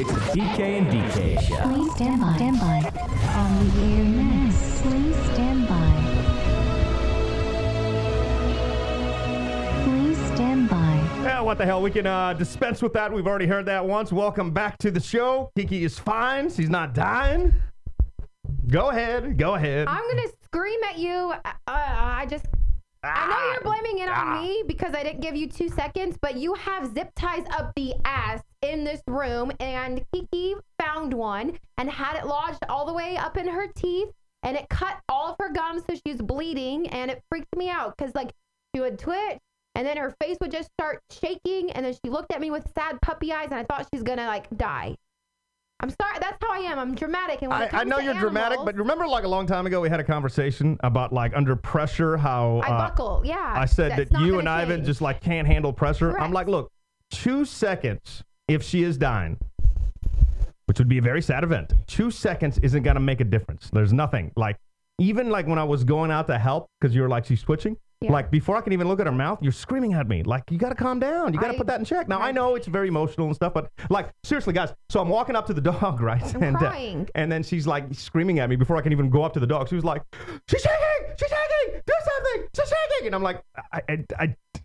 It's the PK and DK show. Please stand by. Stand by. On the air next. Please stand by. Please stand by. Yeah, what the hell? We can dispense with that. We've already heard that once. Welcome back to the show. Kiki is fine. She's not dying. Go ahead. Go ahead. I'm going to scream at you. I know you're blaming it on me because I didn't give you 2 seconds, but you have zip ties up the ass in this room, and Kiki found one and had it lodged all the way up in her teeth, and it cut all of her gums, so she's bleeding, and it freaked me out because, like, she would twitch, and then her face would just start shaking, and then she looked at me with sad puppy eyes, and I thought she was going to, like, die. I'm sorry. That's how I am. I'm dramatic. And when it comes I know to you're animals, dramatic, but remember like a long time ago we had a conversation about like under pressure how I buckle. Yeah. I said That's that not you gonna and Ivan change. just like can't handle pressure. Correct. I'm like, look, 2 seconds if she is dying, which would be a very sad event. 2 seconds isn't going to make a difference. There's nothing. Like even like when I was going out to help because you were like, she's twitching. Yeah. Like before I can even look at her mouth, you're screaming at me. Like you got to calm down. You got to put that in check. Now I know it's very emotional and stuff, but like seriously, guys. So I'm walking up to the dog, right? I'm crying. And then she's like screaming at me before I can even go up to the dog. She was like, "She's shaking! She's shaking! Do something! She's shaking!" And I'm like,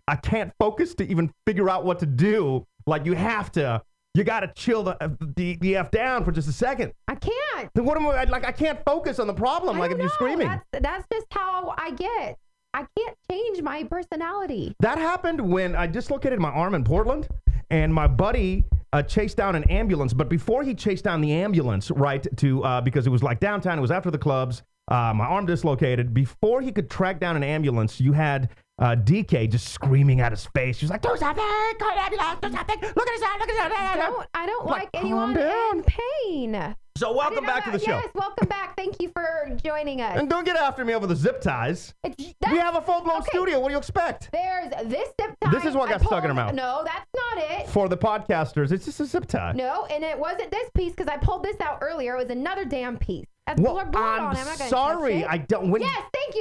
I can't focus to even figure out what to do. Like you have to. You got to chill the F down for just a second. I can't. Then what am I like? I can't focus on the problem. Like if you're screaming. That's just how I get. I can't change my personality. That happened when I dislocated my arm in Portland, and my buddy chased down an ambulance. But before he chased down the ambulance, right, to because it was like downtown, it was after the clubs, my arm dislocated. Before he could track down an ambulance, you had DK just screaming at his face. She was like, "Do something! Call an ambulance! Do something! Look at his eye! I don't like calm anyone down. in pain. So welcome back to the show. Yes, welcome back. Thank you for joining us. And don't get after me over the zip ties. We have a full-blown studio. What do you expect? There's this zip tie. This is what got stuck in her mouth. No, that's not it. For the podcasters, it's just a zip tie. No, and it wasn't this piece because I pulled this out earlier. It was another damn piece. That's Well, blood on it. I'm not gonna sorry. touch it. I don't. When Yes, thank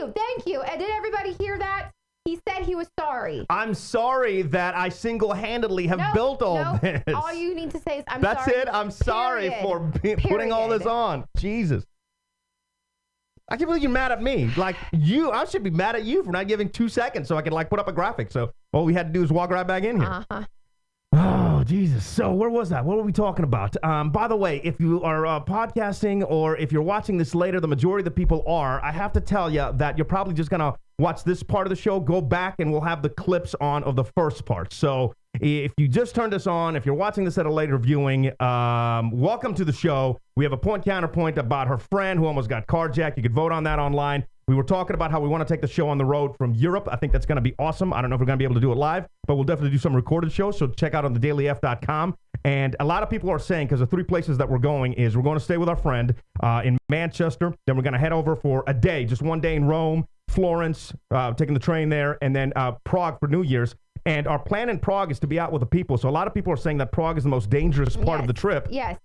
you. And did everybody hear that? He said he was sorry. I'm sorry that I single-handedly have built all this. All you need to say is I'm That's sorry. it. I'm sorry for putting all this on. Jesus. I can't believe you're mad at me. Like, I should be mad at you for not giving 2 seconds so I could, like, put up a graphic. So all we had to do is walk right back in here. Uh-huh. Oh, Jesus. So where was that? What were we talking about? By the way, if you are podcasting or if you're watching this later, the majority of the people are, I have to tell you that you're probably just going to watch this part of the show, go back, and we'll have the clips on of the first part. So if you just turned us on, if you're watching this at a later viewing, welcome to the show. We have a point-counterpoint about her friend who almost got carjacked. You could vote on that online. We were talking about how we want to take the show on the road from Europe. I think that's going to be awesome. I don't know if we're going to be able to do it live, but we'll definitely do some recorded shows, so check out on thedailyf.com. And a lot of people are saying, because the 3 places that we're going is we're going to stay with our friend in Manchester, then we're going to head over for a day, just 1 day in Rome, Florence, taking the train there, and then Prague for New Year's. And our plan in Prague is to be out with the people. So a lot of people are saying that Prague is the most dangerous part of the trip. Yes.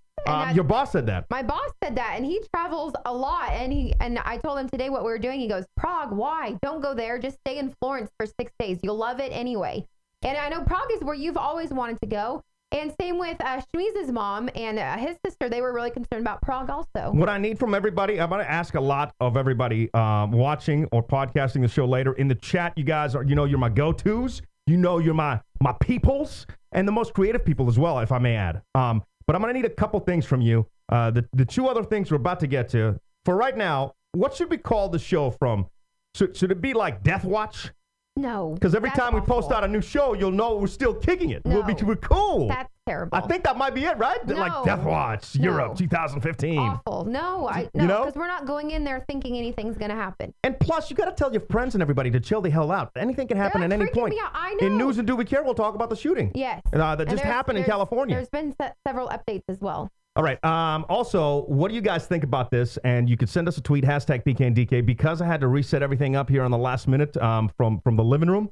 Your boss said that. My boss said that, and he travels a lot. And I told him today what we were doing. He goes, Prague, why? Don't go there. Just stay in Florence for 6 days. You'll love it anyway. And I know Prague is where you've always wanted to go. And same with Shmiz's mom and his sister. They were really concerned about Prague also. What I need from everybody, I'm going to ask a lot of everybody watching or podcasting the show later. In the chat, you guys are, you're my go-tos. You're my peoples and the most creative people as well, if I may add. But I'm going to need a couple things from you. The 2 other things we're about to get to. For right now, what should we call the show from? Should it be like Death Watch? No. Because every time we post out a new show, you'll know we're still kicking it. No. We're cool. That's terrible. I think that might be it, right? No. Like Death Watch, Europe 2015. Awful. No, because we're not going in there thinking anything's going to happen. And plus, you got to tell your friends and everybody to chill the hell out. Anything can happen at any point. Me out. I know. In News and Do We Care, we'll talk about the shooting. Yes. That just happened in California. There's been several updates as well. All right. Also, what do you guys think about this? And you could send us a tweet, hashtag PKNDK, because I had to reset everything up here on the last minute from the living room.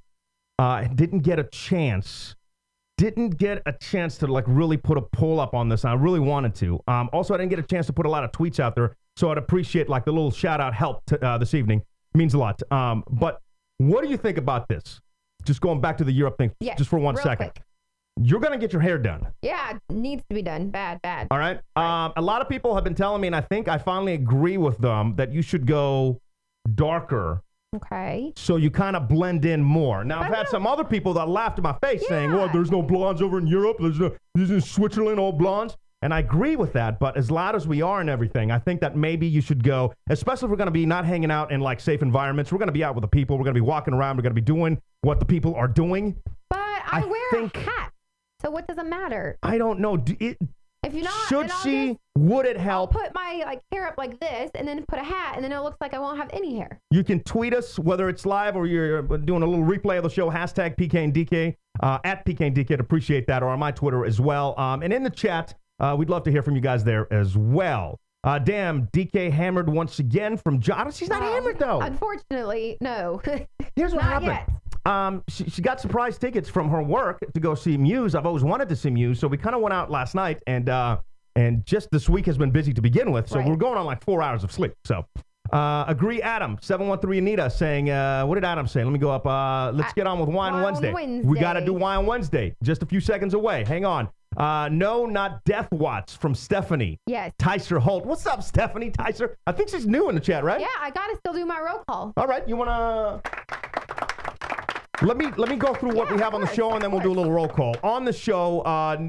Didn't get a chance to like really put a poll up on this. I really wanted to. Also, I didn't get a chance to put a lot of tweets out there, so I'd appreciate like the little shout out help this evening. It means a lot. But what do you think about this? Just going back to the Europe thing, yes, just for 1 real second. Quick. you're going to get your hair done. Yeah, it needs to be done. Bad. All right? A lot of people have been telling me, and I think I finally agree with them, that you should go darker. Okay. So you kind of blend in more. Now, I've had some other people that laughed in my face saying, well, there's no blondes over in Europe. There's in Switzerland, all blondes. And I agree with that, but as loud as we are and everything, I think that maybe you should go, especially if we're going to be not hanging out in like safe environments. We're going to be out with the people. We're going to be walking around. We're going to be doing what the people are doing. But I wear a hat, so what does it matter? I don't know. If you're not, should she? Would it help? I'll put my hair up like this, and then put a hat, and then it looks like I won't have any hair. You can tweet us, whether it's live or you're doing a little replay of the show, hashtag PK and DK, at PK and DK. I'd appreciate that, or on my Twitter as well. And in the chat, we'd love to hear from you guys there as well. Damn, DK hammered once again from John. She's not hammered, though. Unfortunately, no. Here's what happened. Yet. She got surprise tickets from her work to go see Muse. I've always wanted to see Muse, so we kind of went out last night, and just this week has been busy to begin with, so we're going on like 4 hours of sleep. So, agree, Adam, 713 Anita, saying, what did Adam say? Let me go up. Let's get on with Wine Wednesday. We got to do Wine Wednesday. Just a few seconds away. Hang on. No, not Death Watts from Stephanie. Yes. Tyser Holt. What's up, Stephanie? Tyser? I think she's new in the chat, right? Yeah, I got to still do my roll call. All right, you want to... Let me go through what we have on the show, and then we'll do a little roll call. On the show,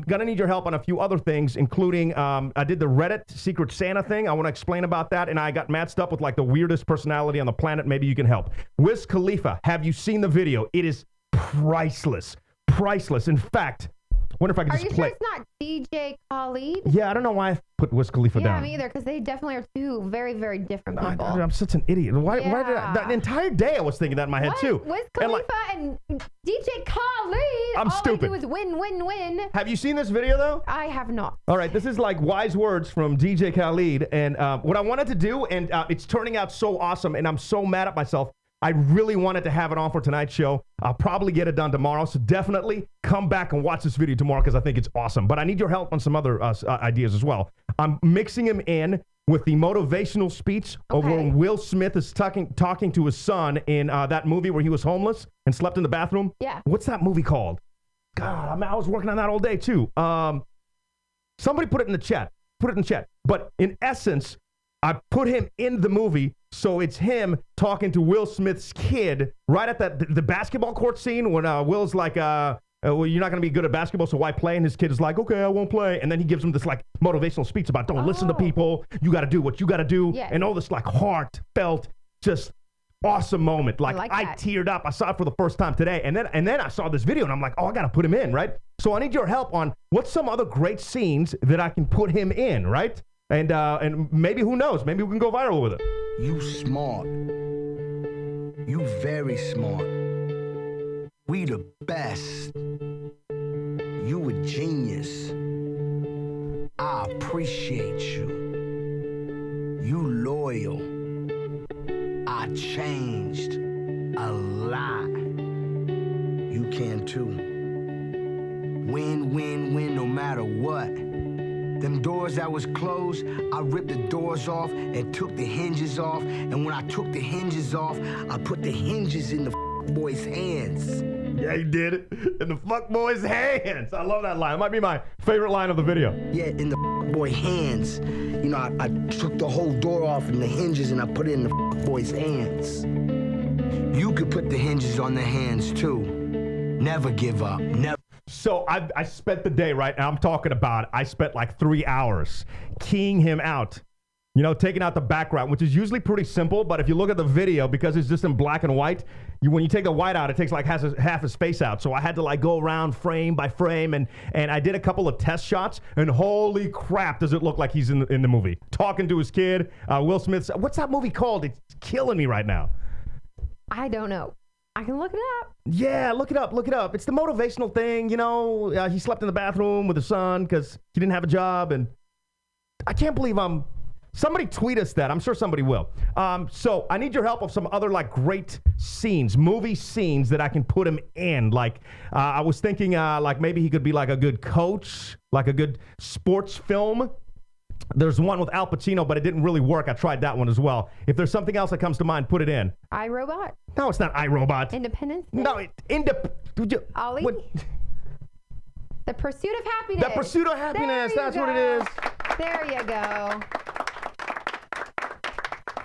gonna need your help on a few other things, including I did the Reddit Secret Santa thing. I want to explain about that, and I got matched up with like the weirdest personality on the planet. Maybe you can help. Wiz Khalifa, have you seen the video? It is priceless. Priceless. In fact, wonder if I can just play. Are you sure it's not DJ Khalid? Yeah, I don't know why I put Wiz Khalifa down. Yeah, me either, because they definitely are two very, very different people. I'm such an idiot. Why did the entire day I was thinking that in my head too? Wiz Khalifa and DJ Khalid. I'm stupid. All they do is win. Have you seen this video though? I have not. All right, this is like wise words from DJ Khalid, and what I wanted to do, and it's turning out so awesome, and I'm so mad at myself. I really wanted to have it on for tonight's show. I'll probably get it done tomorrow, so definitely come back and watch this video tomorrow because I think it's awesome. But I need your help on some other ideas as well. I'm mixing him in with the motivational speech over when Will Smith is talking to his son in that movie where he was homeless and slept in the bathroom. Yeah. What's that movie called? God, I was working on that all day too. Somebody put it in the chat. But in essence, I put him in the movie, so it's him talking to Will Smith's kid right at the basketball court scene when Will's like, well, you're not going to be good at basketball, so why play? And his kid is like, okay, I won't play. And then he gives him this like motivational speech about don't listen to people. You got to do what you got to do. Yes. And all this like heartfelt, just awesome moment. Like I teared up. I saw it for the first time today. And then I saw this video and I'm like, oh, I got to put him in, right? So I need your help on what's some other great scenes that I can put him in, right? And maybe, who knows, maybe we can go viral with it. You smart. You very smart. We the best. You a genius. I appreciate you. You loyal. I changed a lot. You can too. Win, win, win no matter what. Them doors that was closed, I ripped the doors off and took the hinges off. And when I took the hinges off, I put the hinges in the boy's hands. Yeah, you did it. In the fuck boy's hands. I love that line. It might be my favorite line of the video. Yeah, in the boy hands. You know, I took the whole door off and the hinges and I put it in the boy's hands. You could put the hinges on the hands too. Never give up. Never. So I spent the day, right? And I'm talking about, I spent like 3 hours keying him out. You know, taking out the background, which is usually pretty simple. But if you look at the video, because it's just in black and white, when you take the white out, it takes like half his face out. So I had to like go around frame by frame. And I did a couple of test shots. And holy crap, does it look like he's in the movie. Talking to his kid, Will Smith. What's that movie called? It's killing me right now. I don't know. I can look it up. Yeah, look it up. It's the motivational thing, you know. He slept in the bathroom with his son because he didn't have a job. And I can't believe somebody tweet us that. I'm sure somebody will. So I need your help of some other like great scenes, movie scenes that I can put him in. Like I was thinking like maybe he could be like a good coach, like a good sports film. There's one with Al Pacino, but it didn't really work. I tried that one as well. If there's something else that comes to mind, put it in. iRobot? No, it's not iRobot. Independence? No, Ollie? The Pursuit of Happiness. The Pursuit of Happiness. That's what it is. There you go.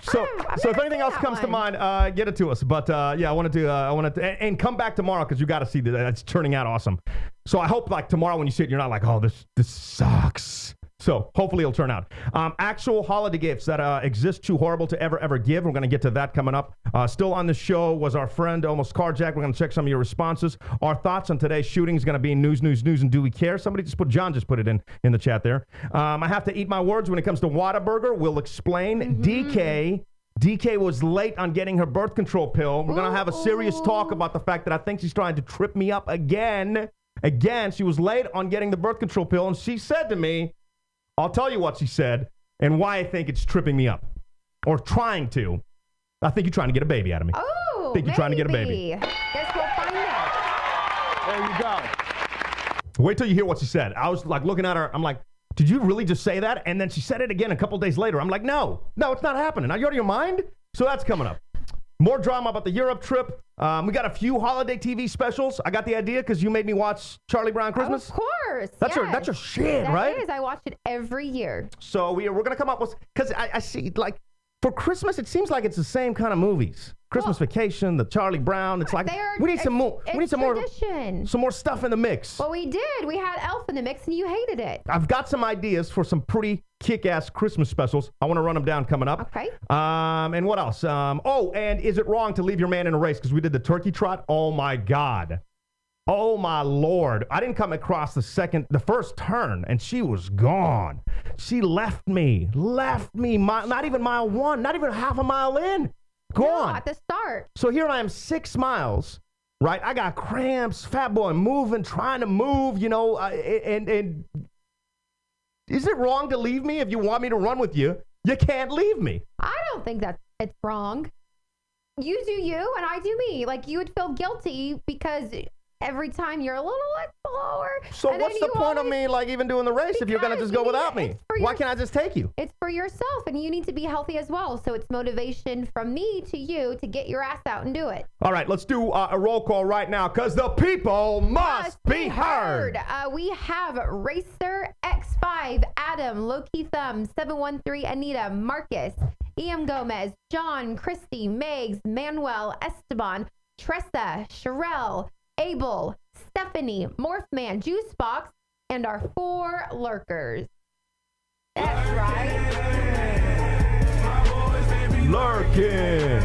So if anything else comes to one. mind, get it to us. But yeah, I wanted to, and come back tomorrow because you got to see that it's turning out awesome. So I hope like tomorrow when you see it, you're not like, oh, this sucks. So hopefully it'll turn out. Actual holiday gifts that exist too horrible to ever give. We're going to get to that coming up. Still on the show was our friend almost carjacked. We're going to check some of your responses. Our thoughts on today's shooting is going to be news, and do we care? John just put it in the chat there. I have to eat my words when it comes to Whataburger. We'll explain. DK was late on getting her birth control pill. We're going to have a serious talk about the fact that I think she's trying to trip me up again. She was late on getting the birth control pill, and she said to me, I'll tell you what she said and why I think it's tripping me up. Or trying to. I think you're trying to get a baby out of me. Oh, I think you're trying to get a baby. Guess we'll find out. There you go. Wait till you hear what she said. I was like looking at her. I'm like, did you really just say that? And then she said it again a couple days later. I'm like, no, it's not happening. Are you out of your mind? So that's coming up. More drama about the Europe trip. We got a few holiday TV specials. I got the idea because you made me watch Charlie Brown Christmas. Of course. That's your shit, right? That is. I watch it every year. So we're going to come up with, because I see, like, for Christmas, it seems like it's the same kind of movies. Christmas Vacation, the Charlie Brown. It's like, we need some more. We need some more stuff in the mix. Well, we did. We had Elf in the mix, and you hated it. I've got some ideas for some pretty kick-ass Christmas specials. I want to run them down coming up. Okay. And what else? And is it wrong to leave your man in a race? Because we did the turkey trot. Oh, my God. Oh, my Lord. I didn't come across the first turn, and she was gone. She left me, not even mile one, not even half a mile in. Gone. No, at the start. So here I am 6 miles, right? I got cramps, fat boy trying to move, and is it wrong to leave me? If you want me to run with you, you can't leave me. I don't think it's wrong. You do you, and I do me. Like, you would feel guilty because every time you're a little slower. So what's the point of me like even doing the race if you're going to just go without me? Why can't I just take you? It's for yourself, and you need to be healthy as well. So it's motivation from me to you to get your ass out and do it. All right, let's do a roll call right now because the people must be heard. We have Racer X5, Adam, Loki Thumb, 713 Anita, Marcus, EM Gomez, John, Christy, Megs, Manuel, Esteban, Tressa, Sherelle, Abel, Stephanie, Morphman, Juicebox, and our 4 lurkers. That's right. Lurking.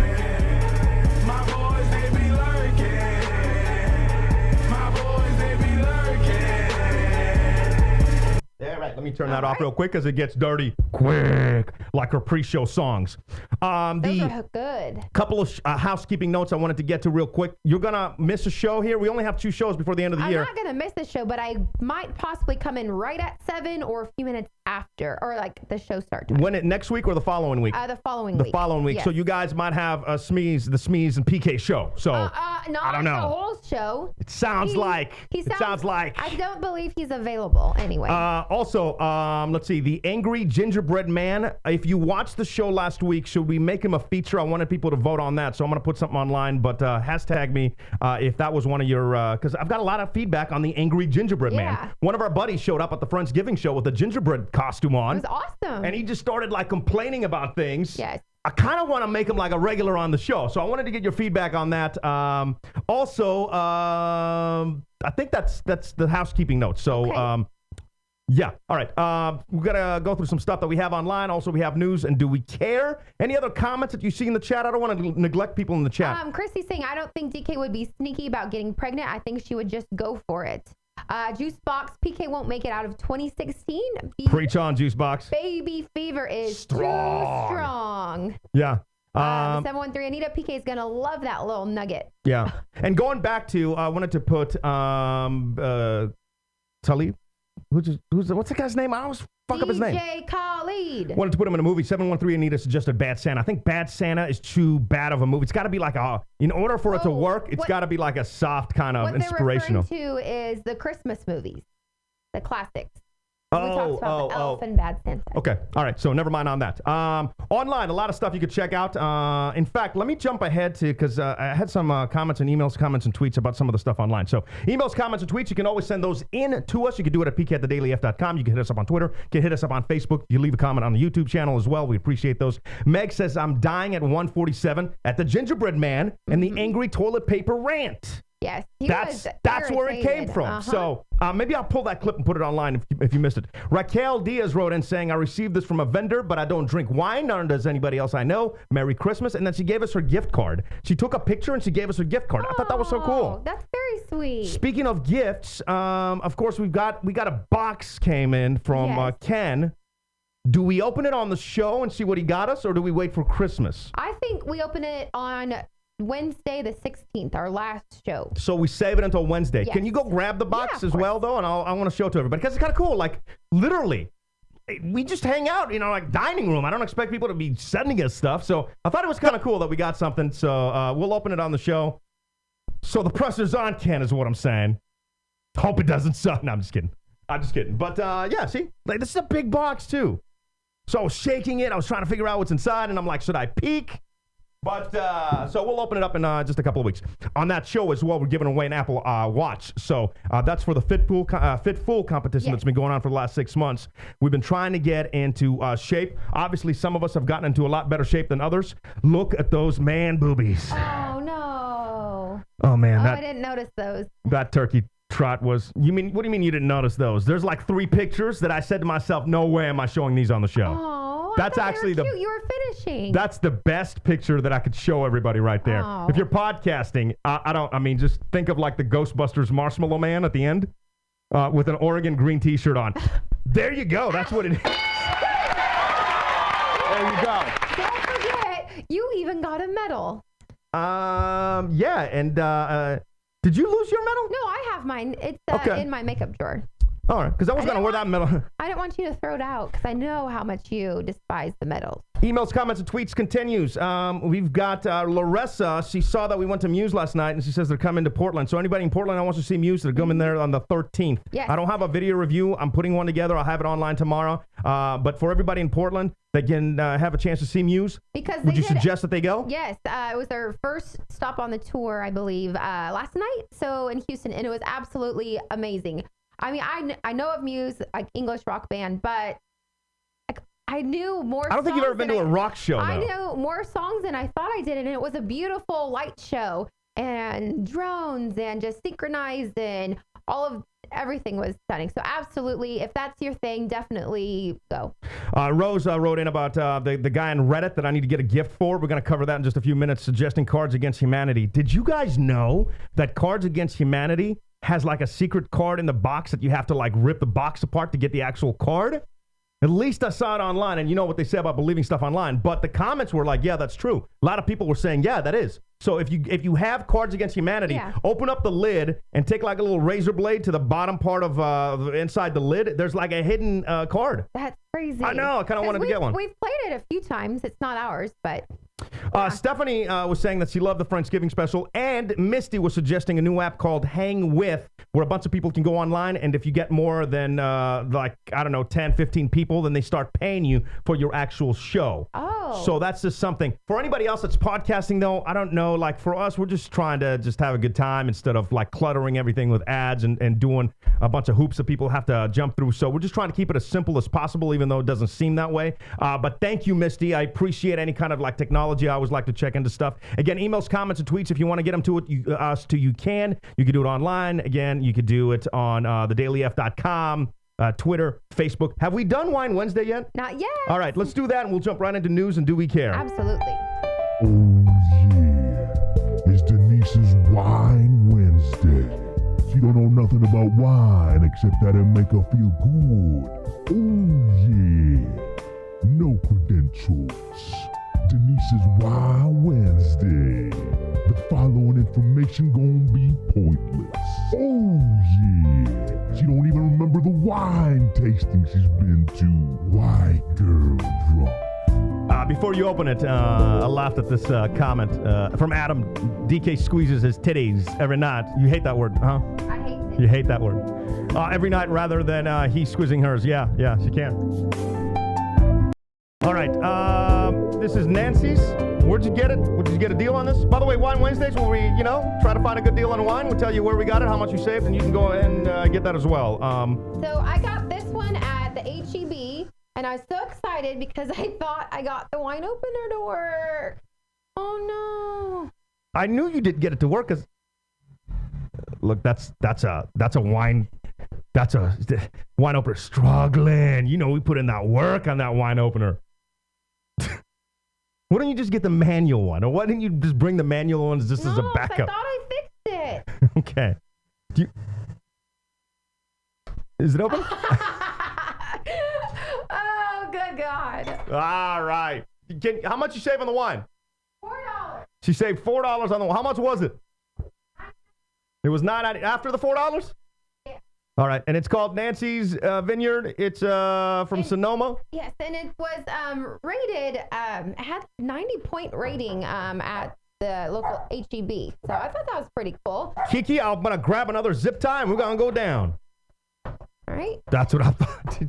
My boys, they be lurking. My boys, they be lurking. All right, let me turn that off real quick because it gets dirty quick, like our pre-show songs. Those are good. Couple of housekeeping notes I wanted to get to real quick. You're going to miss a show here. We only have 2 shows before the end of the year. I'm not going to miss the show, but I might possibly come in right at 7 or a few minutes after, or like the show start time. Next week or the following week? The following week. The following week. Yes. So you guys might have the Smeeze and PK show. So I don't know. The whole show. It sounds like. I don't believe he's available anyway. Also, let's see. The Angry Gingerbread Man. If you watched the show last week, should we make him a feature? I wanted people to vote on that, so I'm going to put something online. But hashtag me if that was one of your. Because I've got a lot of feedback on the Angry Gingerbread Man. One of our buddies showed up at the Friendsgiving show with a gingerbread costume on. It was awesome. And he just started like complaining about things. Yes. I kind of want to make him like a regular on the show. So I wanted to get your feedback on that. Also, I think that's the housekeeping notes. So, okay. Yeah. All right. We're going to go through some stuff that we have online. Also, we have news and do we care? Any other comments that you see in the chat? I don't want to neglect people in the chat. Christy's saying, I don't think DK would be sneaky about getting pregnant. I think she would just go for it. Juicebox, PK won't make it out of 2016. Preach on, Juicebox. Baby fever is too strong. Yeah. 713 Anita, PK is going to love that little nugget. Yeah. And going back to, I wanted to put Talib. What's the guy's name? I always fuck up his name. DJ Khalid. Wanted to put him in a movie. 713 Anita suggested Bad Santa. I think Bad Santa is too bad of a movie. It's got to be like in order for it to work, it's got to be like a soft kind of inspirational. What they're referring to is the Christmas movies, the classics. We talked about the elf and bad Santa. Okay. All right. So never mind on that. Online, a lot of stuff you could check out. In fact, let me jump ahead to, because I had some comments and emails, comments and tweets about some of the stuff online. So emails, comments, and tweets, you can always send those in to us. You can do it at pk@thedailyf.com. You can hit us up on Twitter. You can hit us up on Facebook. You leave a comment on the YouTube channel as well. We appreciate those. Meg says, I'm dying at 1:47 at the gingerbread man and the angry toilet paper rant. Yes, that's where it came from. So maybe I'll pull that clip and put it online if you missed it. Raquel Diaz wrote in saying, I received this from a vendor, but I don't drink wine. Nor does anybody else I know. Merry Christmas. And then she gave us her gift card. She took a picture and she gave us her gift card. I thought that was so cool. That's very sweet. Speaking of gifts, of course, we got a box came in from Ken. Do we open it on the show and see what he got us, or do we wait for Christmas? I think we open it on Wednesday the 16th, our last show. So we save it until Wednesday. Yes. Can you go grab the box as well, though? And I want to show it to everybody because it's kind of cool. Like, literally, we just hang out, like dining room. I don't expect people to be sending us stuff. So I thought it was kind of cool that we got something. So we'll open it on the show. So the pressure's on, Ken, is what I'm saying. Hope it doesn't suck. No, I'm just kidding. But yeah, see, like, this is a big box too. So I was shaking it. I was trying to figure out what's inside, and I'm like, should I peek? But so we'll open it up in just a couple of weeks. On that show as well, we're giving away an Apple Watch. So that's for the Fit Full competition that's been going on for the last 6 months. We've been trying to get into shape. Obviously, some of us have gotten into a lot better shape than others. Look at those man boobies. Oh, no. Oh, man. I didn't notice those. That turkey trot was... What do you mean you didn't notice those? There's like 3 pictures that I said to myself, no way am I showing these on the show. Oh, that's actually you were finishing. That's the best picture that I could show everybody right there. Oh. If you're podcasting, just think of like the Ghostbusters Marshmallow Man at the end with an Oregon green t-shirt on. There you go. That's what it is. There you go. Don't forget, you even got a medal. Yeah, and did you lose your medal? No, I have mine. It's in my makeup drawer. All right, because I was going to wear that medal. I didn't want you to throw it out because I know how much you despise the medals. Emails, comments, and tweets continues. We've got Larissa. She saw that we went to MUSE last night, and she says they're coming to Portland. So anybody in Portland that wants to see MUSE, they're coming there on the 13th. Yes. I don't have a video review. I'm putting one together. I'll have it online tomorrow. But for everybody in Portland that can have a chance to see MUSE, would you suggest that they go? Yes. It was their first stop on the tour, I believe, last night. So in Houston, and it was absolutely amazing. I mean, I know of MUSE, like English rock band, but I knew more songs. I don't think you've ever been to a rock show, though. I knew more songs than I thought I did, and it was a beautiful light show, and drones, and just synchronized, and everything was stunning. So absolutely, if that's your thing, definitely go. Rose wrote in about the guy on Reddit that I need to get a gift for. We're going to cover that in just a few minutes, suggesting Cards Against Humanity. Did you guys know that Cards Against Humanity has like a secret card in the box that you have to like rip the box apart to get the actual card? At least I saw it online, and you know what they say about believing stuff online. But the comments were like, yeah, that's true. A lot of people were saying, yeah, that is. So if you have Cards Against Humanity, open up the lid and take like a little razor blade to the bottom part of inside the lid. There's like a hidden card. That's crazy. I know. I kind of wanted to get one. We've played it a few times. It's not ours, but... Stephanie was saying that she loved the Friendsgiving special, and Misty was suggesting a new app called Hang With, where a bunch of people can go online, and if you get more than 10, 15 people, then they start paying you for your actual show. Oh. So that's just something. For anybody else that's podcasting, though, I don't know. Like for us, we're just trying to just have a good time instead of like cluttering everything with ads and doing a bunch of hoops that people have to jump through. So we're just trying to keep it as simple as possible, even though it doesn't seem that way. But thank you, Misty. I appreciate any kind of like technology. I always like to check into stuff. Again, emails, comments, and tweets. If you want to get them to it, you can. You can do it online. Again, you could do it on thedailyf.com, Twitter, Facebook. Have we done Wine Wednesday yet? Not yet. All right, let's do that, and we'll jump right into news and Do We Care? Absolutely. Oh, yeah. It's Denise's Wine Wednesday. She don't know nothing about wine except that it make her feel good. Oh, yeah. No credentials. Denise's Wine Wednesday. The following information gon' be pointless. Oh, yeah. She don't even remember the wine tasting she's been to. White girl drunk. Before you open it, I laughed at this comment from Adam. DK squeezes his titties every night. You hate that word, huh? I hate it. You hate that word. Every night rather than he squeezing hers. Yeah, she can. All right. This is Nancy's. Where'd you get it? Did you get a deal on this? By the way, Wine Wednesdays, where we, try to find a good deal on wine. We'll tell you where we got it, how much you saved, and you can go ahead and get that as well. So I got this one at the HEB, and I was so excited because I thought I got the wine opener to work. Oh, no. I knew you didn't get it to work because, look, that's a wine opener struggling. We put in that work on that wine opener. Why don't you just get the manual one? Or why didn't you just bring the manual ones just as a backup? I thought I fixed it. Okay. Is it open? Oh, good God. All right. How much you save on the wine? $4. She saved $4 on the wine. How much was it? It was $9.90 after the $4? Yeah. All right. And it's called Nancy's Vineyard. It's from Sonoma. Yes, and it was rated, it had 90-point rating at the local HEB. So I thought that was pretty cool. Kiki, I'm going to grab another zip tie and we're going to go down. All right. That's what I thought.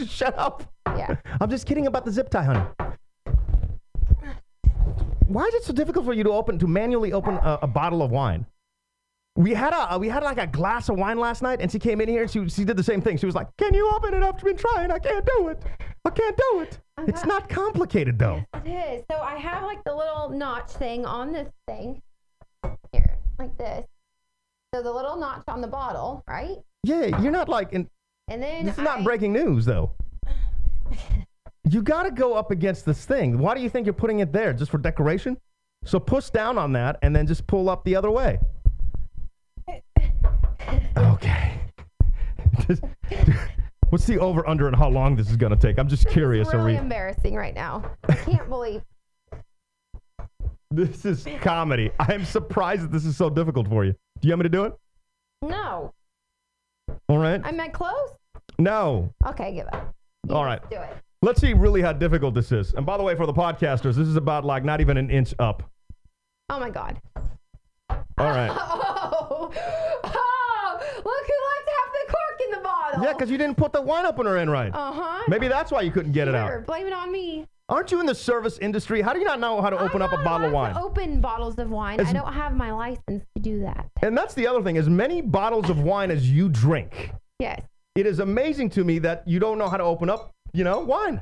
Shut up. Yeah. I'm just kidding about the zip tie, honey. Why is it so difficult for you to manually open a bottle of wine? We had like a glass of wine last night, and she came in here and she did the same thing. She was like, "Can you open it? I've been trying. I can't do it. It's not complicated though." Yes, it is. So I have like the little notch thing on this thing here, like this. So the little notch on the bottle, right? Yeah, you're not like And then this is not breaking news though. You got to go up against this thing. Why do you think you're putting it there? Just for decoration? So push down on that and then just pull up the other way. Okay. What's the over under and how long this is going to take? I'm just curious. It's really embarrassing right now. I can't believe. This is comedy. I'm surprised that this is so difficult for you. Do you want me to do it? No. All right. Am I close? No. Okay, give up. All right. Do it. Let's see really how difficult this is. And by the way, for the podcasters, this is about like not even an inch up. Oh my God. All right. Oh, look who left half the cork in the bottle. Yeah, because you didn't put the wine opener in right. Uh-huh. Maybe that's why you couldn't get it out. Blame it on me. Aren't you in the service industry? How do you not know how to open up a bottle of wine? I open bottles of wine. I don't have my license to do that. And that's the other thing. As many bottles of wine as you drink. Yes. It is amazing to me that you don't know how to open up, wine.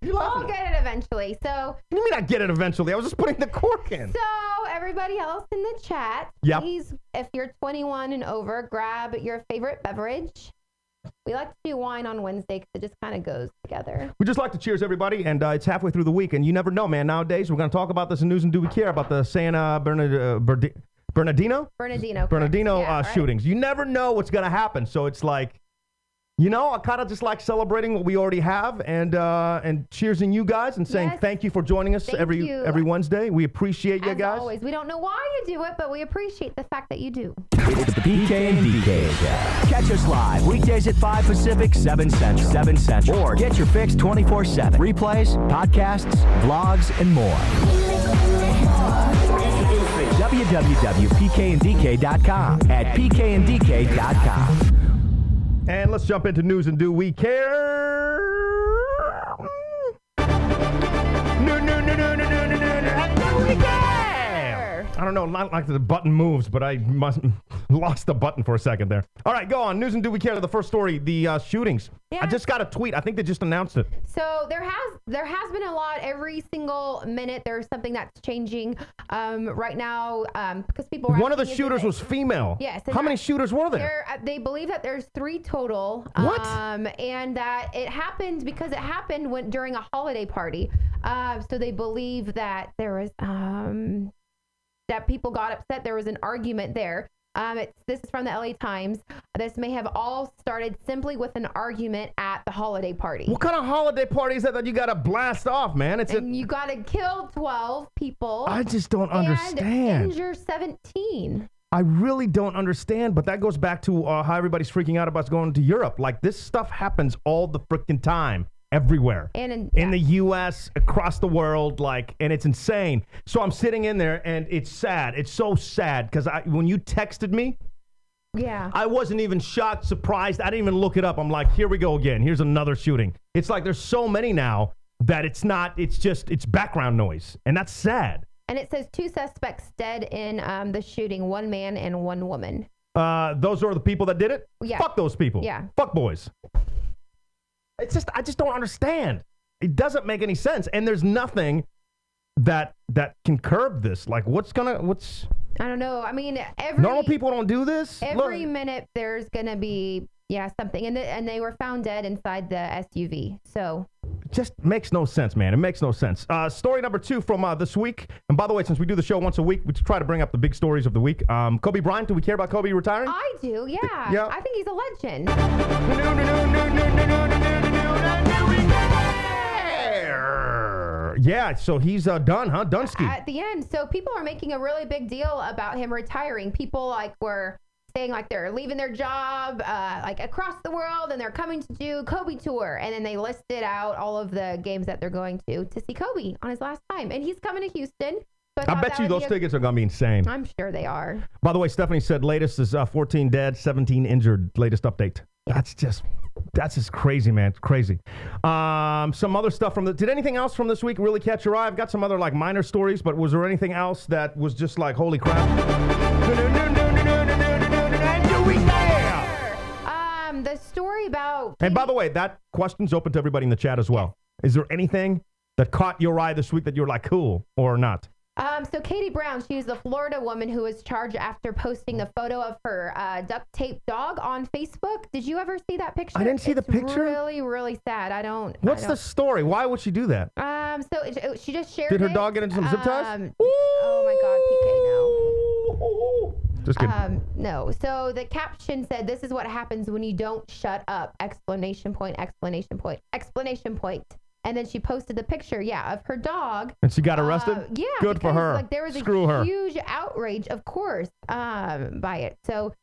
I'll get it eventually. So. What do you mean I get it eventually? I was just putting the cork in. So everybody else in the chat, please, if you're 21 and over, grab your favorite beverage. We like to do wine on Wednesday because it just kind of goes together. We just like to cheers everybody, and it's halfway through the week, and you never know, man. Nowadays, we're going to talk about this in News and Do We Care about the San Bernardino shootings. You never know what's going to happen, so it's like, I kind of just like celebrating what we already have and cheersing you guys and saying thank you for joining us every Wednesday. We appreciate you guys. As always, we don't know why you do it, but we appreciate the fact that you do. It's the PK and DK Show. Catch us live weekdays at 5 Pacific, 7 Central. Or get your fix 24/7. Replays, podcasts, vlogs, and more. www.pkanddk.com at pkanddk.com. And let's jump into News and Do We Care? No, we care! I don't know, not like the button moves, but I lost the button for a second there. All right, go on. News and Do We Care. The first story, the shootings. Yeah. I just got a tweet. I think they just announced it. So there has been a lot. Every single minute there's something that's changing right now because people. One of the shooters was female. Yes. How many shooters were there? They believe that there's 3 total. What? And that it happened because it happened during a holiday party. So they believe that there was that people got upset. There was an argument there. This is from the LA Times. This may have all started simply with an argument at the holiday party. What kind of holiday party is that you got to blast off, man? You got to kill 12 people. I just don't understand. And injure 17. I really don't understand, but that goes back to how everybody's freaking out about going to Europe. Like, this stuff happens all the freaking time. everywhere. And in the U.S., across the world, like, and it's insane. So I'm sitting in there, and it's sad. It's so sad because when you texted me, I wasn't even shocked, surprised. I didn't even look it up. I'm like, here we go again. Here's another shooting. It's like there's so many now that it's background noise, and that's sad. And it says 2 suspects dead in the shooting, 1 man and 1 woman. Those are the people that did it? Yeah. Fuck those people. Yeah. Fuck boys. I just don't understand. It doesn't make any sense. And there's nothing that can curb this. Like, what's I don't know. I mean, normal people don't do this? Every minute there's going to be, something. And they were found dead inside the SUV. So it just makes no sense, man. It makes no sense. Story number 2 from this week. And by the way, since we do the show once a week, we try to bring up the big stories of the week. Kobe Bryant, do we care about Kobe retiring? I do, yeah. Yeah. I think he's a legend. Yeah, so he's done, huh? Dunsky. At the end. So people are making a really big deal about him retiring. People were saying they're leaving their job across the world and they're coming to do Kobe tour. And then they listed out all of the games that they're going to see Kobe on his last time. And he's coming to Houston. So I bet you those tickets are going to be insane. I'm sure they are. By the way, Stephanie said latest is 14 dead, 17 injured. Latest update. Yeah. That's just crazy, man. It's crazy. Some other stuff did anything else from this week really catch your eye? I've got some other minor stories, but was there anything else that was just holy crap? The story about... And by the way, that question's open to everybody in the chat as well. Is there anything that caught your eye this week that you're cool or not? So Katie Brown, she's a Florida woman who was charged after posting a photo of her duct tape dog on Facebook. Did you ever see that picture? I didn't see the picture. Really, really sad. What's the story? Why would she do that? So she just shared. Did her dog get into some zip ties? Oh my God, PK, no. Just kidding. No. So the caption said, "This is what happens when you don't shut up!" Exclamation point! Exclamation point! Exclamation point! And then she posted the picture, of her dog. And she got arrested? Yeah. Good for her. There was huge outrage, of course, by it. So.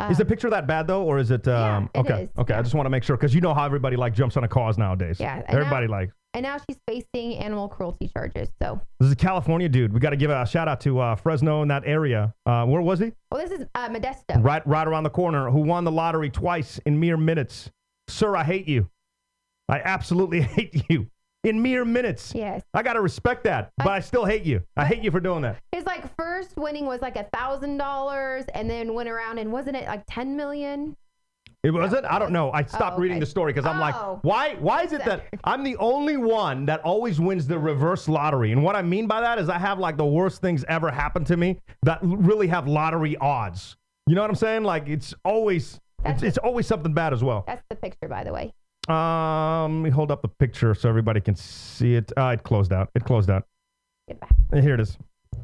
Is the picture that bad, though? Or is it? It is. Okay. I just want to make sure. Because you know how everybody jumps on a cause nowadays. Yeah. Everybody And now she's facing animal cruelty charges. So. This is a California dude. We got to give a shout out to Fresno in that area. Where was he? Well, this is Modesto. Right around the corner. Who won the lottery twice in mere minutes. Sir, I hate you. I absolutely hate you. In mere minutes. Yes. I got to respect that, but I still hate you. I hate you for doing that. His first winning was $1,000 and then went around and wasn't it $10 million? It was it? I don't know. I stopped reading the story because I'm like, why is it that I'm the only one that always wins the reverse lottery? And what I mean by that is I have the worst things ever happen to me that really have lottery odds. You know what I'm saying? It's always something bad as well. That's the picture, by the way. Let me hold up the picture so everybody can see it. It closed out. Get back. Here it is.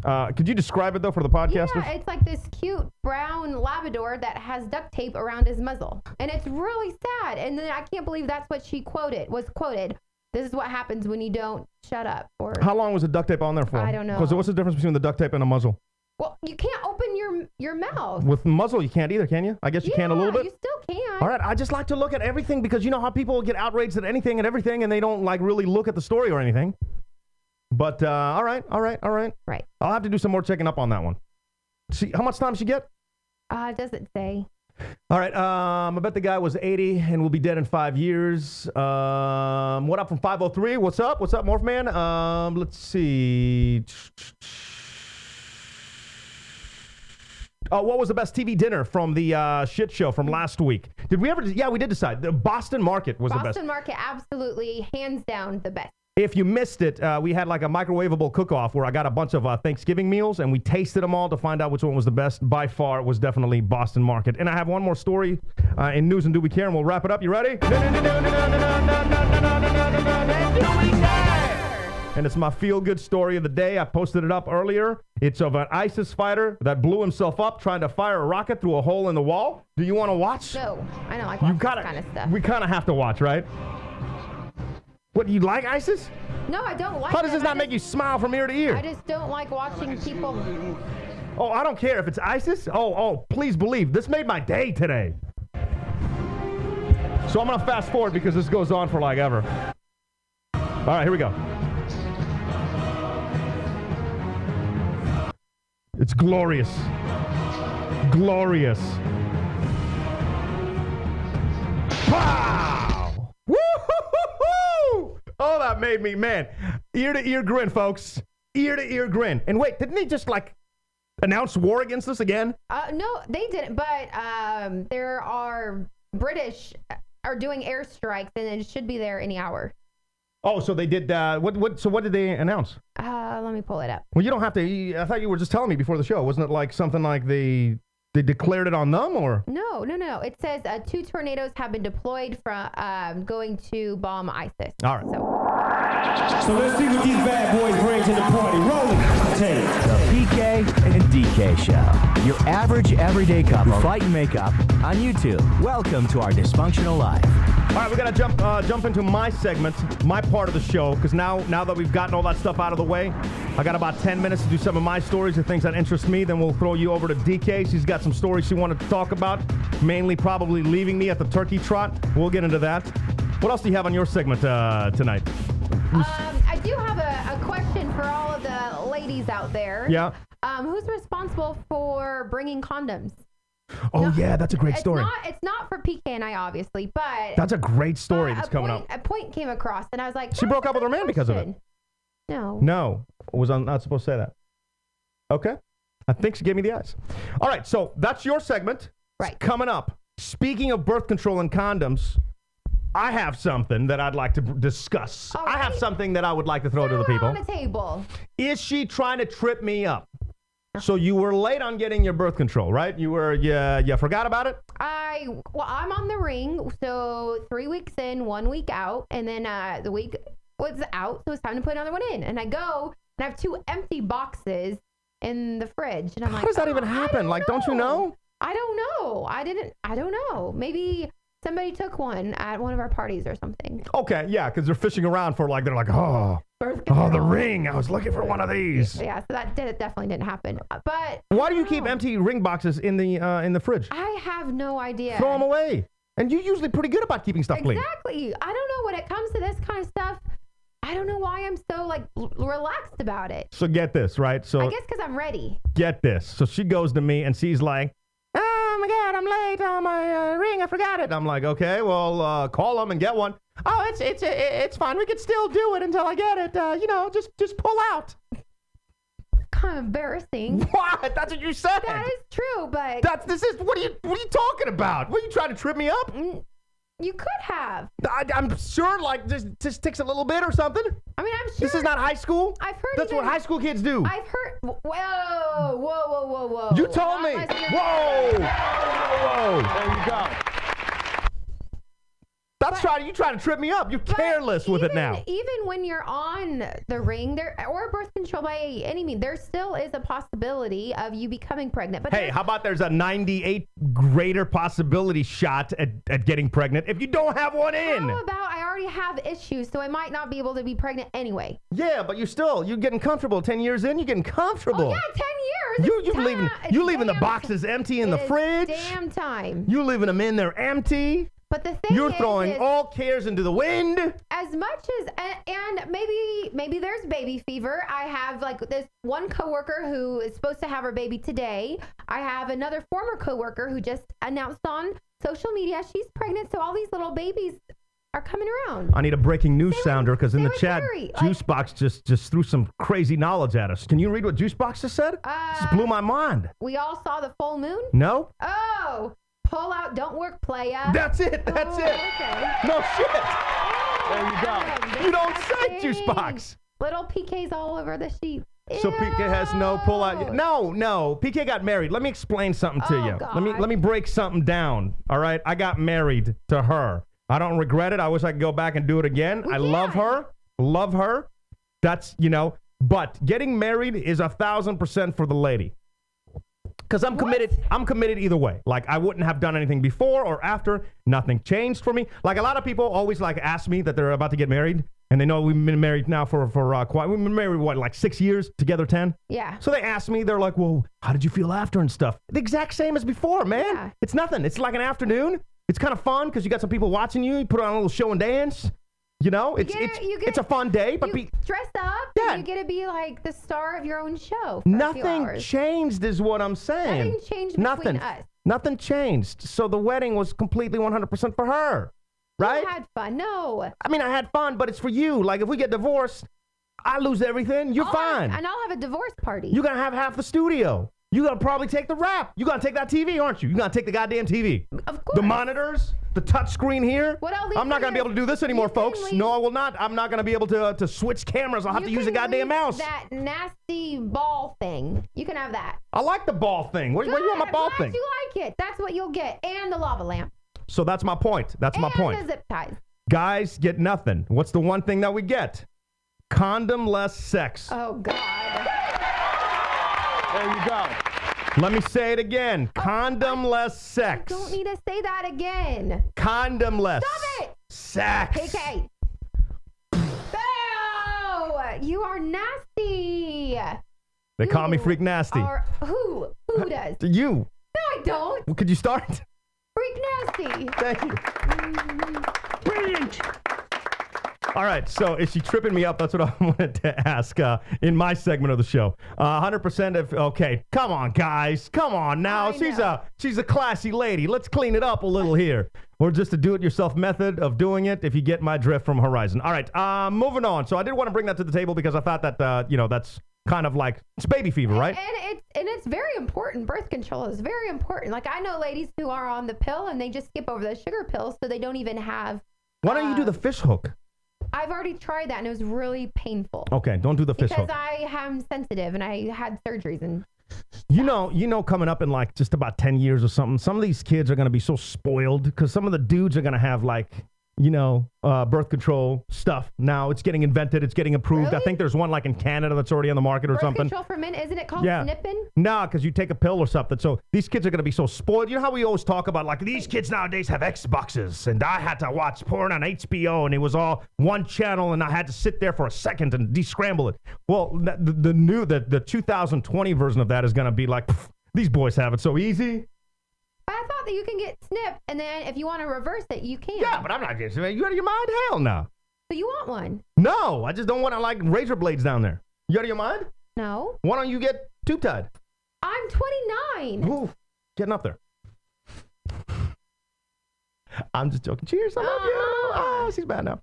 Could you describe it, though, for the podcasters? Yeah, it's this cute brown Labrador that has duct tape around his muzzle. And it's really sad. And then I can't believe that's what she was quoted. This is what happens when you don't shut up. Or how long was the duct tape on there for? I don't know. Because what's the difference between the duct tape and a muzzle? Well, you can't open your mouth. With muzzle, you can't either, can you? I guess you can a little bit. You still can. All right, I just like to look at everything because you know how people get outraged at anything and everything and they don't really look at the story or anything. But, all right. Right. I'll have to do some more checking up on that one. See, how much time she get? It doesn't say. All right, I bet the guy was 80 and will be dead in 5 years. What up from 503? What's up, Morph Man? Let's see. What was the best TV dinner from the shit show from last week? Did we ever? Yeah, we did decide. The Boston Market was the best. Boston Market, absolutely, hands down, the best. If you missed it, we had a microwavable cook-off where I got a bunch of Thanksgiving meals, and we tasted them all to find out which one was the best. By far, it was definitely Boston Market. And I have one more story in News and Do We Care, and we'll wrap it up. You ready? And it's my feel-good story of the day. I posted it up earlier. It's of an ISIS fighter that blew himself up trying to fire a rocket through a hole in the wall. Do you want to watch? No, I don't like watching this kind of stuff. We kind of have to watch, right? What, you like ISIS? No, I don't like How does this not make you smile from ear to ear? I just don't like watching people. Oh, I don't care if it's ISIS. Oh, please believe. This made my day today. So I'm going to fast forward because this goes on for ever. All right, here we go. It's glorious. Glorious. Wow! Woo-hoo-hoo-hoo! Oh, that made me, man, ear-to-ear grin, folks. Ear-to-ear grin. And wait, didn't he just, like, announce war against us again? No, they didn't, but there are British are doing airstrikes, and it should be there any hour. Oh, so they did, so what did they announce? Let me pull it up. Well, you don't have to, I thought you were just telling me before the show. Wasn't it like something like they declared it on them, or? No. It says 2 tornadoes have been deployed from going to bomb ISIS. All right. So let's see what these bad boys bring to the party. Rolling tape. The PK and DK Show. Your average everyday couple fight and make up on YouTube. Welcome to our dysfunctional life. All right, we're going to jump into my segment, my part of the show, because now that we've gotten all that stuff out of the way, I got about 10 minutes to do some of my stories and things that interest me. Then we'll throw you over to DK. She's got some stories she wanted to talk about, mainly probably leaving me at the turkey trot. We'll get into that. What else do you have on your segment tonight? I do have a question for all of the ladies out there. Yeah. Who's responsible for bringing condoms? Oh, yeah, that's a great story. It's not for PK and I, obviously, but... That's a great story that's coming up. A point came across, and I was like... She broke up with her man because of it. No. Was I not supposed to say that? Okay. I think she gave me the eyes. All right, so that's your segment. Right. Coming up, speaking of birth control and condoms, I have something that I'd like to discuss. All I have right. something that I would like to throw to the people. on the table. Is she trying to trip me up? So you were late on getting your birth control, right? You forgot about it? I'm on the ring, so 3 weeks in, 1 week out, and then the week was out, so it's time to put another one in. And I go, and I have 2 empty boxes in the fridge, and I'm like, how does that even happen? Don't you know? I don't know. I don't know. Maybe somebody took one at one of our parties or something. Okay, yeah, because they're fishing around for they're like, the ring. I was looking for one of these. Yeah, so that definitely didn't happen. But why do you keep empty ring boxes in the fridge? I have no idea. Throw them away. And you're usually pretty good about keeping stuff clean. Exactly. I don't know when it comes to this kind of stuff. I don't know why I'm so relaxed about it. So get this, right? So I guess because I'm ready. Get this. So she goes to me and she's like, "Oh my God, I'm late on my ring. I forgot it." I'm like, "Okay, well, call them and get one." "Oh, it's fine. We can still do it until I get it. Just pull out." Kind of embarrassing. What? That's what you said. That is true, but What are you talking about? What, are you trying to trip me up? You could have. I'm sure, just takes a little bit or something. I mean, I'm sure. This is not high school. I've heard. That's what high school kids do. I've heard. Whoa. You told me. Whoa. There you go. You trying to trip me up. You're careless with it now. Even when you're on the ring, or birth control by any means, there still is a possibility of you becoming pregnant. But hey, how about there's a 98 greater possibility shot at getting pregnant if you don't have one in? How about I already have issues, so I might not be able to be pregnant anyway? Yeah, but you're getting comfortable. 10 years in, you're getting comfortable. Oh yeah, 10 years. You leaving the boxes empty in the fridge. Damn time. You leaving them in there empty. But the thing you're throwing all cares into the wind. As much as, and maybe there's baby fever. I have this one coworker who is supposed to have her baby today. I have another former coworker who just announced on social media she's pregnant. So all these little babies are coming around. I need a breaking news sounder because in the chat, Juicebox just threw some crazy knowledge at us. Can you read what Juicebox just said? Just blew my mind. We all saw the full moon? No. Oh. Pull out, don't work, playa. That's it. It. Okay. No shit. There you go. You don't say, Juicebox. Little PK's all over the sheet. So PK has no pull out. No. PK got married. Let me explain something to you. God. Let me break something down. All right. I got married to her. I don't regret it. I wish I could go back and do it again. I love her. Love her. That's But getting married is 1,000% for the lady. Because I'm committed. I'm committed either way. I wouldn't have done anything before or after. Nothing changed for me. A lot of people always ask me that they're about to get married, and they know we've been married now for quite. We've been married 6 years, together 10. Yeah. So they ask me. They're like, "Well, how did you feel after and stuff?" The exact same as before, man. Yeah. It's nothing. It's like an afternoon. It's kind of fun because you got some people watching you. You put on a little show and dance. You know, You get- it's a fun day, but you dress up. Yeah. And you get to be like the star of your own show. For a few nothing hours. changed, is what I'm saying. Nothing changed between us. Nothing changed. So the wedding was completely 100% for her, right? You had fun. No. I mean, I had fun, but it's for you. Like, if we get divorced, I lose everything. You're fine. And I'll have a divorce party. You're going to have half the studio. You're going to probably take the rap. You're going to take that TV, aren't you? You're going to take the goddamn TV. Of course. The monitors, the touch screen here. What I'll leave I'm not for going to be you- able to do this anymore, you can folks. leave- No, I will not. I'm not going to be able to switch cameras. I'll have to use a can goddamn leave mouse. That nasty ball thing. You can have that. I like the ball thing. Where you want my Good, ball I'm thing? glad you like it. That's what you'll get. And the lava lamp. So that's my point. That's my and point. the zip ties. Guys get nothing. What's the one thing that we get? Condom-less sex. Oh, God. There you go. Let me say it again. Condom-less sex. Don't need to say that again. Condomless. Stop it. Sex. KK. Boo! You are nasty. They call me You Freak Nasty. Who? Who does? You. No, I don't. Well, could you start? Freak nasty. Thank you. Brilliant. All right, so is she tripping me up? That's what I wanted to ask in my segment of the show. 100% of, okay, come on, guys. Come on now. She's a classy lady. Let's clean it up a little here. Or just a do-it-yourself method of doing it, if you get my drift from Horizon. All right, moving on. So I did want to bring that to the table because I thought that, that's kind of like, it's baby fever, right? And it's very important. Birth control is very important. Like, I know ladies who are on the pill and they just skip over the sugar pills, so they don't even have. Why don't you do the fish hook? I've already tried that and it was really painful. Okay, don't do the fish because hook. I am sensitive and I had surgeries and. You know, coming up in like just about 10 years or something, some of these kids are going to be so spoiled because some of the dudes are going to have like, birth control stuff. Now it's getting invented. It's getting approved. Really? I think there's one like in Canada that's already on the market or Birth something. control for men, isn't it called Yeah. snipping? No, because you take a pill or something. So these kids are going to be so spoiled. You know how we always talk about like these kids nowadays have Xboxes and I had to watch porn on HBO and it was all one channel and I had to sit there for a second and descramble it. Well, the 2020 version of that is going to be like, these boys have it so easy. I thought that you can get snipped and then if you want to reverse it, you can. Yeah, but I'm not getting you out of your mind? Hell no. So you want one? No, I just don't want to like razor blades down there. You out of your mind? No. Why don't you get tube tied? I'm 29. Ooh, getting up there. I'm just joking. Cheers, I love you. Oh, she's bad now.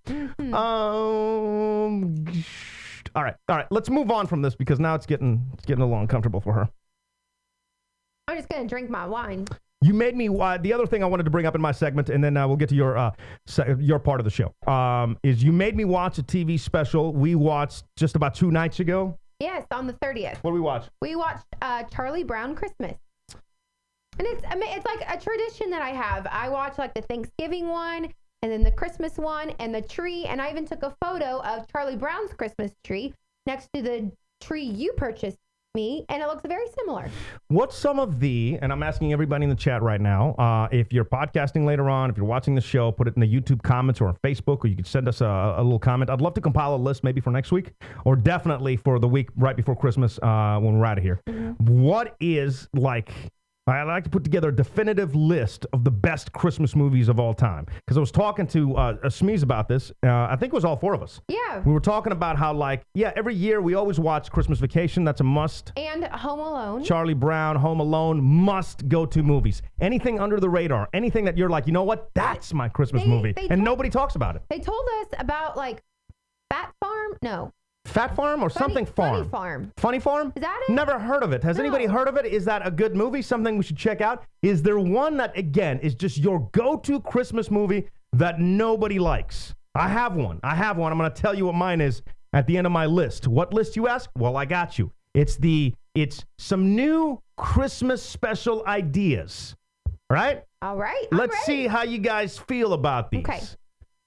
All right. Let's move on from this because now it's getting a little uncomfortable for her. I'm just going to drink my wine. You made me. The other thing I wanted to bring up in my segment, and then we'll get to your part of the show, is you made me watch a TV special we watched just about 2 nights ago. Yes, on the 30th. What did we watch? We watched Charlie Brown Christmas. And it's like a tradition that I have. I watch like the Thanksgiving one and then the Christmas one and the tree. And I even took a photo of Charlie Brown's Christmas tree next to the tree you purchased me. And it looks very similar. What's some of and I'm asking everybody in the chat right now, if you're podcasting later on, if you're watching the show, put it in the YouTube comments or on Facebook, or you can send us a little comment. I'd love to compile a list maybe for next week or definitely for the week right before Christmas when we're out of here. Mm-hmm. What is like... I'd like to put together a definitive list of the best Christmas movies of all time. Because I was talking to Smeeze about this. I think it was all 4 of us. Yeah. We were talking about how, every year we always watch Christmas Vacation. That's a must. And Home Alone. Charlie Brown, Home Alone, must go-to movies. Anything under the radar. Anything that you're like, you know what? That's my Christmas movie. And nobody talks about it. They told us about, Fat Farm? No. Fat Farm or something farm? Funny Farm. Funny Farm? Is that it? Never heard of it. Has anybody heard of it? Is that a good movie? Something we should check out? Is there one that, again, is just your go-to Christmas movie that nobody likes? I have one. I'm going to tell you what mine is at the end of my list. What list, you ask? Well, I got you. It's some new Christmas special ideas. All right? All right. Let's see how you guys feel about these. Okay.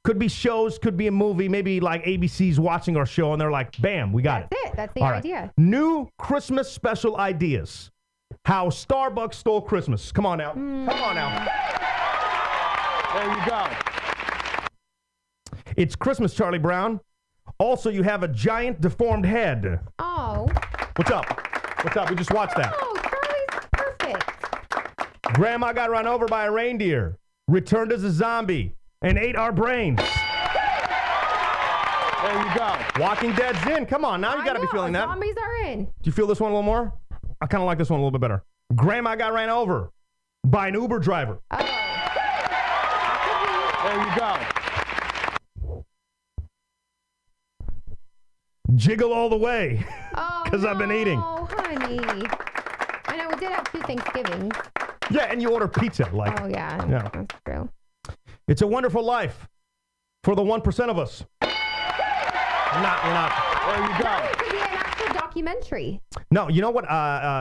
Could be shows, could be a movie, maybe like ABC's watching our show and they're like, bam, we got it. That's it. That's the All right. idea. New Christmas special ideas. How Starbucks stole Christmas. Come on now. Come on now. There you go. It's Christmas, Charlie Brown. Also, you have a giant deformed head. Oh. What's up? What's up? We just watched that. Oh, Charlie's perfect. Grandma got run over by a reindeer, returned as a zombie, and ate our brains. There you go. Walking Dead's in. Come on, now you got to be feeling that. Zombies are in. Do you feel this one a little more? I kind of like this one a little bit better. Grandma got ran over by an Uber driver. Oh. There you go. Jiggle all the way. Oh, Because I've been eating. Oh, honey. I know we did have 2 Thanksgivings. Yeah, and you order pizza. Like, Oh, yeah. Yeah. That's true. It's a wonderful life for the 1% of us. Not. There you go. That could be an actual documentary. No, you know what?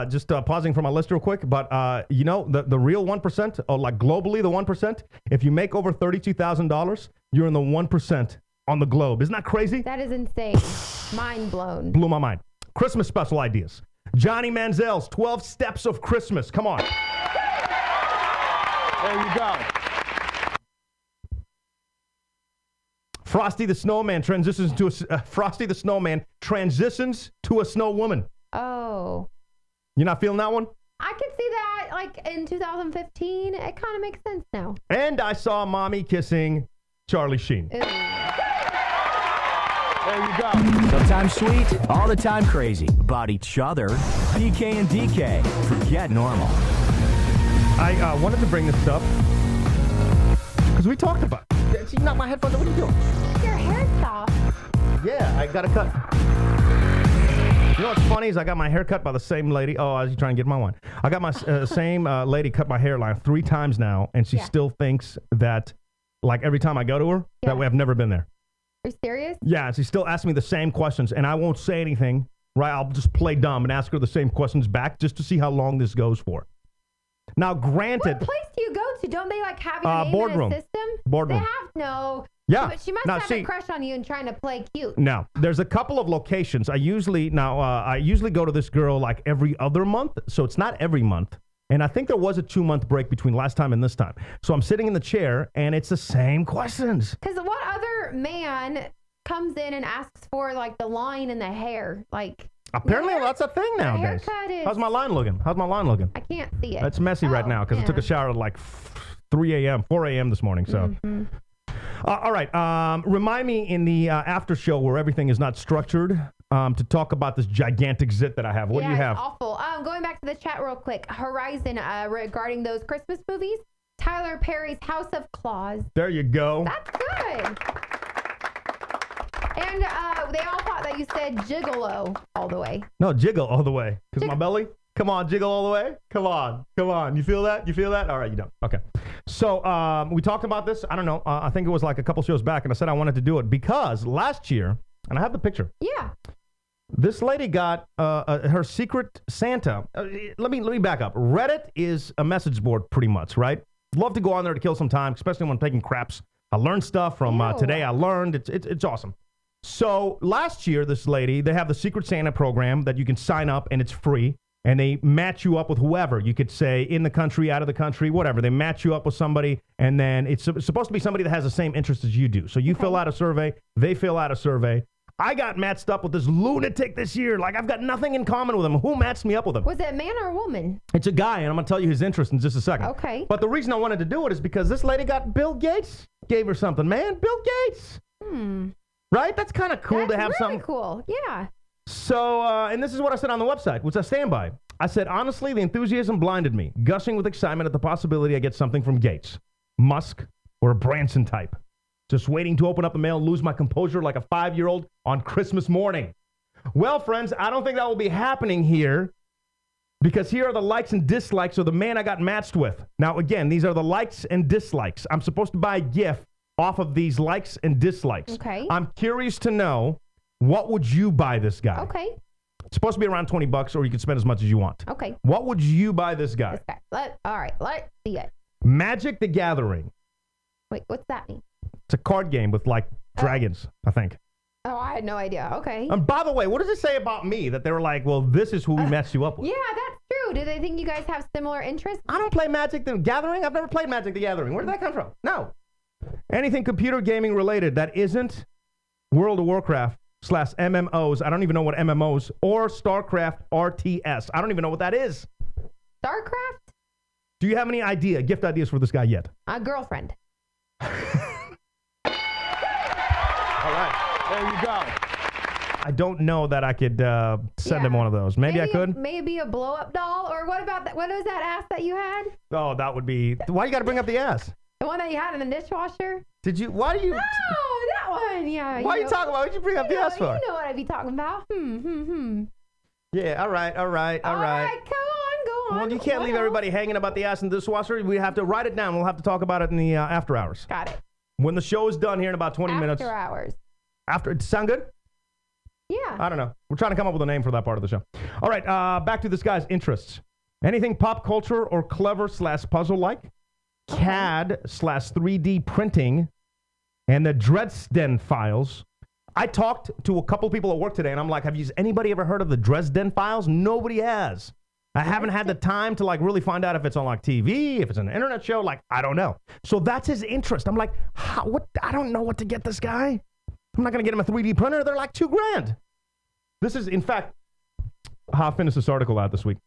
Just pausing for my list real quick. But you know, the real 1%, or like globally the 1%, if you make over $32,000, you're in the 1% on the globe. Isn't that crazy? That is insane. Mind blown. Blew my mind. Christmas special ideas. Johnny Manziel's 12 Steps of Christmas. Come on. There you go. Frosty the Snowman transitions to a snow woman. Oh. You're not feeling that one? I could see that, like, in 2015. It kind of makes sense now. And I saw mommy kissing Charlie Sheen. Ew. There you go. Sometimes sweet, all the time crazy. About each other. PK and DK. Forget normal. I wanted to bring this up because we talked about it. See, not my headphones. What are you doing? Your hair's soft. Yeah, I got a cut. You know what's funny is I got my hair cut by the same lady. Oh, I was trying to get my one. I got my same lady cut my hairline 3 times now, and she still thinks that, like, every time I go to her, that way I've never been there. Are you serious? Yeah, and she still asks me the same questions, and I won't say anything, right? I'll just play dumb and ask her the same questions back just to see how long this goes for. Now, granted... What place do you go to? Don't they, like, have your name boardroom. in a system? Boardroom. They have no... Yeah. But she must have a crush on you and trying to play cute. No, there's a couple of locations. I usually go to this girl like every other month, so it's not every month. And I think there was a 2-month break between last time and this time. So I'm sitting in the chair, and it's the same questions. Because what other man comes in and asks for, like, the line in the hair? Like... Apparently, that's a thing nowadays. How's my line looking? I can't see it. It's messy right now because I took a shower at like 4 a.m. this morning. So, all right. Remind me in the after show where everything is not structured to talk about this gigantic zit that I have. What do you have? It's awful. Going back to the chat real quick. Horizon regarding those Christmas movies. Tyler Perry's House of Claws. There you go. That's good. And they all thought that you said gigolo all the way. No, jiggle all the way. Because my belly? Come on, jiggle all the way. Come on. You feel that? All right, you don't. Okay. So we talked about this. I don't know. I think it was like a couple shows back, and I said I wanted to do it because last year, and I have the picture. Yeah. This lady got her secret Santa. Let me back up. Reddit is a message board pretty much, right? Love to go on there to kill some time, especially when I'm taking craps. I learned stuff from Today I Learned. It's awesome. So last year, this lady, they have the Secret Santa program that you can sign up and it's free. And they match you up with whoever. You could say in the country, out of the country, whatever. They match you up with somebody, and then it's supposed to be somebody that has the same interest as you do. So you fill out a survey, they fill out a survey. I got matched up with this lunatic this year. Like, I've got nothing in common with him. Who matched me up with him? Was it a man or a woman? It's a guy, and I'm going to tell you his interest in just a second. Okay. But the reason I wanted to do it is because this lady got Bill Gates gave her something, man. Bill Gates. Right? That's kind of cool to have really something. Cool. Yeah. So, and this is what I said on the website, which I stand by. I said, honestly, the enthusiasm blinded me, gushing with excitement at the possibility I get something from Gates, Musk, or a Branson type. Just waiting to open up the mail and lose my composure like a 5-year-old on Christmas morning. Well, friends, I don't think that will be happening here because here are the likes and dislikes of the man I got matched with. Now, again, these are the likes and dislikes. I'm supposed to buy a gift off of these likes and dislikes. Okay. I'm curious to know, what would you buy this guy? Okay. It's supposed to be around $20, or you can spend as much as you want. Okay. What would you buy this guy? All right, let's see it. Magic the Gathering. Wait, what's that mean? It's a card game with, like, dragons, I think. Oh, I had no idea. Okay. And by the way, what does it say about me that they were like, well, this is who we matched you up with? Yeah, that's true. Do they think you guys have similar interests? I don't play Magic the Gathering. I've never played Magic the Gathering. Where did that come from? No. Anything computer gaming related that isn't World of Warcraft / MMOs. I don't even know what MMOs or StarCraft RTS. I don't even know what that is. StarCraft? Do you have any gift ideas for this guy yet? A girlfriend. All right. There you go. I don't know that I could send him one of those. Maybe I could. Maybe a blow-up doll, or what about that? What was that ass that you had? Oh, that would be. Why you got to bring up the ass? The one that you had in the dishwasher? Did you? Why do you? Oh, that one. Yeah. Why are you talking about? What'd you bring up the ass for? You know what I'd be talking about. Yeah. All right. All right. Go on. Well, you can't leave everybody hanging about the ass in the dishwasher. We have to write it down. We'll have to talk about it in the after hours. Got it. When the show is done here in about 20 minutes. After hours. After. Sound good? Yeah. I don't know. We're trying to come up with a name for that part of the show. All right. Back to this guy's interests. Anything pop culture or clever / puzzle like. CAD / 3D printing. And the Dresden Files. I talked to a couple people at work today, and I'm like, has anybody ever heard of the Dresden Files? Nobody has. I haven't had the time to really find out if it's on TV, if it's an internet show. I don't know. So that's his interest. I'm like, what? I don't know what to get this guy. I'm not going to get him a 3D printer. They're like $2,000. This is, in fact, how I finished this article out this week.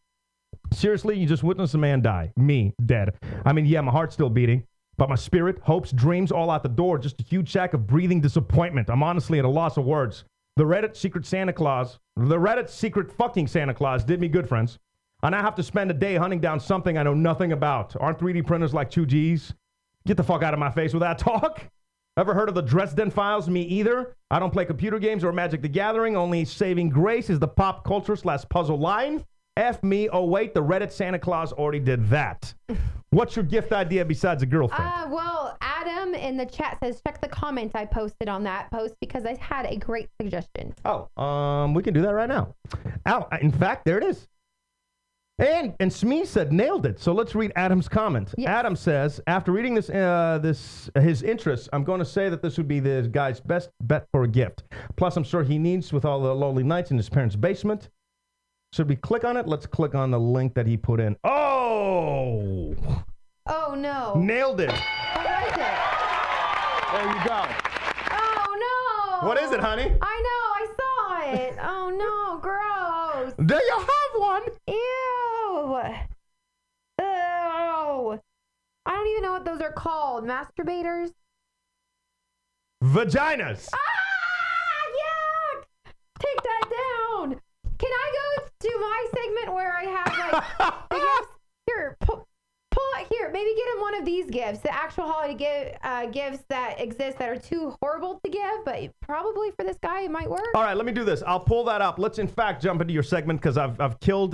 Seriously, you just witnessed a man die. Me, dead. I mean, yeah, my heart's still beating, but my spirit, hopes, dreams, all out the door. Just a huge sack of breathing disappointment. I'm honestly at a loss of words. The Reddit secret fucking Santa Claus did me good, friends. And I have to spend a day hunting down something I know nothing about. Aren't 3D printers like 2Gs? Get the fuck out of my face with that talk. Ever heard of the Dresden Files? Me either. I don't play computer games or Magic the Gathering. Only saving grace is the pop culture / puzzle line. F me. Oh, wait, the Reddit Santa Claus already did that. What's your gift idea besides a girlfriend? Well, Adam in the chat says, check the comment I posted on that post because I had a great suggestion. Oh, we can do that right now. In fact, there it is. And Smee said, nailed it. So let's read Adam's comment. Yes. Adam says, after reading his interests, I'm going to say that this would be the guy's best bet for a gift. Plus, I'm sure he needs with all the lonely nights in his parents' basement. Should we click on it? Let's click on the link that he put in. Oh! Oh, no. Nailed it. What is it? There you go. Oh, no. What is it, honey? I know. I saw it. Oh, no. Gross. Do you have one? Ew. Oh. I don't even know what those are called. Masturbators? Vaginas. Yuck. Take that down. Can I go to my segment where I have the gifts? Here, pull it here. Maybe get him one of these gifts, the actual holiday gifts that exist that are too horrible to give, but probably for this guy it might work. All right, let me do this. I'll pull that up. Let's in fact jump into your segment because I've killed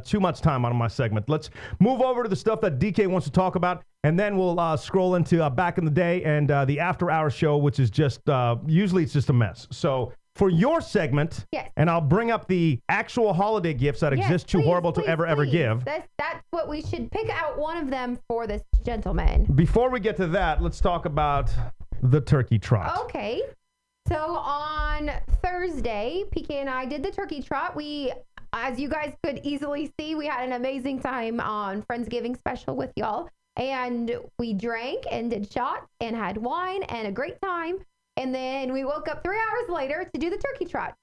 too much time on my segment. Let's move over to the stuff that DK wants to talk about, and then we'll scroll into back in the day and the after hour show, which is just usually it's just a mess. So for your segment, yes. And I'll bring up the actual holiday gifts that exist too horrible to ever give. That's what we should pick out one of them for this gentleman. Before we get to that, let's talk about the turkey trot. Okay. So on Thursday, PK and I did the turkey trot. We, as you guys could easily see, we had an amazing time on Friendsgiving special with y'all. And we drank and did shots and had wine and a great time. And then we woke up 3 hours later to do the turkey trot.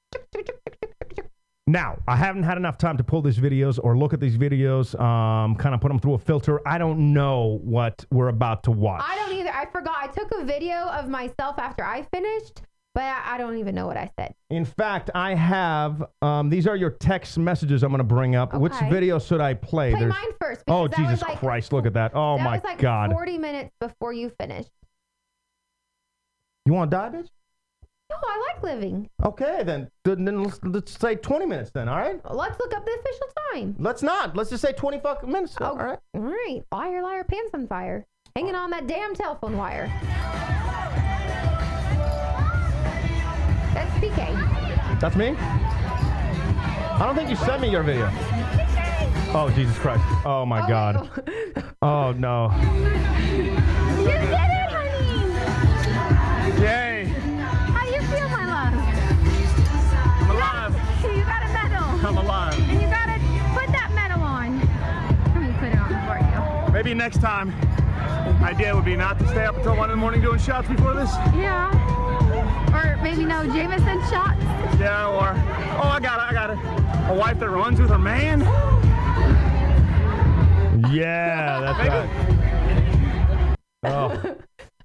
Now, I haven't had enough time to pull these videos or look at these videos, kind of put them through a filter. I don't know what we're about to watch. I don't either. I forgot. I took a video of myself after I finished, but I don't even know what I said. In fact, I have, these are your text messages I'm going to bring up. Okay. Which video should I play? Play mine first. Oh, Jesus Christ. Look at that. Oh, my God. That was 40 minutes before you finished. You want to die, bitch? No, I like living. Okay, then let's say 20 minutes then, all right? Let's look up the official time. Let's not. Let's just say 20 fucking minutes. Oh, all right? All right. Liar, liar, pants on fire. Hanging on that damn telephone wire. That's PK. That's me? I don't think you sent me your video. Oh, Jesus Christ. Oh, my God. Oh, no. You did it, honey! Yay! How you feel, my love? I'm alive. You got a medal. I'm alive. And you gotta put that medal on. Let me put it on for you. Maybe next time, idea would be not to stay up until 1 in the morning doing shots before this. Yeah. Or maybe no Jameson shots. Yeah, or, oh, I got it. A wife that runs with her man. Yeah, that's right. Oh.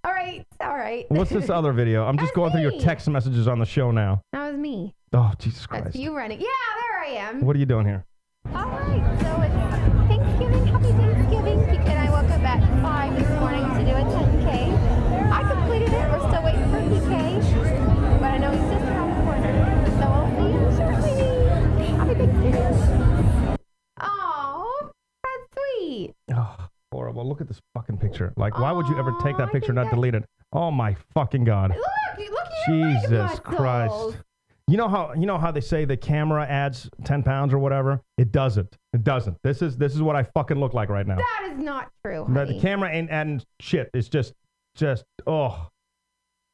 All right, all right. What's this other video? I'm just going through your text messages on the show now. That was me. Oh, Jesus Christ. That's you running. Yeah, there I am. What are you doing here? All right, so it's Thanksgiving. Happy Thanksgiving. Kiki and I woke up at 5 this morning to do a 10K. I completed it. We're still waiting for PK, but I know he's just around the corner. So we'll see you shortly. Happy Thanksgiving. Oh, that's sweet. Oh, horrible. Look at this fucking picture. Like, why would you ever take I that picture and think not delete it? Oh, my fucking God. Look at your leg Jesus muscles. Christ. You know how they say the camera adds 10 pounds or whatever? It doesn't. It doesn't. This is what I fucking look like right now. That is not true, But honey. the camera ain't adding shit. It's just oh.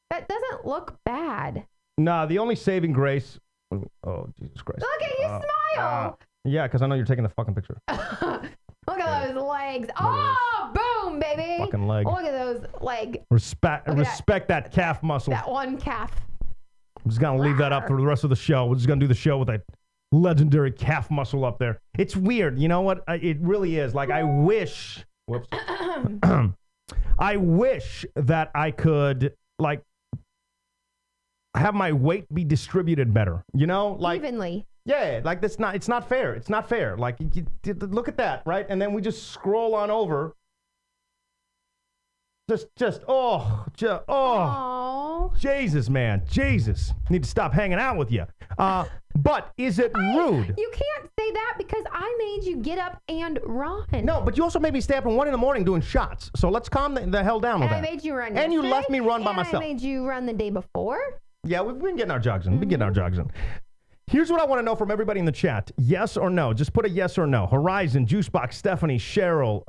That doesn't look bad. Nah, the only saving grace. Oh, Jesus Christ. Look at you smile. Yeah, because I know you're taking the fucking picture. Look at those legs. Oh, boom, baby. Fucking leg. Look at those legs. Respect that calf muscle. That one calf. I'm just going to leave that up for the rest of the show. We're just going to do the show with that legendary calf muscle up there. It's weird. You know what? It really is. Like, I wish... Whoops. I wish that I could, like, have my weight be distributed better. You know? Like, evenly. Yeah, like, it's not fair. It's not fair. Like, look at that, right? And then we just scroll on over. Jesus, man. Jesus. Need to stop hanging out with you. But is it rude? You can't say that because I made you get up and run. No, but you also made me stay up at 1 a.m. doing shots. So let's calm the hell down with And that. I made you run And you yesterday, left me run by and myself. I made you run the day before. Yeah, we've been getting our jogs in. We've been getting our jogs in. Here's what I want to know from everybody in the chat. Yes or no? Just put a yes or no. Horizon, Juicebox, Stephanie, Cheryl,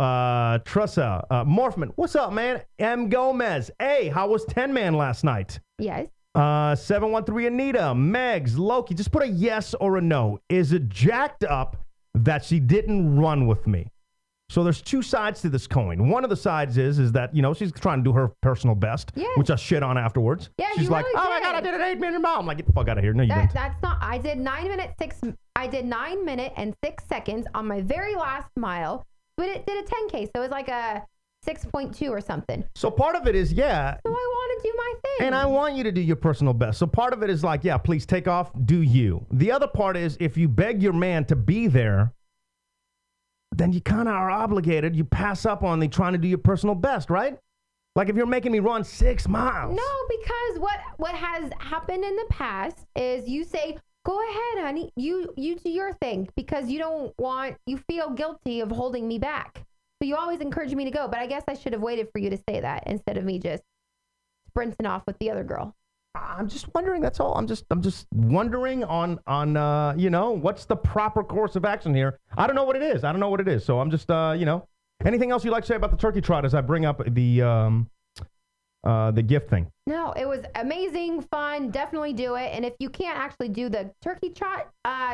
Tressa, Morphman. What's up, man? M. Gomez. Hey, how was 10 Man last night? Yes. 713 Anita, Megs, Loki. Just put a yes or a no. Is it jacked up that she didn't run with me? So there's two sides to this coin. One of the sides is that, you know, she's trying to do her personal best, which I shit on afterwards. Yeah, she's you like, really oh my did. God, I did an 8-minute mile. I'm like, get the fuck out of here. No, you didn't. That's not. I did 9 minutes and 6 seconds on my very last mile, but it did a 10K, so it was like a 6.2 or something. So part of it is, yeah. So I want to do my thing. And I want you to do your personal best. So part of it is like, yeah, please take off, do you. The other part is if you beg your man to be there, then you kind of are obligated. You pass up on the trying to do your personal best, right? Like if you're making me run 6 miles. No, because what has happened in the past is you say, go ahead, honey. You do your thing because you feel guilty of holding me back. So you always encourage me to go. But I guess I should have waited for you to say that instead of me just sprinting off with the other girl. I'm just wondering, that's all. I'm just wondering on you know, what's the proper course of action here? I don't know what it is. So I'm just you know, anything else you'd like to say about the turkey trot as I bring up the gift thing? No, it was amazing, fun. Definitely do it. And if you can't actually do the turkey trot,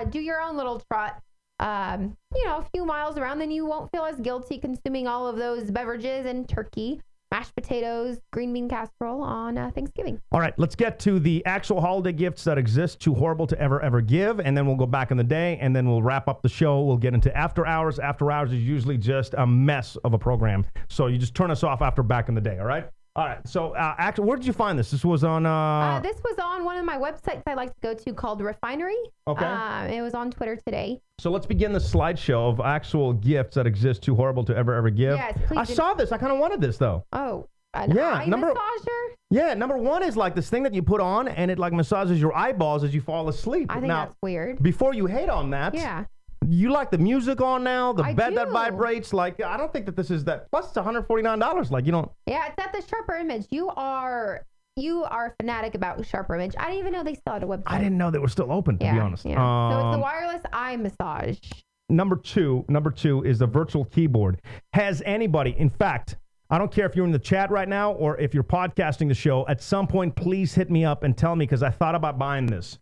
do your own little trot. You know, a few miles around, then you won't feel as guilty consuming all of those beverages and turkey, mashed potatoes, green bean casserole on Thanksgiving. All right, let's get to the actual holiday gifts that exist, too horrible to ever give, and then we'll go back in the day, and then we'll wrap up the show. We'll get into After Hours. After Hours is usually just a mess of a program, so you just turn us off after back in the day, all right? All right, so actually, where did you find this? This was on... This was on one of my websites I like to go to called Refinery. Okay. It was on Twitter today. So let's begin the slideshow of actual gifts that exist, too horrible to ever give. Yes, please. I saw this. I kind of wanted this, though. Oh, an eye massager? Yeah, number one is like this thing that you put on, and it like massages your eyeballs as you fall asleep. I think that's weird. Before you hate on that... Yeah. You like the music on now, the I bed that do. vibrates. Like, I don't think that this is that. Plus, it's $149. Like, you don't. Yeah, it's at the Sharper Image. You are a fanatic about Sharper Image. I didn't even know they still had a website. I didn't know they were still open, to be honest. Yeah. So it's the wireless eye massage. Number two is the virtual keyboard. Has anybody, in fact, I don't care if you're in the chat right now or if you're podcasting the show, at some point, please hit me up and tell me, because I thought about buying this.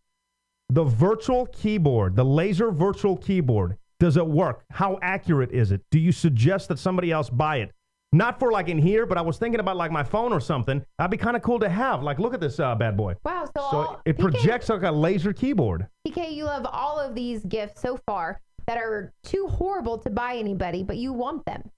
The virtual keyboard, the laser virtual keyboard, does it work? How accurate is it? Do you suggest that somebody else buy it? Not for like in here, but I was thinking about like my phone or something. That'd be kind of cool to have. Like, look at this bad boy. Wow. So it projects like a laser keyboard. PK, you love all of these gifts so far that are too horrible to buy anybody, but you want them.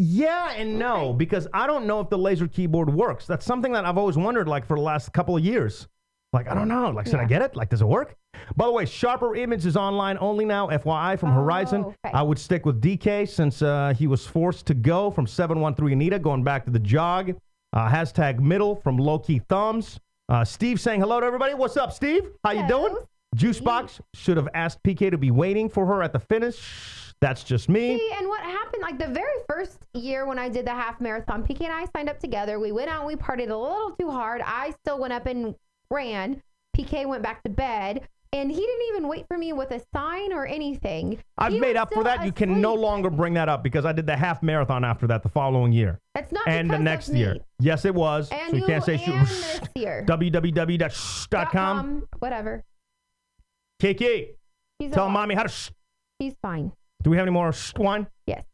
Yeah and no, because I don't know if the laser keyboard works. That's something that I've always wondered, like, for the last couple of years. Like, I don't know. Like, should I get it? Like, does it work? By the way, Sharper Image is online only now, FYI, from Horizon. Okay. I would stick with DK since he was forced to go from 713 Anita, going back to the jog. Hashtag middle from Low Key Thumbs. Steve saying hello to everybody. What's up, Steve? How you doing? Juicebox should have asked PK to be waiting for her at the finish. That's just me. See, and what happened, like the very first year when I did the half marathon, PK and I signed up together. We went out and we partied a little too hard. I still went up and ran. PK went back to bed. And he didn't even wait for me with a sign or anything. I've made up for that. You can no longer bring that up because I did the half marathon after that the following year. That's not and the because next of me. year. Yes, it was. And so you can't say and this year. www.sh.com. Whatever. Kiki, He's tell alive. mommy how to He's fine. Do we have any more wine? Yes.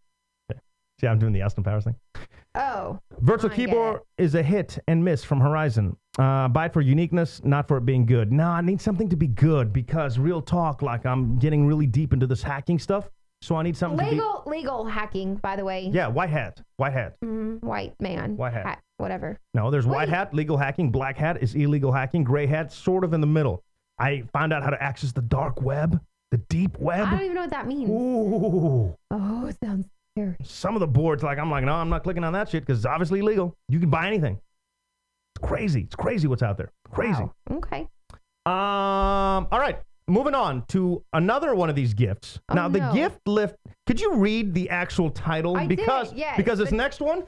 Okay. See, I'm doing the Austin Powers thing. Oh. Virtual Keyboard is a hit and miss from Horizon. Buy it for uniqueness, not for it being good. No, I need something to be good because real talk, like I'm getting really deep into this hacking stuff. So I need something to be... Legal hacking, by the way. Yeah, white hat. White man. White hat. Whatever. No, there's white hat, legal hacking. Black hat is illegal hacking. Gray hat, sort of in the middle. I found out how to access the dark web, the deep web. I don't even know what that means. Ooh. Oh, it sounds scary. Some of the boards, I'm like, no, I'm not clicking on that shit because it's obviously illegal. You can buy anything. It's crazy. It's crazy what's out there. Crazy. Wow. Okay. All right. Moving on to another one of these gifts. Now, the gift list, could you read the actual title? Because this next one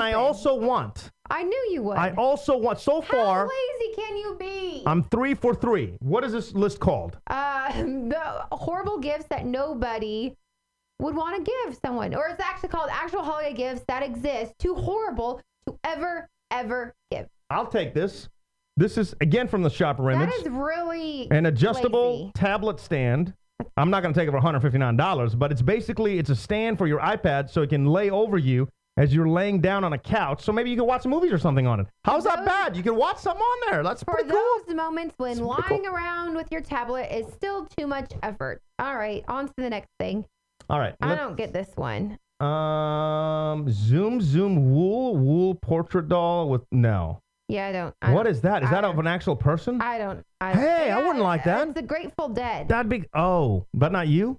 I also want. I knew you would. I also want, so far. How lazy can you be? I'm 3 for 3. What is this list called? The horrible gifts that nobody would want to give someone. Or it's actually called actual holiday gifts that exist, too horrible to ever give. I'll take this. This is, again, from the Shopper Image. That is really an adjustable lazy. tablet stand. I'm not going to take it for $159, but it's a stand for your iPad so it can lay over you as you're laying down on a couch. So maybe you can watch some movies or something on it. How's that bad? You can watch something on there. That's pretty cool. For those moments when lying around with your tablet is still too much effort. All right, on to the next thing. All right. I don't get this one. Zoom wool portrait doll with, no. Yeah, I don't. What is that? Is that of an actual person? I don't. Hey, I wouldn't like that. It's the Grateful Dead. That'd be, but not you?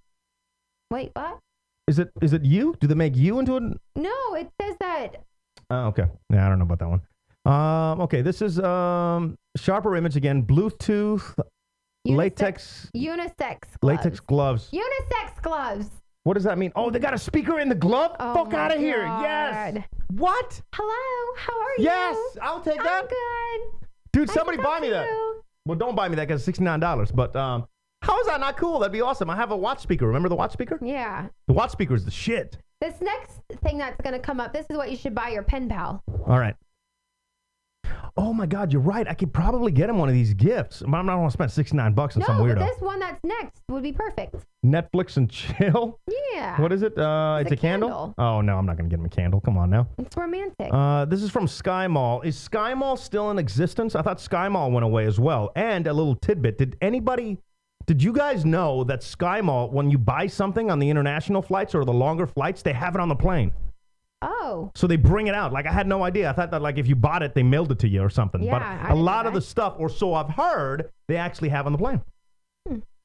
Wait, what? Is it you? Do they make you into an? No, it says that. Oh, okay. Yeah, I don't know about that one. Okay, this is Sharper Image again. Bluetooth latex gloves. Unisex gloves. What does that mean? Oh, they got a speaker in the glove? Oh, fuck out of here. God. Yes. What? Hello, how are you? Yes, I'll take that. I'm good. Dude, somebody buy me that. Well, don't buy me that because it's $69. But how is that not cool? That'd be awesome. I have a watch speaker. Remember the watch speaker? Yeah. The watch speaker is the shit. This next thing that's going to come up, this is what you should buy your pen pal. All right. Oh my God, you're right. I could probably get him one of these gifts. But I'm not going to spend $69 on some weirdo. No, but this one that's next would be perfect. Netflix and chill. Yeah. What is it? It's a candle? Oh no, I'm not going to get him a candle. Come on now. It's romantic. This is from Sky Mall. Is Sky Mall still in existence? I thought Sky Mall went away as well. And a little tidbit. Did you guys know that Sky Mall, when you buy something on the international flights or the longer flights, they have it on the plane? Oh. So they bring it out. Like, I had no idea. I thought that, like, if you bought it, they mailed it to you or something. Yeah, but a lot of the stuff, or so I've heard, they actually have on the plane.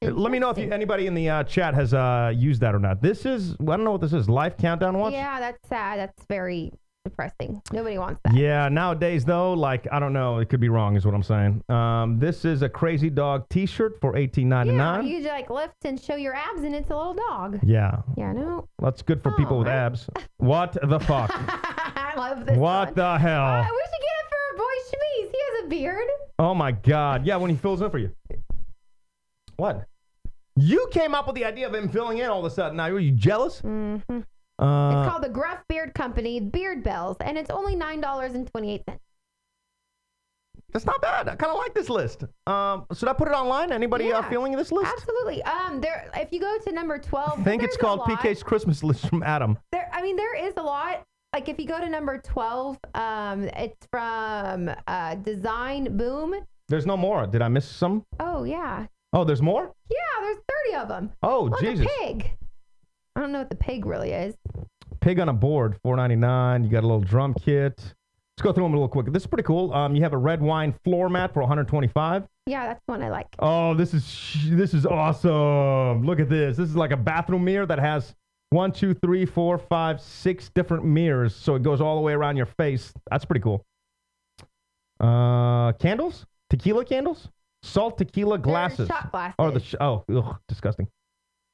Let me know if anybody in the chat has used that or not. This is, I don't know what this is, Life Countdown Watch? Yeah, that's sad. That's very depressing. Nobody wants that. Yeah, nowadays, though, like, I don't know. It could be wrong is what I'm saying. This is a Crazy Dog t-shirt for $18.99. Yeah, you like lift and show your abs, and it's a little dog. Yeah. Yeah, no. That's good for people with abs. What the fuck? I love this What the hell? We should get it for our boy Shmeez. He has a beard. Oh, my God. Yeah, when he fills in for you. What? You came up with the idea of him filling in all of a sudden. Now, were you jealous? Mm-hmm. It's called the Gruff Beard Company, Beard Bells, and it's only $9.28. That's not bad. I kind of like this list. Should I put it online? Anybody feeling this list? Absolutely. If you go to number 12, I think it's called PK's Christmas list from Adam. There is a lot. Like if you go to number 12, it's from Design Boom. There's no more. Did I miss some? Oh yeah. Oh, there's more? Yeah, there's 30 of them. Oh, look, Jesus. A pig. I don't know what the pig really is. Pig on a board, $4.99. You got a little drum kit. Let's go through them a little quick. This is pretty cool. You have a red wine floor mat for $125. Yeah, that's one I like. Oh, this is awesome. Look at this. This is like a bathroom mirror that has 1, 2, 3, 4, 5, 6 different mirrors, so it goes all the way around your face. That's pretty cool. Candles? Tequila candles? Salt tequila glasses. Shot glasses. Disgusting.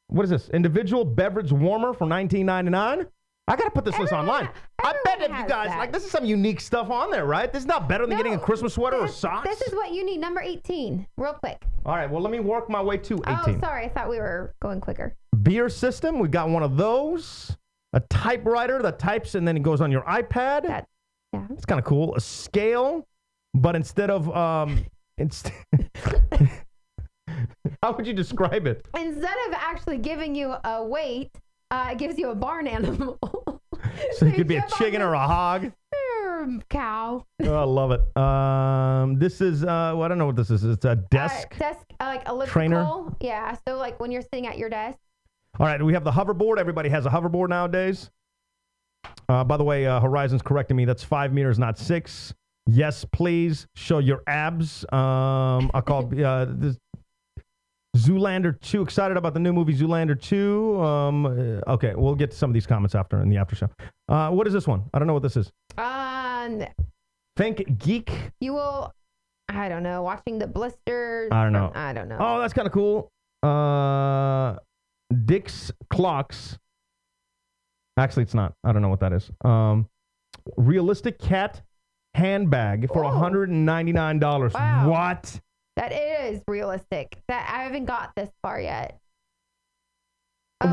What is this? Individual beverage warmer for $19.99? I gotta put this list online. I bet if you guys like, this is some unique stuff on there, right? This is not better than getting a Christmas sweater or socks. This is what you need. Number 18, real quick. All right, well, let me work my way to 18. Oh, sorry, I thought we were going quicker. Beer system, we got one of those. A typewriter that types and then it goes on your iPad. Yeah, it's kind of cool. A scale, but instead of how would you describe it? Instead of actually giving you a weight, it gives you a barn animal. So it could be a chicken or a hog. Cow. Oh, I love it. This is, I don't know what this is. It's a desk. Desk, like elliptical. Trainer. Yeah, so like when you're sitting at your desk. All right, we have the hoverboard. Everybody has a hoverboard nowadays. By the way, Horizon's correcting me. That's 5 meters, not 6. Yes, please show your abs. I'll call this Zoolander 2. Excited about the new movie Zoolander 2. Okay, we'll get to some of these comments after in the after show. What is this one? I don't know what this is. Think Geek. You will, I don't know, watching the blisters. I don't know. Oh, that's kind of cool. Dick's Clocks. Actually, it's not. I don't know what that is. Realistic cat handbag for $199. Wow. What? That is realistic. That I haven't got this far yet.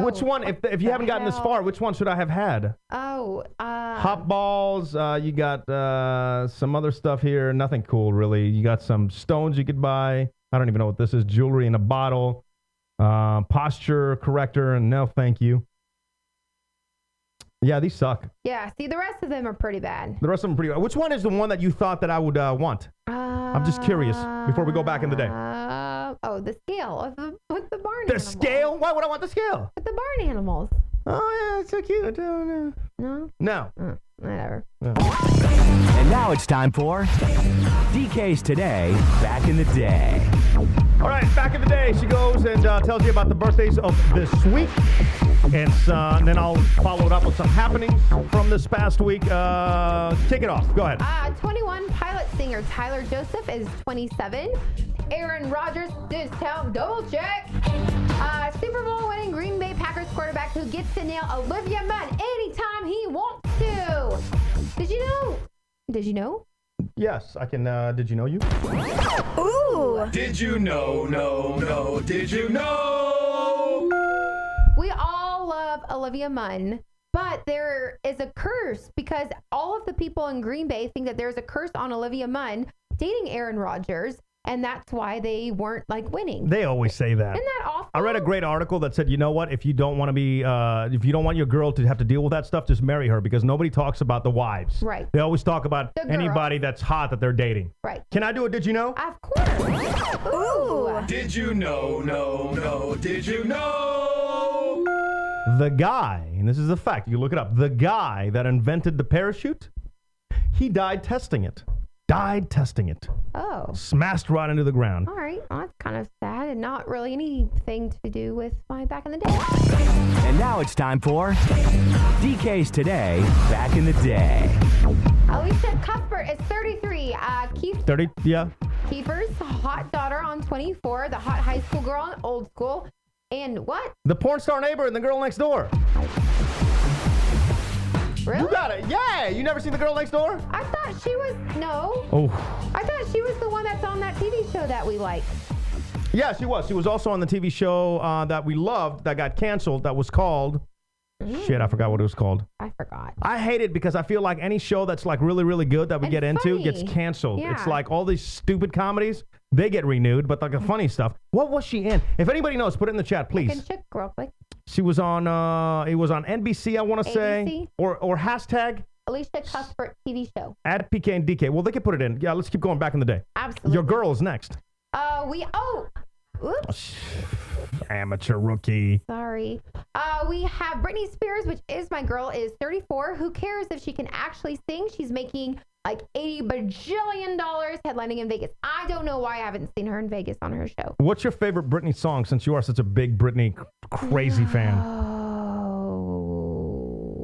Which one? If you haven't gotten this far, which one should I have had? Hot balls. You got some other stuff here. Nothing cool, really. You got some stones you could buy. I don't even know what this is. Jewelry in a bottle. Posture corrector. And no, thank you. Yeah, these suck. Yeah, see, the rest of them are pretty bad. The rest of them are pretty bad. Which one is the one that you thought that I would want? I'm just curious before we go back in the day. The scale with the barn The animals. Scale? Why would I want the scale? With the barn animals. Oh, yeah, it's so cute. No? No. Whatever. No. And now it's time for DK's Today, Back in the Day. All right, back in the day, she goes and tells you about the birthdays of this week. And then I'll follow it up with some happenings from this past week. Kick it off. Go ahead. 21, pilot singer Tyler Joseph is 27. Aaron Rodgers, discount double check. Super Bowl winning Green Bay Packers quarterback who gets to nail Olivia Munn anytime he wants to. Did you know? Yes, I can. Did you know you? Ooh. Did you know? No. Did you know? We all love Olivia Munn, but there is a curse because all of the people in Green Bay think that there's a curse on Olivia Munn dating Aaron Rodgers, and that's why they weren't winning. They always say that. Isn't that awful? I read a great article that said, you know what? If you don't want to be, if you don't want your girl to have to deal with that stuff, just marry her because nobody talks about the wives. Right. They always talk about anybody that's hot that they're dating. Right. Can I do it? Did you know? Of course. Ooh. Did you know? No. Did you know? The guy, and this is a fact, you look it up, the guy that invented the parachute, he died testing it. Oh. Smashed right into the ground. All right. Well, that's kind of sad and not really anything to do with my back in the day. And now it's time for DK's Today, Back in the Day. Alicia Cuthbert is 33. 30, yeah. Kiefer's hot daughter on 24. The hot high school girl on old school. And what? The porn star neighbor and the girl next door. Really? You got it. Yeah. You never seen the girl next door? I thought she was, no. Oh. I thought she was the one that's on that TV show that we like. Yeah, she was. She was also on the TV show that we loved that got canceled that was called, shit, I forgot what it was called. I forgot. I hate it because I feel like any show that's really, really good that we get into gets canceled. Yeah. It's like all these stupid comedies, they get renewed, but the funny stuff. What was she in? If anybody knows, put it in the chat, please. I can check real quick. She was on, it was on NBC, I want to say. Or hashtag. Alicia Cuthbert TV show. At PK and DK. Well, they could put it in. Yeah, let's keep going back in the day. Absolutely. Your girl is next. Oops. Amateur rookie. Sorry. We have Britney Spears, which is my girl, is 34. Who cares if she can actually sing? She's making like $80 bajillion headlining in Vegas. I don't know why I haven't seen her in Vegas on her show. What's your favorite Britney song since you are such a big Britney crazy fan? Oh.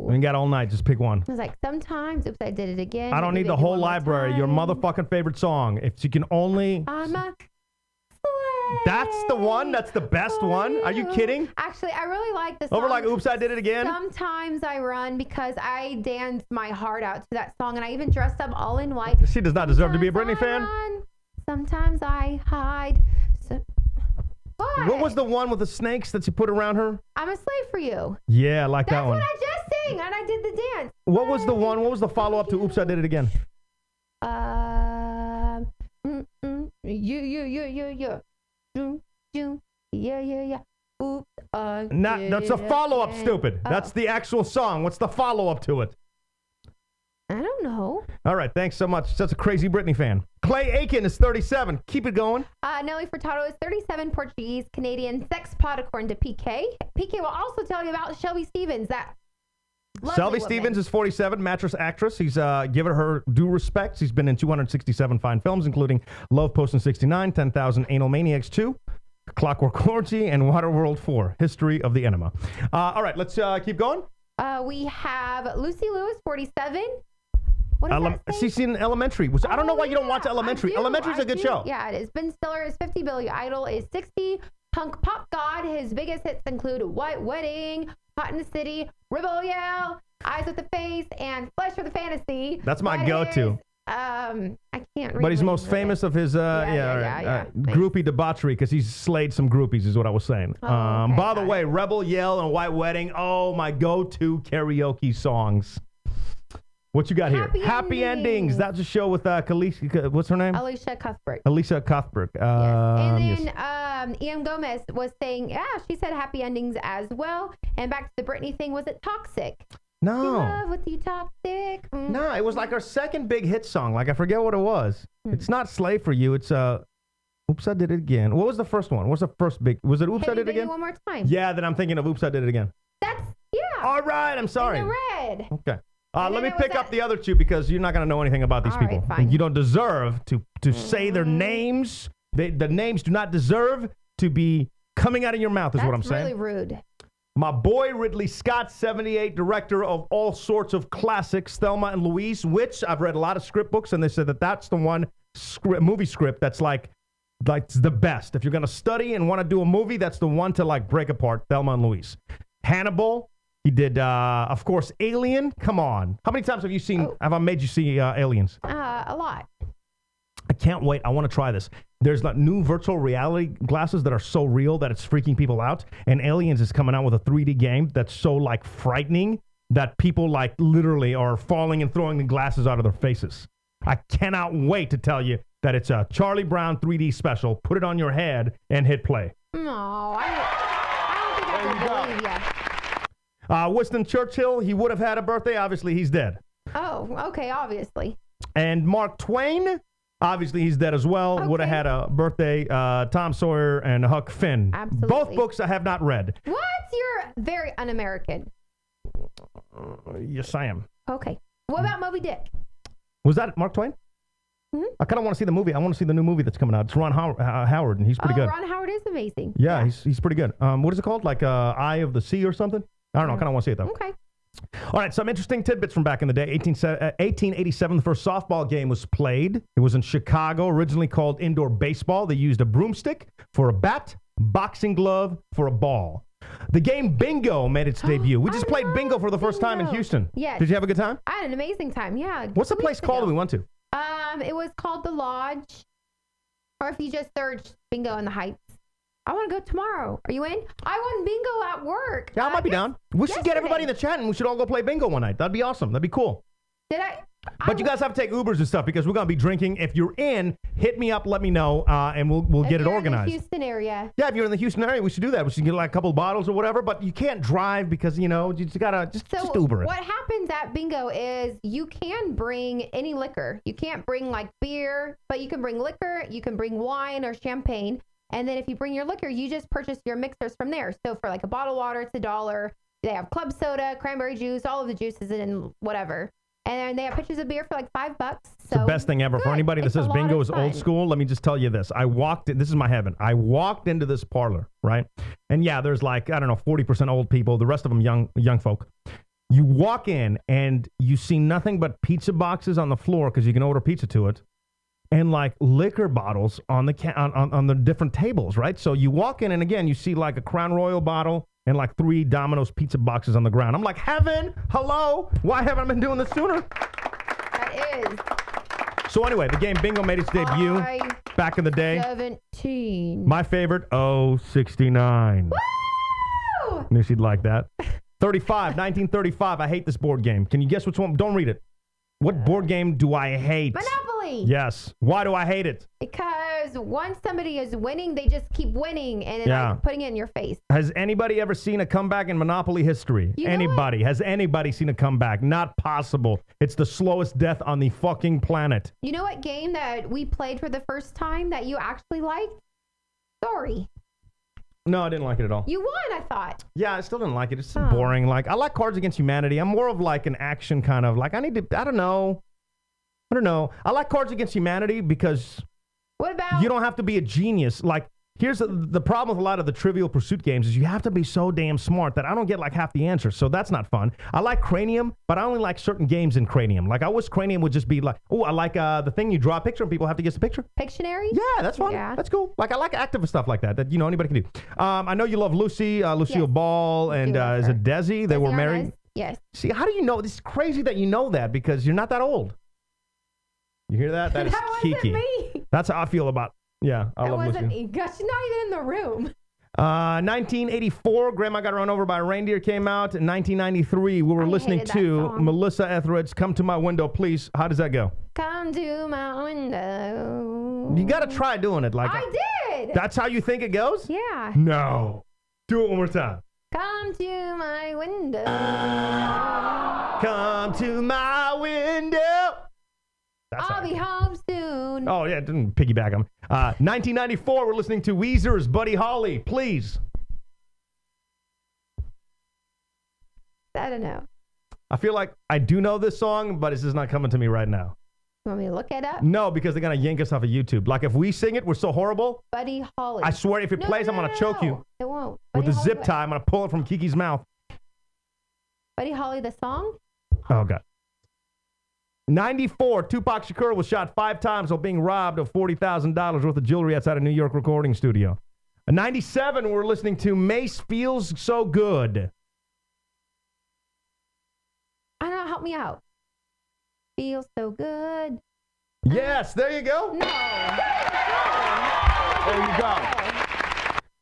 We got all night. Just pick one. I was like, sometimes, oops, I did it again. I don't need the whole library. Your motherfucking favorite song. If you can only... I'm a That's the one? That's the best one? Are you kidding? Actually, I really like the song. Over like, oops, I did it again? Sometimes I run because I dance my heart out to that song, and I even dressed up all in white. She does not deserve to be a Britney fan. Run, sometimes I hide. What was the one with the snakes that you put around her? I'm a slave for you. Yeah, I like that one. That's what I just sang, and I did the dance. What was the one? What was the follow-up to Oops, I Did It Again? Yeah. Oops, That's a follow-up, stupid. Oh. That's the actual song. What's the follow-up to it? I don't know. All right, thanks so much. Such a crazy Britney fan. Clay Aiken is 37. Keep it going. Nelly Furtado is 37, Portuguese, Canadian, sex pot according to PK. PK will also tell you about Shelby Stevens. Shelby Stevens is 47, mattress actress. He's given her due respect. He's been in 267 fine films, including Love Potion 69, 10,000 Anal Maniacs 2, Clockwork Orange, and Waterworld 4, History of the Enema. All right, let's keep going. We have Lucy Lewis, 47. What is that She's seen Elementary. I don't know why you don't watch Elementary. Elementary's a good show. Yeah, it is. Ben Stiller is 50. Billy Idol is 60. Punk Pop God. His biggest hits include White Wedding, Hot in the City, Rebel Yell, Eyes with the Face, and Flesh for the Fantasy. That's my go-to. I can't read. But he's most famous of his groupie debauchery because he's slayed some groupies, is what I was saying. Okay, by the way, Rebel Yell and White Wedding, oh, my go-to karaoke songs. What you got here? Happy Endings. That's a show with Khaleesi. What's her name? Alicia Cuthbert. Alicia Cuthbert. Yes. And then Ian Gomez was saying, she said Happy Endings as well. And back to the Britney thing, was it Toxic? No. Love with you toxic. No, it was like her second big hit song. Like, I forget what it was. It's not Slave for You. It's Oops, I Did It Again. What was the first one? What's the first big? Was it Oops, I Did It Again? One more time. Yeah, then I'm thinking of Oops, I Did It Again. All right, I'm sorry. In the red. Okay. Let me pick up the other two because you're not going to know anything about these people. Right, fine. You don't deserve to say their names. The names do not deserve to be coming out of your mouth is what I'm saying. That's really rude. My boy Ridley Scott, 78, director of all sorts of classics, Thelma and Louise, which I've read a lot of script books, and they said that that's the one movie script that's like the best. If you're going to study and want to do a movie, that's the one to like break apart, Thelma and Louise. Hannibal. He did, of course, Alien. Come on. How many times have you seen, have I made you see Aliens? A lot. I can't wait. I want to try this. There's like new virtual reality glasses that are so real that it's freaking people out. And Aliens is coming out with a 3D game that's so like frightening that people like literally are falling and throwing the glasses out of their faces. I cannot wait to tell you that it's a Charlie Brown 3D special. Put it on your head and hit play. No, I don't think I can believe you. Winston Churchill, he would have had a birthday. Obviously, he's dead. Oh, okay, obviously. And Mark Twain, obviously, he's dead as well. Okay. Would have had a birthday. Tom Sawyer and Huck Finn. Absolutely. Both books I have not read. What? You're very un-American. Yes, I am. Okay. What about Moby Dick? Was that Mark Twain? Mm-hmm. I kind of want to see the movie. I want to see the new movie that's coming out. It's Ron Howard, and he's pretty good. Ron Howard is amazing. Yeah, he's pretty good. What is it called? Like Eye of the Sea or something? I don't know. I kind of want to see it, though. Okay. All right, some interesting tidbits from back in the day. 1887, the first softball game was played. It was in Chicago, originally called indoor baseball. They used a broomstick for a bat, boxing glove for a ball. The game Bingo made its debut. We just played Bingo for the first time in Houston. Yes. Did you have a good time? I had an amazing time, yeah. What's the place called that we went to? It was called The Lodge. Or if you just search Bingo in the Heights. I want to go tomorrow. Are you in? I won bingo at work. Yeah, I might be down. We should get everybody in the chat and we should all go play bingo one night. That'd be awesome. That'd be cool. Did I? But you guys have to take Ubers and stuff because we're going to be drinking. If you're in, hit me up, let me know, and we'll get it organized. In the Houston area. Yeah, if you're in the Houston area, we should do that. We should get like a couple of bottles or whatever, but you can't drive because, you just got to just Uber it. What happens at bingo is you can bring any liquor. You can't bring like beer, but you can bring liquor, you can bring wine or champagne. And then if you bring your liquor, you just purchase your mixers from there. So for like a bottle of water, it's $1. They have club soda, cranberry juice, all of the juices and whatever. And then they have pitchers of beer for like $5. So it's the best thing ever. For anybody that says bingo is old school, let me just tell you this. This is my heaven. I walked into this parlor, right? And yeah, there's like, I don't know, 40% old people. The rest of them young folk. You walk in and you see nothing but pizza boxes on the floor because you can order pizza to it. And like liquor bottles on the different tables, right? So you walk in and again, you see like a Crown Royal bottle and like 3 Domino's pizza boxes on the ground. I'm like, heaven, hello? Why haven't I been doing this sooner? That is. So anyway, the game Bingo made its debut back in the day. 17. My favorite, 69. Woo! Knew she'd like that. 1935. I hate this board game. Can you guess which one? Don't read it. What board game do I hate? Monopoly. Yes. Why do I hate it? Because once somebody is winning, they just keep winning and like putting it in your face. Has anybody ever seen a comeback in Monopoly history? Anybody? Has anybody seen a comeback? Not possible. It's the slowest death on the fucking planet. You know what game that we played for the first time that you actually liked? Sorry. No, I didn't like it at all. You won, I thought. Yeah, I still didn't like it. It's so boring. Like, I like Cards Against Humanity. I'm more of like an action kind of like, I don't know. I like Cards Against Humanity because what about you don't have to be a genius. Like, here's the problem with a lot of the Trivial Pursuit games is you have to be so damn smart that I don't get like half the answers. So that's not fun. I like Cranium, but I only like certain games in Cranium. Like, I wish Cranium would just be like, oh, I like the thing you draw a picture and people have to guess the picture. Pictionary? Yeah, that's fun. Yeah. That's cool. Like, I like active stuff like that anybody can do. I know you love Lucy, Lucille Ball, and is it Desi? They were married? Yes. See, how do you know? This is crazy that you know that because you're not that old. You hear that? That is Kiki. Me. That's how I feel about. Yeah, I love Lucy. Gosh, she's not even in the room. 1984, Grandma Got Run Over by a Reindeer came out. In 1993, we were listening to Melissa Etheridge, Come to My Window, Please. How does that go? Come to my window. You got to try doing it. Like I did. That's how you think it goes? Yeah. No. Do it one more time. Come to my window. Come to my window. I'll be home soon. Oh, yeah, didn't piggyback him. 1994, we're listening to Weezer's Buddy Holly, Please. I don't know. I feel like I do know this song, but it's just not coming to me right now. You want me to look it up? No, because they're going to yank us off of YouTube. Like, if we sing it, we're so horrible. Buddy Holly. I swear, if it plays, I'm going to choke you. It won't. With a zip tie, I'm going to pull it from Kiki's mouth. Buddy Holly, the song? Oh, God. 94, Tupac Shakur was shot 5 times while being robbed of $40,000 worth of jewelry outside a New York recording studio. 97, we're listening to Mace Feels So Good. I don't know, help me out. Feels so good. Yes, there you go. No. There you go.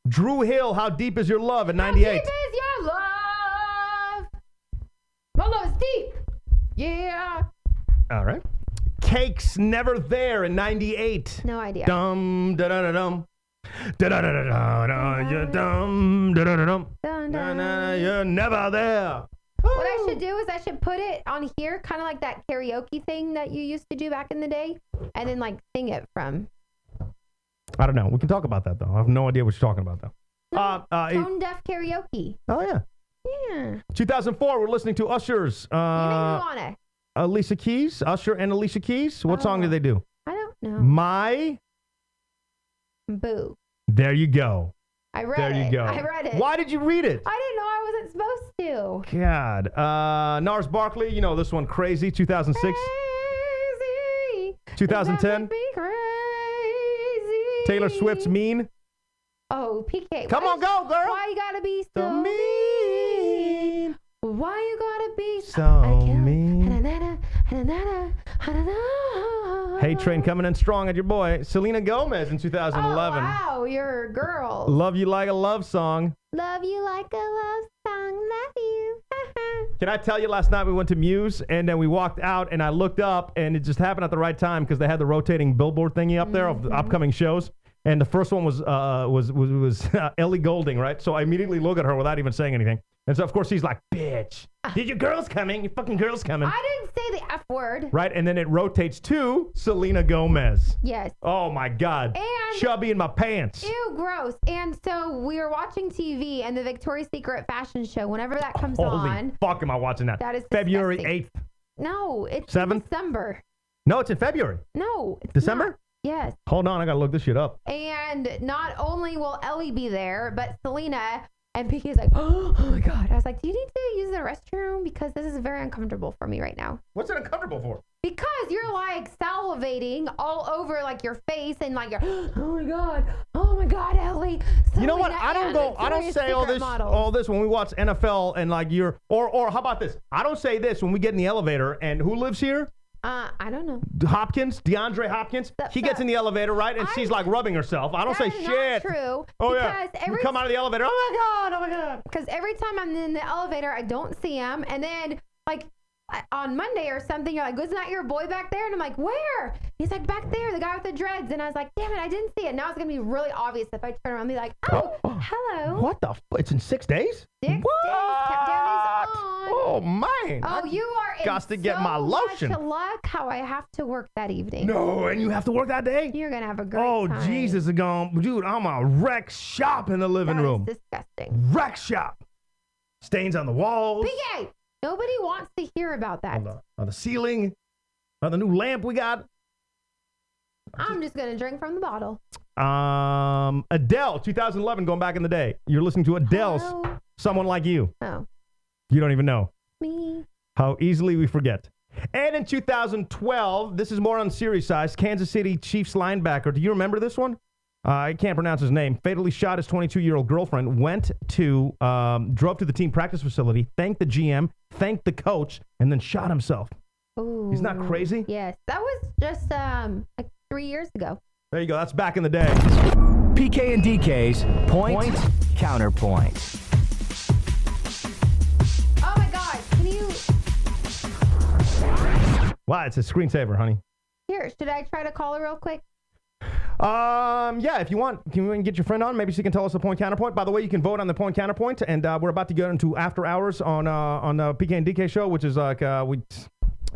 Drew Hill, How Deep Is Your Love at 98. How deep is your love? My love is deep. Yeah. All right. Cake's Never There in 98. No idea. Dum da da da dum. Da da da da da da. You dum da da da dum. You're never there. What I should do is I should put it on here, kind of like that karaoke thing that you used to do back in the day, and then like sing it from. I don't know. We can talk about that though. I have no idea what you're talking about though. Tone deaf karaoke. Oh yeah. Yeah. 2004. We're listening to Usher's. You make me want it. Alicia Keys, Usher and Alicia Keys. What song did they do? I don't know. My Boo. There you go. I read it. There you go. I read it. Why did you read it? I didn't know I wasn't supposed to. God. Nars Barkley, you know this one, Crazy, 2006. Crazy. 2010. Be crazy. Taylor Swift's Mean. Oh, PK. Come on, go, girl. Why you gotta be so mean? Why you gotta be so mean? Hate Train coming in strong at your boy. Selena Gomez in 2011. Oh, wow, you're a girl. Love You Like a Love Song. Love you like a love song. Love you. Can I tell you, last night we went to Muse, and then we walked out, and I looked up, and it just happened at the right time because they had the rotating billboard thingy up there of the upcoming shows. And the first one was Ellie Goulding, right? So I immediately look at her without even saying anything. And so, of course, he's like, bitch, did your girls coming? Your fucking girls coming. I didn't say the F word. Right, and then it rotates to Selena Gomez. Yes. Oh, my God. And chubby in my pants. Ew, gross. And so we were watching TV and the Victoria's Secret fashion show, whenever that comes Holy on. fuck am I watching that? That is February disgusting. 8th. No, it's 7th? in December. No, it's in February. No, it's December? not. Yes. Hold on, I gotta look this shit up. And not only will Ellie be there, but Selena and Pique's like, oh my God. I was like, do you need to use the restroom? Because this is very uncomfortable for me right now. What's it uncomfortable for? Because you're like salivating all over like your face and like you're, oh my God, Ellie. You know what? Selena I don't and say all Victoria's this Secret models. all this when we watch NFL and like or how about this? I don't say this when we get in the elevator and who lives here? I don't know. DeAndre Hopkins. He gets in the elevator, right? And she's like rubbing herself. I don't say That is shit. not true. Oh yeah. Because You come out of the elevator. Oh my God. Because every time I'm in the elevator, I don't see him. And then, like, on Monday or something, you're like, wasn't that your boy back there? And I'm like, where? He's like, back there, the guy with the dreads. And I was like, damn it, I didn't see it. Now it's going to be really obvious if I turn around and be like, oh, hello. What the? It's in 6 days? 6 days. Countdown is on. Oh, man. Oh, you are in got to get so my lotion. much luck how I have to work that evening. No, and you have to work that day? You're going to have a great Oh, time. Jesus, dude, I'm a wreck shop in the living room. That is disgusting. Wreck shop. Stains on the walls. PK, nobody wants to hear about that. On the ceiling. On the new lamp we got. I'm just going to drink from the bottle. Adele, 2011, going back in the day. You're listening to Adele's Hello. Someone Like You. Oh. You don't even know Me. how easily we forget. And in 2012, this is more on serious size, Kansas City Chiefs linebacker. Do you remember this one? I can't pronounce his name. Fatally shot his 22-year-old girlfriend, drove to the team practice facility, thanked the GM, thanked the coach, and then shot himself. Ooh. He's not crazy? Yes. That was just like 3 years ago. There you go. That's back in the day. PK and DK's point counterpoint. Oh my God. Can you... Wow, it's a screensaver, honey. Here, should I try to call her real quick? Yeah, if you want, can we get your friend on? Maybe she can tell us the point counterpoint. By the way, you can vote on the point counterpoint, and we're about to get into after hours on the PK and DK show, which is like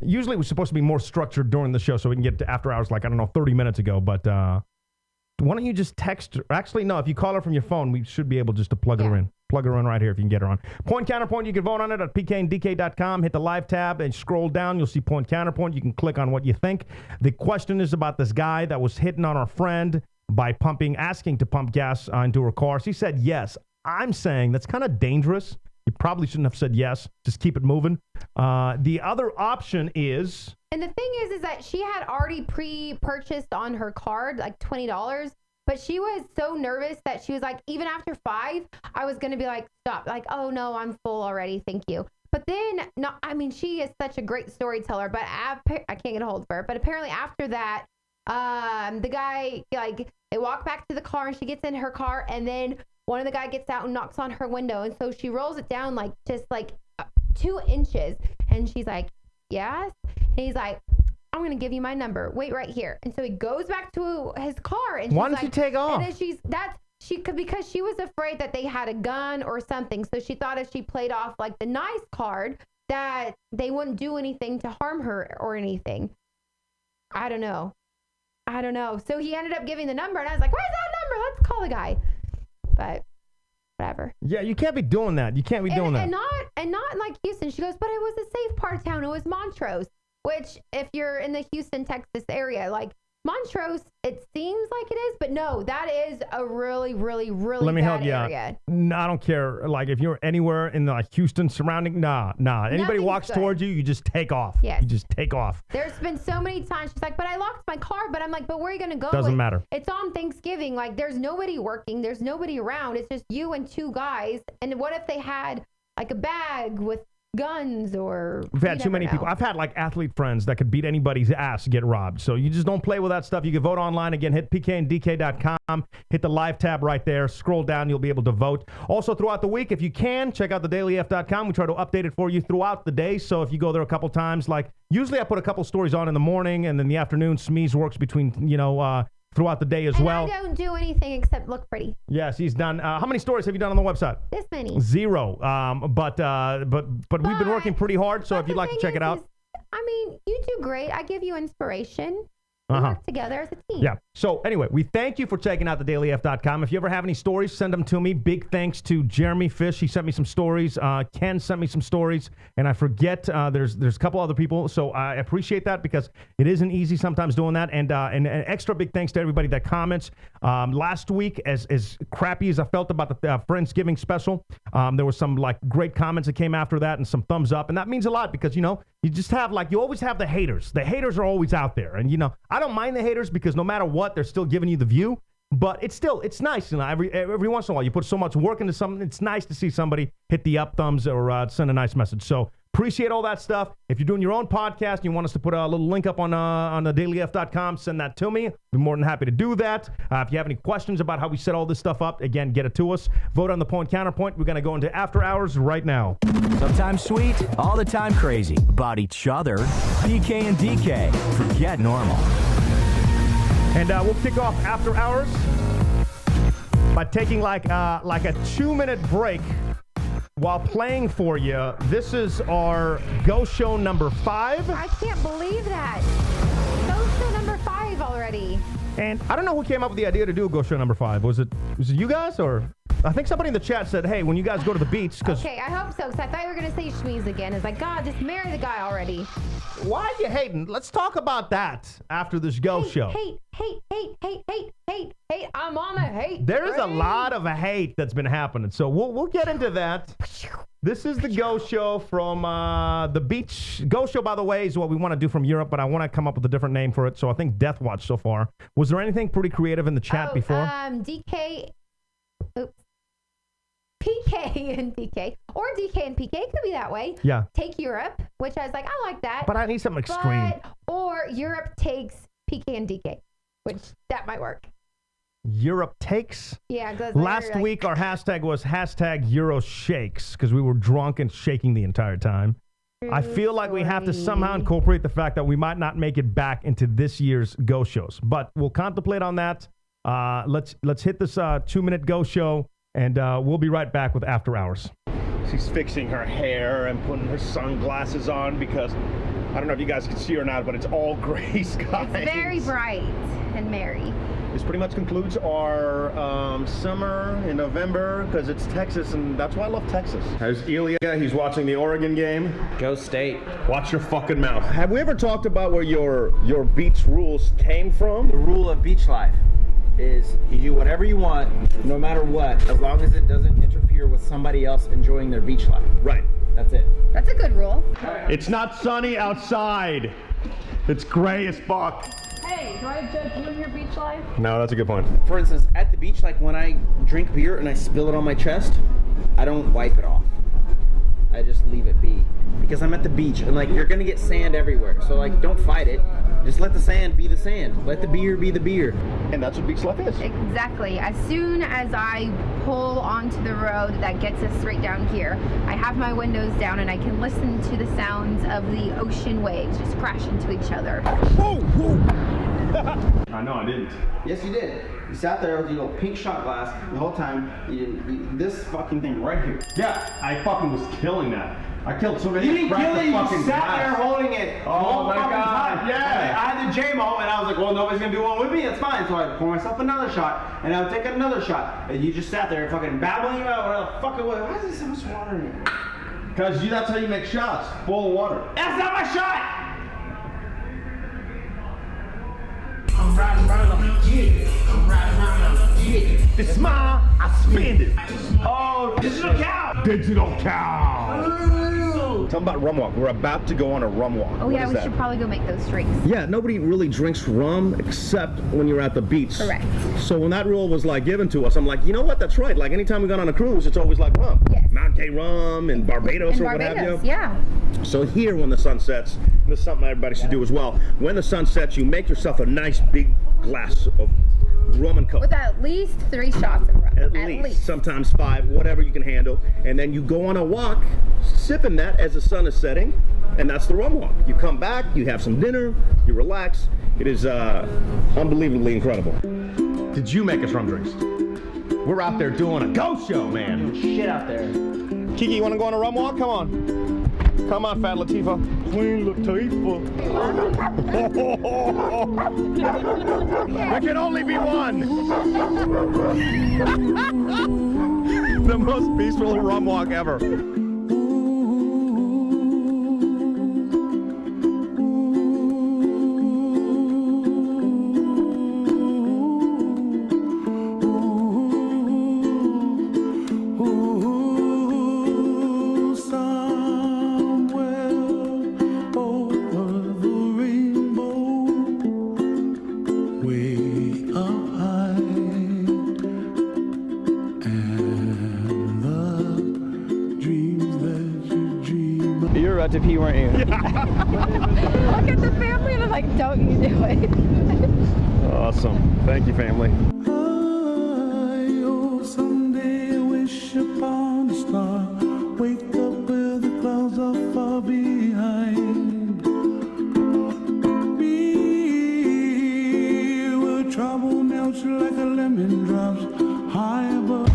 usually it was supposed to be more structured during the show, so we can get to after hours like 30 minutes ago. But why don't you just text her? Actually, no, if you call her from your phone, we should be able just to plug her in. Plug her in right here if you can get her on. Point counterpoint, you can vote on it at pkanddk.com. Hit the live tab and scroll down. You'll see point counterpoint. You can click on what you think. The question is about this guy that was hitting on our friend by asking to pump gas into her car. She said yes. I'm saying that's kind of dangerous. You probably shouldn't have said yes. Just keep it moving. The other option is... And the thing is that she had already pre-purchased on her card, like $20. But she was so nervous that she was like, even after 5, I was going to be like, stop. Like, oh, no, I'm full already. Thank you. But then, no, I mean, she is such a great storyteller, but I can't get a hold of her. But apparently after that, the guy, like, they walk back to the car and she gets in her car. And then one of the guy gets out and knocks on her window. And so she rolls it down like just like 2 inches. And she's like, yes. And he's like, I'm going to give you my number. Wait right here. And so he goes back to his car. And why don't you take off? And then because she was afraid that they had a gun or something. So she thought if she played off like the nice card that they wouldn't do anything to harm her or anything. I don't know. So he ended up giving the number and I was like, where's that number? Let's call the guy. But whatever. Yeah, you can't be doing that. You can't be doing that. And not like Houston. She goes, but it was a safe part of town. It was Montrose. Which, if you're in the Houston, Texas area, like Montrose, it seems like it is, but no, that is a really, really, really Let me bad help you area. out. No, I don't care. Like, if you're anywhere in the Houston surrounding, nah. Anybody Nothing's walks good. towards you, you just take off. Yes. You just take off. There's been so many times she's like, but I locked my car. But I'm like, but where are you going to go? Doesn't matter. It's on Thanksgiving. Like, there's nobody working. There's nobody around. It's just you and 2 guys. And what if they had like a bag with guns or... We've had too many people. I've had like athlete friends that could beat anybody's ass to get robbed. So you just don't play with that stuff. You can vote online. Again, hit pkanddk.com. Hit the live tab right there. Scroll down. You'll be able to vote. Also, throughout the week, if you can, check out thedailyf.com. We try to update it for you throughout the day. So if you go there a couple times, like usually I put a couple stories on in the morning and then the afternoon. Smeeze works between, throughout the day as and well. I don't do anything except look pretty. Yes, he's done. How many stories have you done on the website? This many. 0. But we've been working pretty hard. So if you'd like to check it out. I mean, you do great. I give you inspiration. We Uh-huh. work together as a team. Yeah. So anyway, we thank you for checking out thedailyf.com. If you ever have any stories, send them to me. Big thanks to Jeremy Fish. He sent me some stories. Ken sent me some stories. And I forget there's a couple other people. So I appreciate that because it isn't easy sometimes doing that. And an extra big thanks to everybody that comments. Last week, as crappy as I felt about the Friendsgiving special, there was some like great comments that came after that and some thumbs up. And that means a lot because, you know, you just have you always have the haters. The haters are always out there. And, you know, I don't mind the haters because no matter what, they're still giving you the view. But it's nice. You know, every once in a while, you put so much work into something. It's nice to see somebody hit the up thumbs or send a nice message. So appreciate all that stuff. If you're doing your own podcast and you want us to put a little link up on thedailyf.com, send that to me. I'll be more than happy to do that. If you have any questions about how we set all this stuff up, again, get it to us. Vote on the point counterpoint. We're going to go into after hours right now. Sometimes sweet, all the time crazy. About each other. PK and DK. Forget normal. And we'll kick off after hours by taking like a 2-minute break while playing for you. This is our Go Show number 5. I can't believe that. Go Show number 5 already. And I don't know who came up with the idea to do a Go Show number 5. Was it you guys or? I think somebody in the chat said, hey, when you guys go to the beach, because... Okay, I hope so, because I thought you were going to say Schmeez again. It's like, God, just marry the guy already. Why are you hating? Let's talk about that after this Go Show. Hate. I'm on a hate. There's a train. lot of hate that's been happening, so we'll get into that. This is the Go Show from the beach. Go Show, by the way, is what we want to do from Europe, but I want to come up with a different name for it, so I think Death Watch so far. Was there anything pretty creative in the chat before? DK... Oops. PK and DK. Or DK and PK. It could be that way. Yeah. Take Europe, which I was like, I like that. But I need something extreme. Or Europe takes PK and DK, which that might work. Europe takes? Yeah. Last week, our hashtag was #EuroShakes because we were drunk and shaking the entire time. I feel like we have to somehow incorporate the fact that we might not make it back into this year's Go Shows. But we'll contemplate on that. Let's hit this 2-minute Go Show, and we'll be right back with After Hours. She's fixing her hair and putting her sunglasses on because I don't know if you guys can see or not, but it's all gray skies. It's very bright and merry. This pretty much concludes our summer in November because it's Texas, and that's why I love Texas. There's Elia. He's watching the Oregon game. Go State. Watch your fucking mouth. Have we ever talked about where your beach rules came from? The rule of beach life is you do whatever you want, no matter what, as long as it doesn't interfere with somebody else enjoying their beach life. Right. That's it. That's a good rule. It's not sunny outside. It's gray as fuck. Hey, do I judge you in your beach life? No, that's a good point. For instance, at the beach, like when I drink beer and I spill it on my chest, I don't wipe it off. I just leave it be. Because I'm at the beach and like you're gonna get sand everywhere. So like don't fight it. Just let the sand be the sand. Let the beer be the beer. And that's what beach life is. Exactly. As soon as I pull onto the road that gets us straight down here, I have my windows down and I can listen to the sounds of the ocean waves just crash into each other. Whoa, whoa. I know I didn't. Yes, you did. You sat there with your little pink shot glass the whole time. This fucking thing right here. Yeah, I fucking was killing that. I killed so many. You didn't kill it, you fucking sat glass. there holding it. Oh my God, yeah. I had the J-Mo and I was like, well, nobody's gonna do one with me, it's fine. So I pour myself another shot and I would take another shot. And you just sat there fucking babbling about whatever the fuck it was. Why is there so much water in here? Because that's how you make shots, full of water. That's not my shot! I'm riding around on the jig. I'm riding around on the jig. It's mine, I spend it. Oh, digital cow! Digital cow. Tell them about rum walk. We're about to go on a rum walk. Oh yeah, we should probably go make those drinks. Yeah, nobody really drinks rum except when you're at the beach. Correct. So when that rule was like given to us, I'm like, you know what? That's right. Like anytime we got on a cruise, it's always like rum. Yes. Mount K rum and Barbados And or what have you. yeah. So here when the sun sets, and this is something everybody should do as well. When the sun sets, you make yourself a nice big glass of rum and coke. With at least 3 shots of rum. At least. Sometimes 5, whatever you can handle. And then you go on a walk, sipping that as the sun is setting, and that's the rum walk. You come back, you have some dinner, you relax, It is unbelievably incredible. Did you make us rum drinks? We're out there doing a ghost show, man. Shit out there. Kiki, you want to go on a rum walk? Come on. Come on, Fat Latifah. Queen Latifah. There can only be one. The most peaceful rum walk ever. You're about to pee, weren't you? Look at the family and I'm like, don't you do it. Awesome. Thank you, family. Someday I wish upon a star. Wake up where the clouds are far behind. Me, where trouble melts like a lemon drops high above.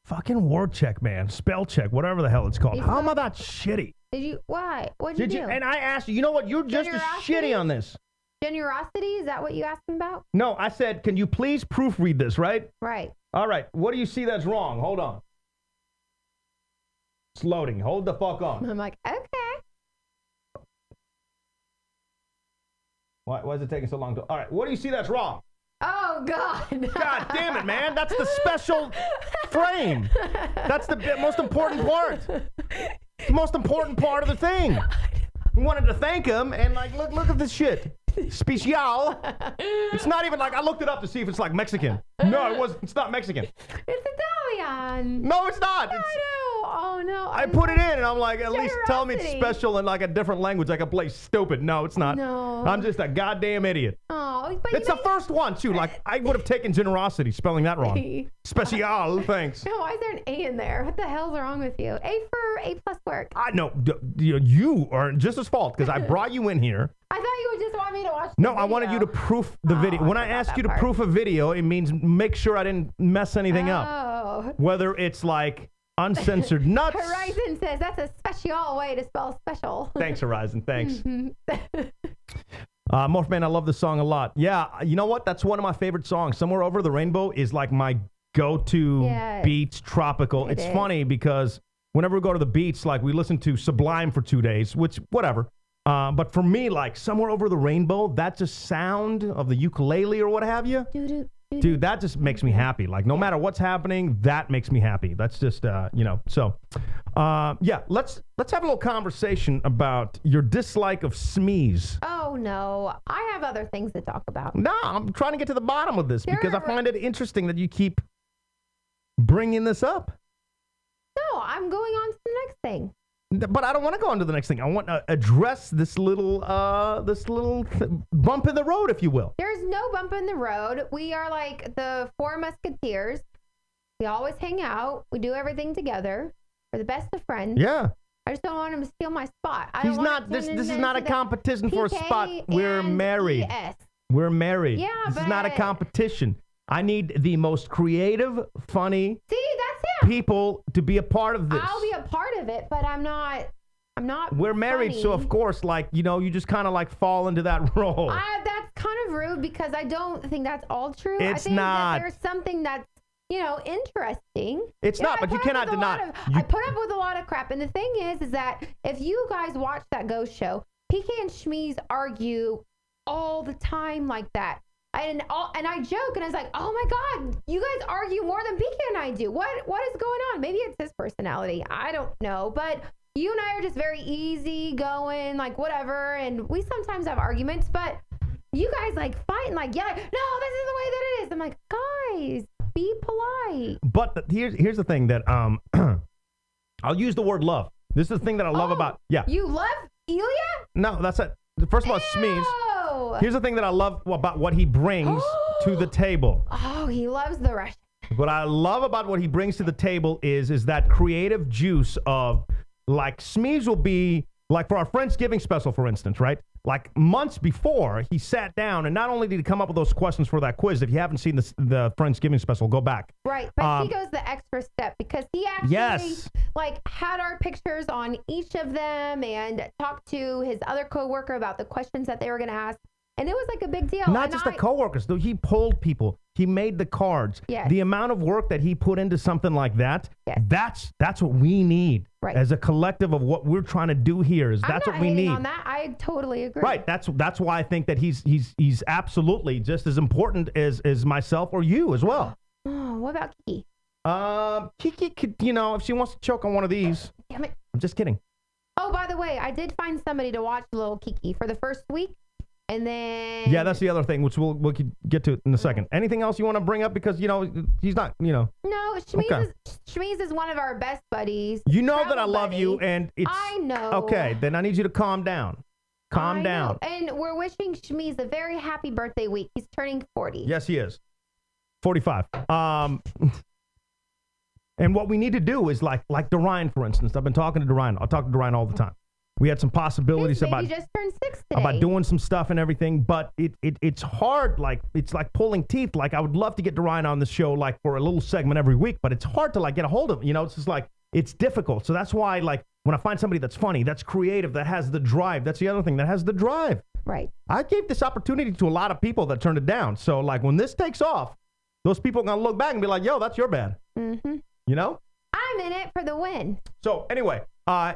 Fucking word check, man. Spell check, whatever the hell it's called. How am I that shitty? Did you? Why? What'd you do? And I asked you, you know what? You're just as shitty on this. Generosity? Is that what you asked him about? No, I said, can you please proofread this, right? Right. All right. What do you see that's wrong? Hold on. It's loading. Hold the fuck on. I'm like, okay. Why is it taking so long to... All right. What do you see that's wrong? Oh, God. God damn it, man. That's the special frame. That's the most important part. The most important part of the thing. We wanted to thank him, and like, look at this shit. Special. It's not even like, I looked it up to see if it's like Mexican. No, it's not Mexican. It's Italian. No, it's not. I know. Oh, no. I put it in, and I'm like, at least tell me it's special in like a different language. I can play stupid. No, it's not. No. I'm just a goddamn idiot. Oh, but it's the first one, too. Like, I would have taken generosity, spelling that wrong. Special, thanks. No, why is there an A in there? What the hell's wrong with you? A for A+ work. I know. You are just as fault, because I brought you in here. I thought you would just want me to watch No, I wanted you to proof the video. When I asked you to proof a video, it means make sure I didn't mess anything up. Whether it's like uncensored nuts. Horizon says that's a special way to spell special. Thanks, Horizon. Thanks. Morphman, I love this song a lot. Yeah, you know what? That's one of my favorite songs. Somewhere Over the Rainbow is like my go-to beach tropical. It's funny because whenever we go to the beach, like we listen to Sublime for 2 days, which, whatever. But for me, like Somewhere Over the Rainbow, that just sound of the ukulele or what have you. Dude, that just makes me happy. Like, no matter what's happening, that makes me happy. That's just, So, yeah, let's have a little conversation about your dislike of SMEs. Oh, no. I have other things to talk about. No, I'm trying to get to the bottom of this because I find it interesting that you keep bringing this up. No, I'm going on to the next thing. But I don't want to go on to the next thing. I want to address this little bump in the road, if you will. There's no bump in the road. We are like the Four Musketeers. We always hang out. We do everything together. We're the best of friends. Yeah. I just don't want him to steal my spot. He's not. This is not a competition for a spot. We're married. We're married. Yeah, this is not a competition. I need the most creative, funny people to be a part of this. I'll be a part of it, but I'm not. We're married, so of course, like, you just kind of like fall into that role. That's kind of rude because I don't think that's all true. It's I think not. that there's something that's, interesting. It's not, but you cannot deny. I put up with a lot of crap, and the thing is that if you guys watch that ghost show, PK and Shmeez argue all the time like that. And I joke, and I was like, oh my God, you guys argue more than PK and I do. What is going on? Maybe it's his personality. I don't know. But you and I are just very easy going, like whatever. And we sometimes have arguments, but you guys like fight and like, yeah, no, this is the way that it is. I'm like, guys, be polite. But here's the thing that I'll use the word love. This is the thing that I love about, You love Ilya? No, that's it. First of all, it's Shmeez. Here's the thing that I love about what he brings to the table. Oh, he loves the Russian. What I love about what he brings to the table is that creative juice of, like, Shmeez will be Like for our Friendsgiving special, for instance, right? Like months before, he sat down, and not only did he come up with those questions for that quiz, if you haven't seen the Friendsgiving special, go back. Right, but he goes the extra step because he actually like had our pictures on each of them and talked to his other coworker about the questions that they were going to ask. And it was like a big deal. Not just the coworkers, though. He polled people. He made the cards. Yes. The amount of work that he put into something like that, yes. that's what we need as a collective of what we're trying to do here. That's what we need. On that, I totally agree. Right. That's why I think that he's absolutely just as important as myself or you as well. Oh, what about Kiki? Kiki could, if she wants to choke on one of these. Damn it. I'm just kidding. Oh, by the way, I did find somebody to watch little Kiki for the first week. And then... Yeah, that's the other thing, which we'll get to in a second. Anything else you want to bring up? Because, he's not, No, Shmeez is one of our best buddies. You know that I love you, and it's... I know. Okay, then I need you to calm down. Calm down. And we're wishing Shmeez a very happy birthday week. He's turning 40. Yes, he is. 45. And what we need to do is, like Dorian, for instance. I've been talking to Dorian. I talk to Dorian all the time. We had some possibilities about just turned 6 today. About doing some stuff and everything, but it's hard. Like it's like pulling teeth. Like I would love to get Dorian on the show, like for a little segment every week, but it's hard to like get a hold of. It's just like it's difficult. So that's why like when I find somebody that's funny, that's creative, that has the drive. That's the other thing that has the drive. Right. I gave this opportunity to a lot of people that turned it down. So like when this takes off, those people are gonna look back and be like, "Yo, that's your bad." Mm-hmm. I'm in it for the win. So anyway.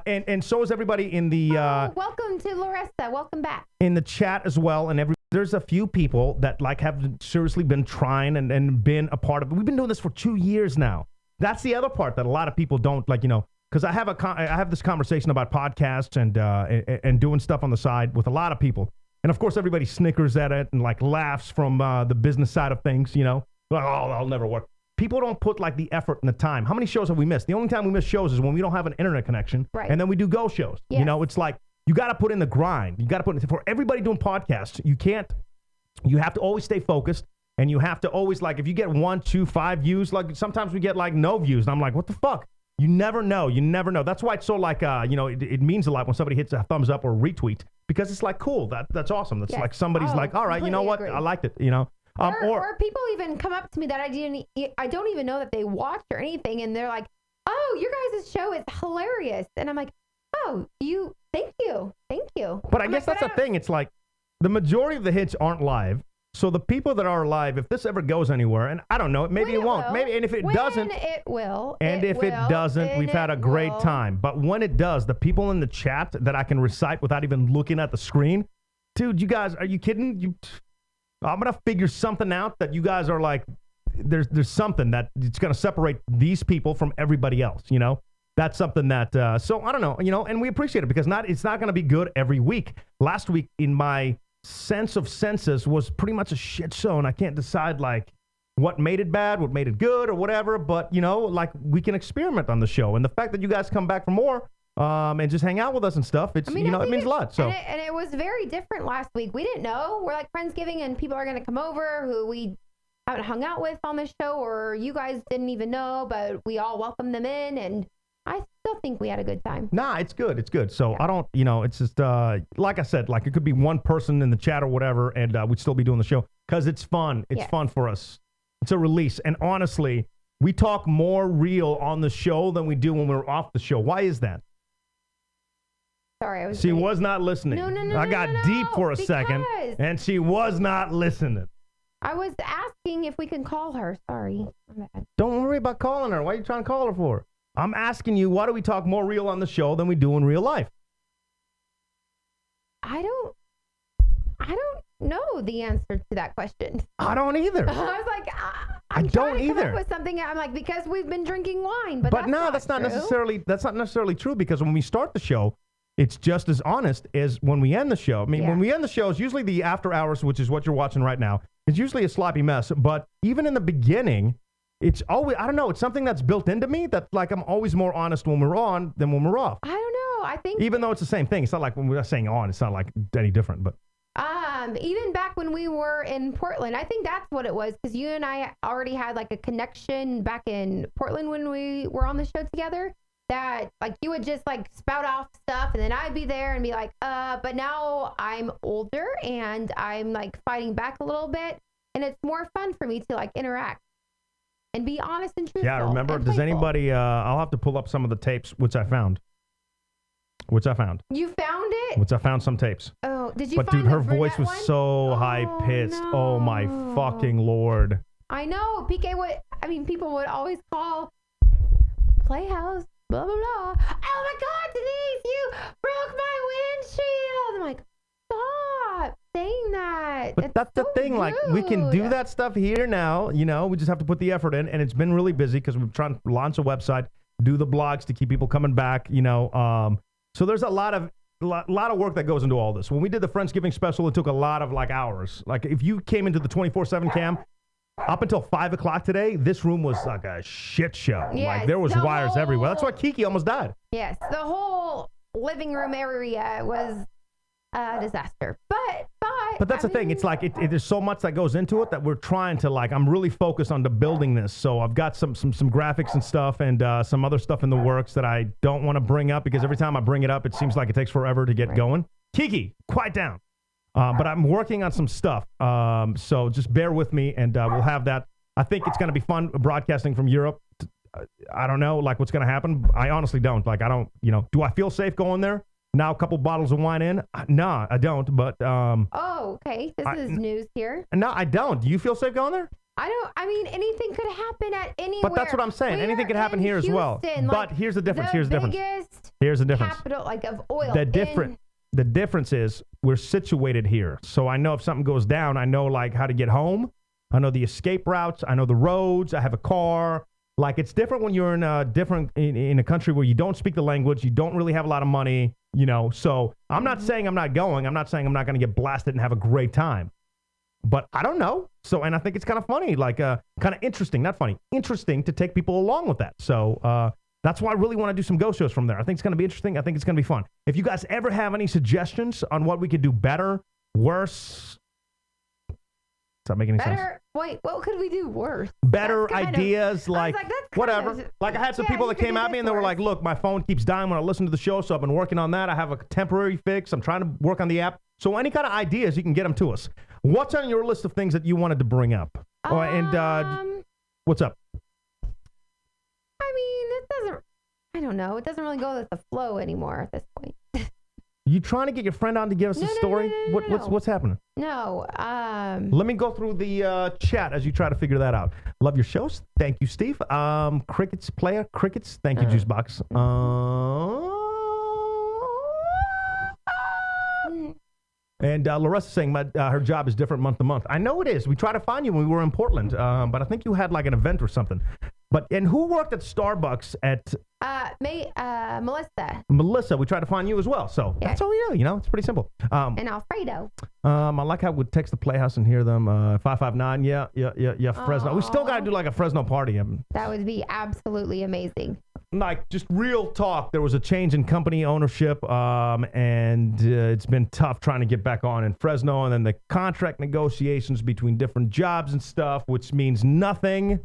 And so is everybody in the... welcome to Loresta. Welcome back. In the chat as well. And there's a few people that like have seriously been trying and been a part of it. We've been doing this for 2 years now. That's the other part that a lot of people don't like, because I have this conversation about podcasts and doing stuff on the side with a lot of people. And of course, everybody snickers at it and like laughs from the business side of things, like, oh, that'll never work. People don't put like the effort and the time. How many shows have we missed? The only time we miss shows is when we don't have an internet connection. Right. And then we do go shows. Yes. It's like you got to put in the grind. You got to put in for everybody doing podcasts. You have to always stay focused, and you have to always like if you get 1, 2, 5 views, like sometimes we get like no views, and I'm like, what the fuck? You never know. You never know. That's why it's so like it means a lot when somebody hits a thumbs up or retweet because it's like cool. That's awesome. That's like somebody's like, all right, you know what? Agree. I liked it. Or people even come up to me that I don't even know that they watch or anything, and they're like, "Oh, your guys' show is hilarious," and I'm like, "Oh, thank you." But I guess that's the thing. It's like the majority of the hits aren't live, so the people that are live, if this ever goes anywhere, and I don't know, maybe it won't, maybe, and if it doesn't, it will. And if it doesn't, we've had a great time. But when it does, the people in the chat that I can recite without even looking at the screen, dude, you guys, are you kidding? I'm going to figure something out that you guys are like, there's something that it's going to separate these people from everybody else, That's something that, so I don't know, and we appreciate it because it's not going to be good every week. Last week, in my sense of census, was pretty much a shit show, and I can't decide, like, what made it bad, what made it good, or whatever, but, like, we can experiment on the show, and the fact that you guys come back for more, and just hang out with us and stuff. It's it means a lot. So and it was very different last week. We didn't know. We're like Friendsgiving, and people are going to come over who we haven't hung out with on the show, or you guys didn't even know, but we all welcomed them in, and I still think we had a good time. Nah, it's good. It's good. So I don't, it's just like I said, like it could be one person in the chat or whatever, and we'd still be doing the show because it's fun. It's fun for us. It's a release, and honestly, we talk more real on the show than we do when we're off the show. Why is that? Sorry, she was not listening. No, I got deep for a second, and she was not listening. I was asking if we can call her. Sorry. Don't worry about calling her. Why are you trying to call her for? I'm asking you, why do we talk more real on the show than we do in real life? I don't know the answer to that question. I don't either. I was like, I don't either. Come up with something. I'm like, because we've been drinking wine, but that's not necessarily true because when we start the show, it's just as honest as when we end the show. I mean, when we end the show, it's usually the after hours, which is what you're watching right now. It's usually a sloppy mess. But even in the beginning, it's always, I don't know, it's something that's built into me that like I'm always more honest when we're on than when we're off. I don't know. I think even though it's the same thing, it's not like when we're saying on, it's not like any different. But even back when we were in Portland, I think that's what it was because you and I already had like a connection back in Portland when we were on the show together. that like you would just like spout off stuff and then I'd be there and be like, but now I'm older and I'm like fighting back a little bit and it's more fun for me to like interact and be honest and truthful. Yeah, remember, does playful. anybody, I'll have to pull up some of the tapes, which I found. You found it? Which I found some tapes. Oh, did you But find dude, her the voice brunette was one? so high-pitched. No. Oh my fucking Lord. I know. People would always call Playhouse, blah, blah, blah. Oh my God, Denise, you broke my windshield. I'm like, stop saying that. But that's the thing, like, we can do that stuff here now, you know, we just have to put the effort in, and it's been really busy because we're trying to launch a website, do the blogs to keep people coming back, you know, so there's a lot of work that goes into all this. When we did the Friendsgiving special, it took a lot of, like, hours. Like, if you came into the 24/7 cam, up until 5 o'clock today, this room was like a shit show. Yes, like, there was wires everywhere. That's why Kiki almost died. Yes, the whole living room area was a disaster. But that's the thing. It's like there's so much that goes into it that we're trying to, like, I'm really focused on the building this. So I've got some graphics and stuff and some other stuff in the works that I don't want to bring up because every time I bring it up, it seems like it takes forever to get going. Kiki, quiet down. But I'm working on some stuff. So just bear with me and we'll have that. I think it's going to be fun broadcasting from Europe. I don't know, like, what's going to happen. I honestly don't. Like, I don't, you know, do I feel safe going there? Now a couple bottles of wine in? No, I don't, but... oh, okay. This is news here. No, I don't. Do you feel safe going there? Anything could happen at anywhere. But that's what I'm saying. Anything could happen here as well. But here's the difference. Here's the difference. Capital, like, of oil. The difference is we're situated here. So I know if something goes down, I know, like, how to get home. I know the escape routes. I know the roads. I have a car. Like, it's different when you're in a country where you don't speak the language. You don't really have a lot of money, you know. So I'm not saying I'm not going. I'm not saying I'm not going to get blasted and have a great time. But I don't know. So, and I think it's kind of funny, like, kind of interesting, not funny, interesting to take people along with that. So that's why I really want to do some ghost shows from there. I think it's going to be interesting. I think it's going to be fun. If you guys ever have any suggestions on what we could do better, worse, does that make any sense? Wait, what could we do worse? Better ideas, like whatever. Like, I had some people that came at me and they were worse. like, look, my phone keeps dying when I listen to the show, so I've been working on that. I have a temporary fix. I'm trying to work on the app. So any kind of ideas, you can get them to us. What's on your list of things that you wanted to bring up? What's up? I don't know. It doesn't really go with the flow anymore at this point. You trying to get your friend on to give us a story? No. What's happening? No. Let me go through the chat as you try to figure that out. Love your shows. Thank you, Steve. Crickets player. Crickets. Thank you, Juicebox. And Laresa's saying her job is different month to month. I know it is. We tried to find you when we were in Portland, but I think you had like an event or something. And who worked at Starbucks at... Melissa. Melissa, we tried to find you as well. So that's all we do. You know, it's pretty simple. And Alfredo. I like how we text the Playhouse and hear them. 559. Yeah. Fresno. We still got to do like a Fresno party. That would be absolutely amazing. Like, just real talk. There was a change in company ownership, and it's been tough trying to get back on in Fresno. And then the contract negotiations between different jobs and stuff, which means nothing.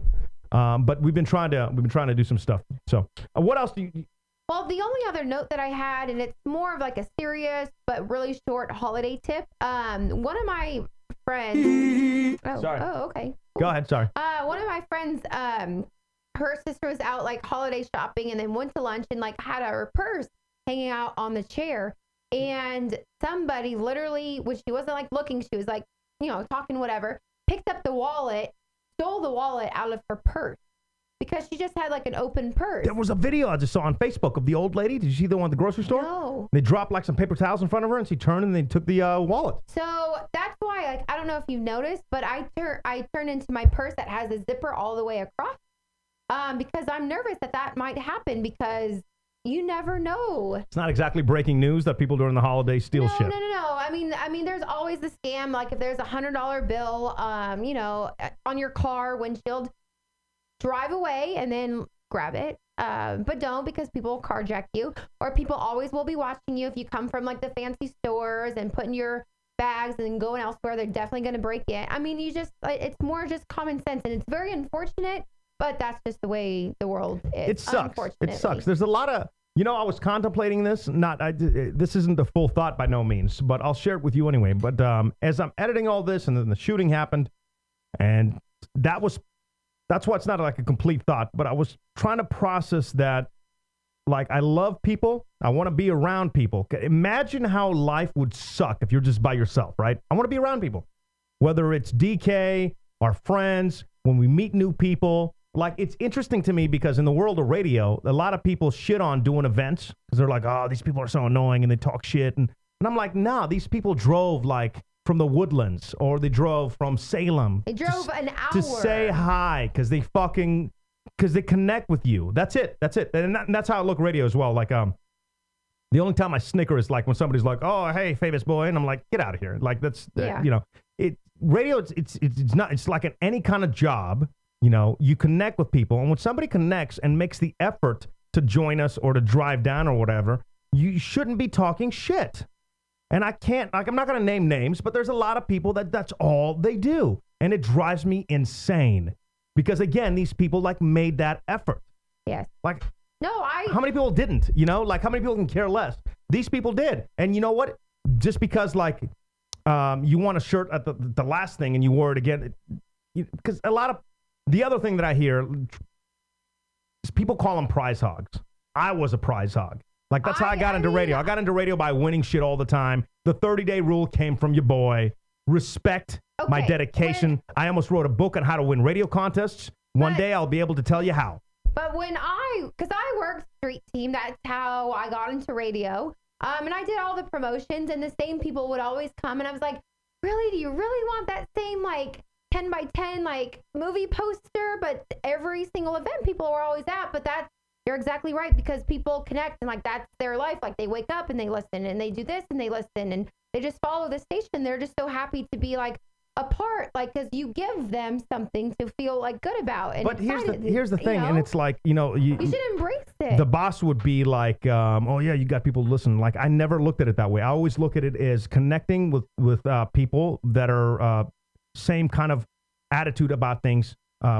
But we've been trying to do some stuff. So, what else do you? Well, the only other note that I had, and it's more of like a serious but really short holiday tip. One of my friends. Sorry. Oh, okay. Go ahead. Sorry. One of my friends, her sister was out like holiday shopping, and then went to lunch and like had her purse hanging out on the chair, and somebody literally, when she wasn't like looking, she was like, you know, talking whatever, picked up the wallet. Stole the wallet out of her purse because she just had like an open purse. There was a video I just saw on Facebook of the old lady. Did you see the one at the grocery store? No. They dropped like some paper towels in front of her, and she turned and they took the wallet. So that's why, like, I don't know if you've noticed, but I turned into my purse that has a zipper all the way across, because I'm nervous that might happen because you never know. It's not exactly breaking news that people during the holidays steal shit. No. I mean, there's always the scam. Like if there's $100 bill, you know, on your car windshield, drive away and then grab it. But don't, because people will carjack you, or people always will be watching you if you come from like the fancy stores and putting your bags and going elsewhere. They're definitely going to break in. I mean, it's more just common sense, and it's very unfortunate But that's just the way the world is. It sucks. Unfortunately. It sucks. There's a lot of, I was contemplating this. This isn't the full thought by no means, but I'll share it with you anyway. But as I'm editing all this, and then the shooting happened, and that's why it's not like a complete thought. But I was trying to process that. Like, I love people. I want to be around people. Imagine how life would suck if you're just by yourself, right? I want to be around people. Whether it's DK, our friends, when we meet new people. Like, it's interesting to me because in the world of radio, a lot of people shit on doing events because they're like, oh, these people are so annoying and they talk shit. And I'm like, nah, these people drove like from the Woodlands or they drove from Salem. They drove an hour. To say hi because they connect with you. That's it. And that's how I look radio as well. Like, the only time I snicker is like when somebody's like, oh, hey, famous boy. And I'm like, get out of here. Like, that's, radio, it's like any kind of job, you connect with people. And when somebody connects and makes the effort to join us or to drive down or whatever, you shouldn't be talking shit. And I'm not going to name names, but there's a lot of people that's all they do. And it drives me insane. Because again, these people like made that effort. Yes. Like, how many people didn't? Like how many people can care less? These people did. And you know what? Just because like you want a shirt at the last thing and you wore it again, because a lot of the other thing that I hear is people call them prize hogs. I was a prize hog. Like that's how I got into radio. I got into radio by winning shit all the time. The 30-day rule came from your boy. Respect. Okay, my dedication. I almost wrote a book on how to win radio contests. One day I'll be able to tell you how. But because I worked street team, that's how I got into radio. And I did all the promotions and the same people would always come. And I was like, really, do you really want that same like 10 by 10 like movie poster? But every single event people were always at. But you're exactly right because people connect and like that's their life. Like they wake up and they listen and they do this and they listen and they just follow the station. They're just so happy to be like a part, like, because you give them something to feel like good about. And but here's the thing, and it's like, you should embrace it. The boss would be like, oh yeah, you got people to listen. Like, I never looked at it that way. I always look at it as connecting with people that are same kind of attitude about things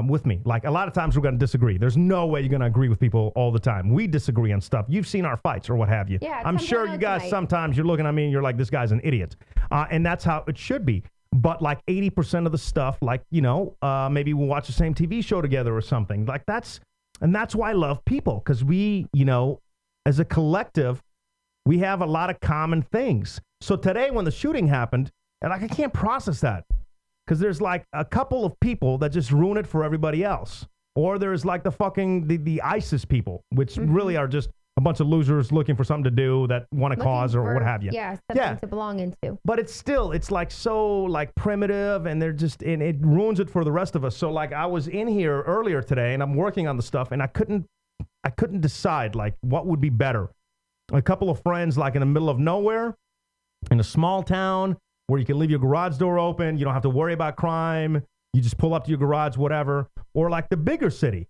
with me. Like, a lot of times we're going to disagree. There's no way you're going to agree with people all the time. We disagree on stuff. You've seen our fights or what have you. Yeah, I'm sure you guys sometimes you're looking at me and you're like, this guy's an idiot. And that's how it should be. But like 80% of the stuff, like, maybe we'll watch the same TV show together or something. Like that's why I love people. Because we, as a collective, we have a lot of common things. So today when the shooting happened, and like I can't process that. Because there's like a couple of people that just ruin it for everybody else. Or there's like the ISIS people, which really are just a bunch of losers looking for something to do that want to cause or what have you. Yeah, something to belong into. But it's like so like primitive and and it ruins it for the rest of us. So like I was in here earlier today and I'm working on the stuff and I couldn't decide like what would be better. A couple of friends like in the middle of nowhere in a small town where you can leave your garage door open. You don't have to worry about crime. You just pull up to your garage, whatever. Or like the bigger city.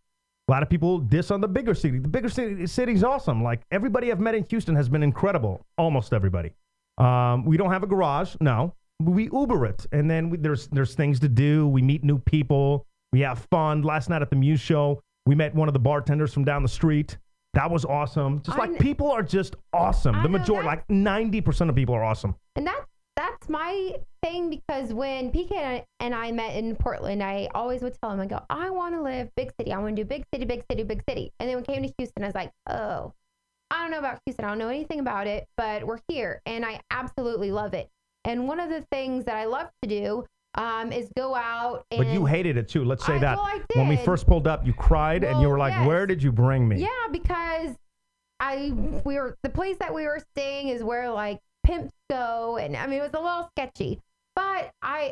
A lot of people diss on the bigger city. The bigger city's awesome. Like everybody I've met in Houston has been incredible. Almost everybody. We don't have a garage. No, we Uber it. And then there's things to do. We meet new people. We have fun. Last night at the MUSE show, we met one of the bartenders from down the street. That was awesome. Just like people are just awesome. The majority, like 90% of people are awesome. And that's my thing because when PK and I met in Portland, I always would tell him, I go, I want to live big city. I want to do big city, big city, big city. And then when we came to Houston, I was like, oh, I don't know about Houston. I don't know anything about it, but we're here and I absolutely love it. And one of the things that I love to do is go out and... But you hated it too. Let's say that. Well, I did. When we first pulled up, you cried and you were like, where did you bring me? Yeah, because the place that we were staying is where like pimps go, and I mean it was a little sketchy, but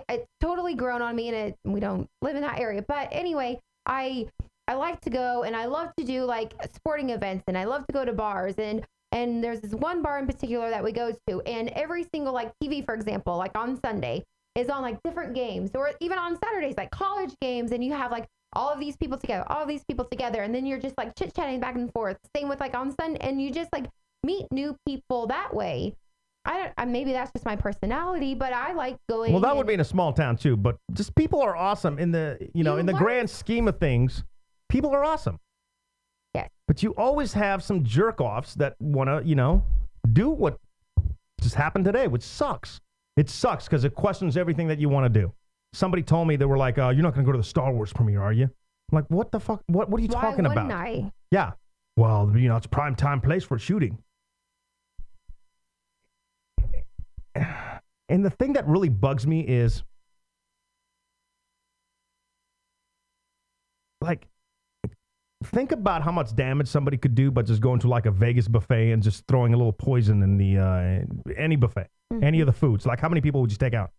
it's totally grown on me, and we don't live in that area. But anyway, I like to go, and I love to do like sporting events, and I love to go to bars, and there's this one bar in particular that we go to, and every single like TV, for example, like on Sunday is on like different games, or even on Saturdays like college games, and you have like all of these people together, and then you're just like chit-chatting back and forth. Same with like on Sunday, and you just like meet new people that way. Maybe that's just my personality, but I like going. Well, that would be in a small town too, but just people are awesome in the, in the grand scheme of things. People are awesome. Yes. But you always have some jerk-offs that want to, do what just happened today, which sucks. It sucks because it questions everything that you want to do. Somebody told me, they were like, you're not going to go to the Star Wars premiere, are you? I'm like, what the fuck? What are you talking about? Why wouldn't I? Yeah. Well, it's a prime time place for shooting. And the thing that really bugs me is, like, think about how much damage somebody could do by just going to like a Vegas buffet and just throwing a little poison in the any buffet, any of the foods. Like, how many people would you take out?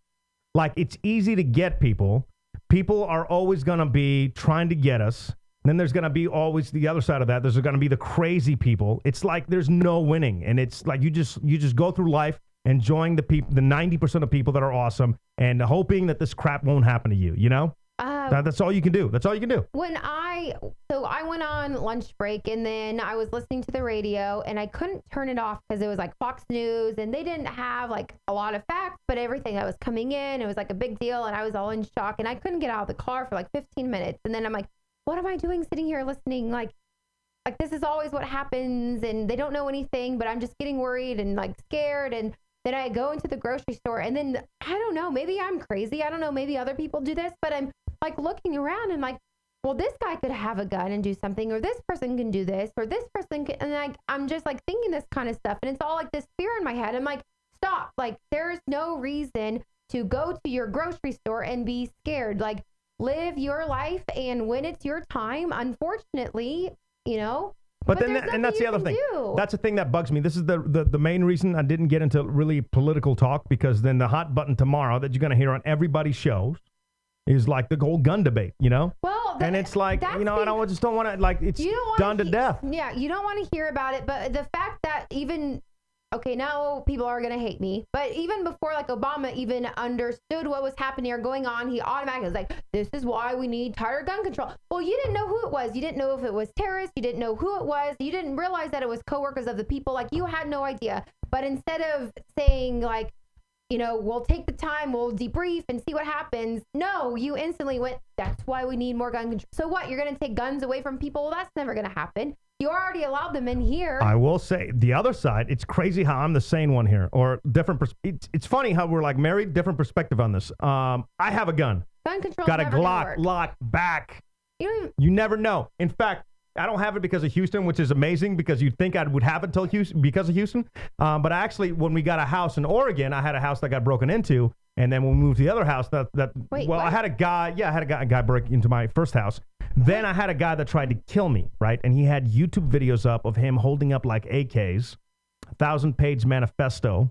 Like, it's easy to get people. People are always going to be trying to get us. And then there's going to be always the other side of that. There's going to be the crazy people. It's like there's no winning. And it's like you just go through life enjoying the 90% of people that are awesome and hoping that this crap won't happen to you, That's all you can do. That's all you can do. So I went on lunch break and then I was listening to the radio and I couldn't turn it off because it was like Fox News and they didn't have like a lot of facts, but everything that was coming in, it was like a big deal and I was all in shock and I couldn't get out of the car for like 15 minutes. And then I'm like, what am I doing sitting here listening? Like this is always what happens and they don't know anything, but I'm just getting worried and like scared. And then I go into the grocery store and then I don't know, maybe I'm crazy. I don't know, maybe other people do this, but I'm like looking around and like, well, this guy could have a gun and do something, or this person can do this, or this person can, and like, I'm just like thinking this kind of stuff. And it's all like this fear in my head. I'm like, stop. Like, there's no reason to go to your grocery store and be scared. Like, live your life. And when it's your time, unfortunately, But that's the other thing. That's the thing that bugs me. This is the main reason I didn't get into really political talk, because then the hot button tomorrow that you're going to hear on everybody's shows is like the whole gun debate, Well, and it's like, I just don't want to, like, it's done to death. Yeah, you don't want to hear about it, but the fact that now people are going to hate me, but even before like Obama even understood what was happening or going on, he automatically was like, this is why we need tighter gun control. Well, you didn't know who it was. You didn't know if it was terrorists. You didn't know who it was. You didn't realize that it was coworkers of the people. Like, you had no idea. But instead of saying like, we'll take the time, we'll debrief and see what happens. No, you instantly went, that's why we need more gun control. So what? You're going to take guns away from people? Well, that's never going to happen. You already allowed them in here. I will say, the other side, it's crazy how I'm the sane one here, or different. It's funny how we're like married, different perspective on this. I have a gun. Gun control. Got a Glock, locked back. You never know. In fact, I don't have it because of Houston, which is amazing, because you'd think I would have it because of Houston. But actually, when we got a house in Oregon, I had a house that got broken into. And then when we moved to the other house, I had a guy break into my first house. Then I had a guy that tried to kill me, right? And he had YouTube videos up of him holding up like AKs, 1,000-page manifesto.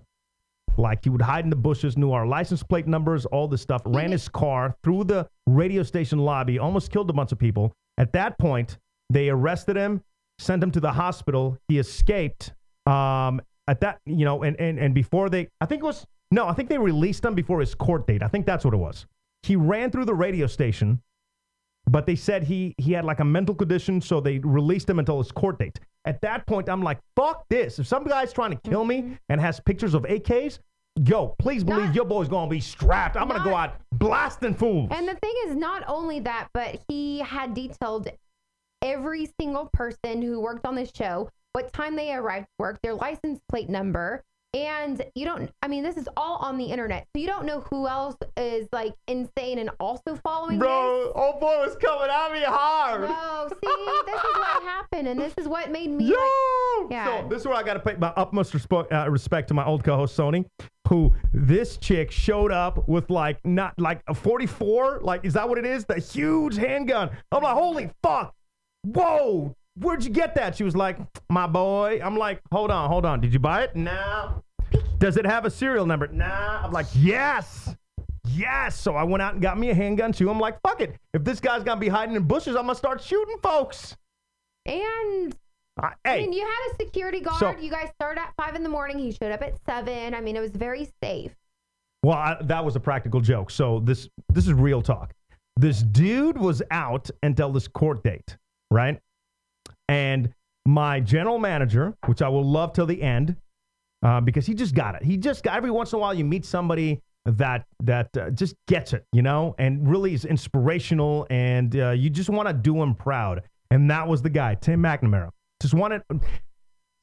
Like, he would hide in the bushes, knew our license plate numbers, all this stuff, ran his car through the radio station lobby, almost killed a bunch of people. At that point, they arrested him, sent him to the hospital. He escaped. And before I think they released him before his court date. I think that's what it was. He ran through the radio station, but they said he had like a mental condition, so they released him until his court date. At that point, I'm like, fuck this. If some guy's trying to kill me and has pictures of AKs, please believe your boy's going to be strapped. I'm going to go out blasting fools. And the thing is, not only that, but he had detailed every single person who worked on this show, what time they arrived to work, their license plate number. And this is all on the internet. So you don't know who else is like insane and also following this. Old boy was coming at me hard. No, see, this is what happened. And this is what made me So this is where I got to pay my utmost respect to my old co-host, Sony, who this chick showed up with not a 44. Like, is that what it is? The huge handgun. I'm like, holy fuck. Whoa. Where'd you get that? She was like, my boy. I'm like, hold on. Did you buy it? No. Does it have a serial number? Nah. I'm like, yes. So I went out and got me a handgun too. I'm like, fuck it. If this guy's going to be hiding in bushes, I'm going to start shooting folks. And you had a security guard. You guys started at 5 a.m. He showed up at 7. It was very safe. Well, that was a practical joke. So this is real talk. This dude was out until this court date, right? And my general manager, which I will love till the end, because he just got it. Every once in a while you meet somebody that just gets it, you know, and really is inspirational, and you just want to do him proud. And that was the guy, Tim McNamara. Just wanted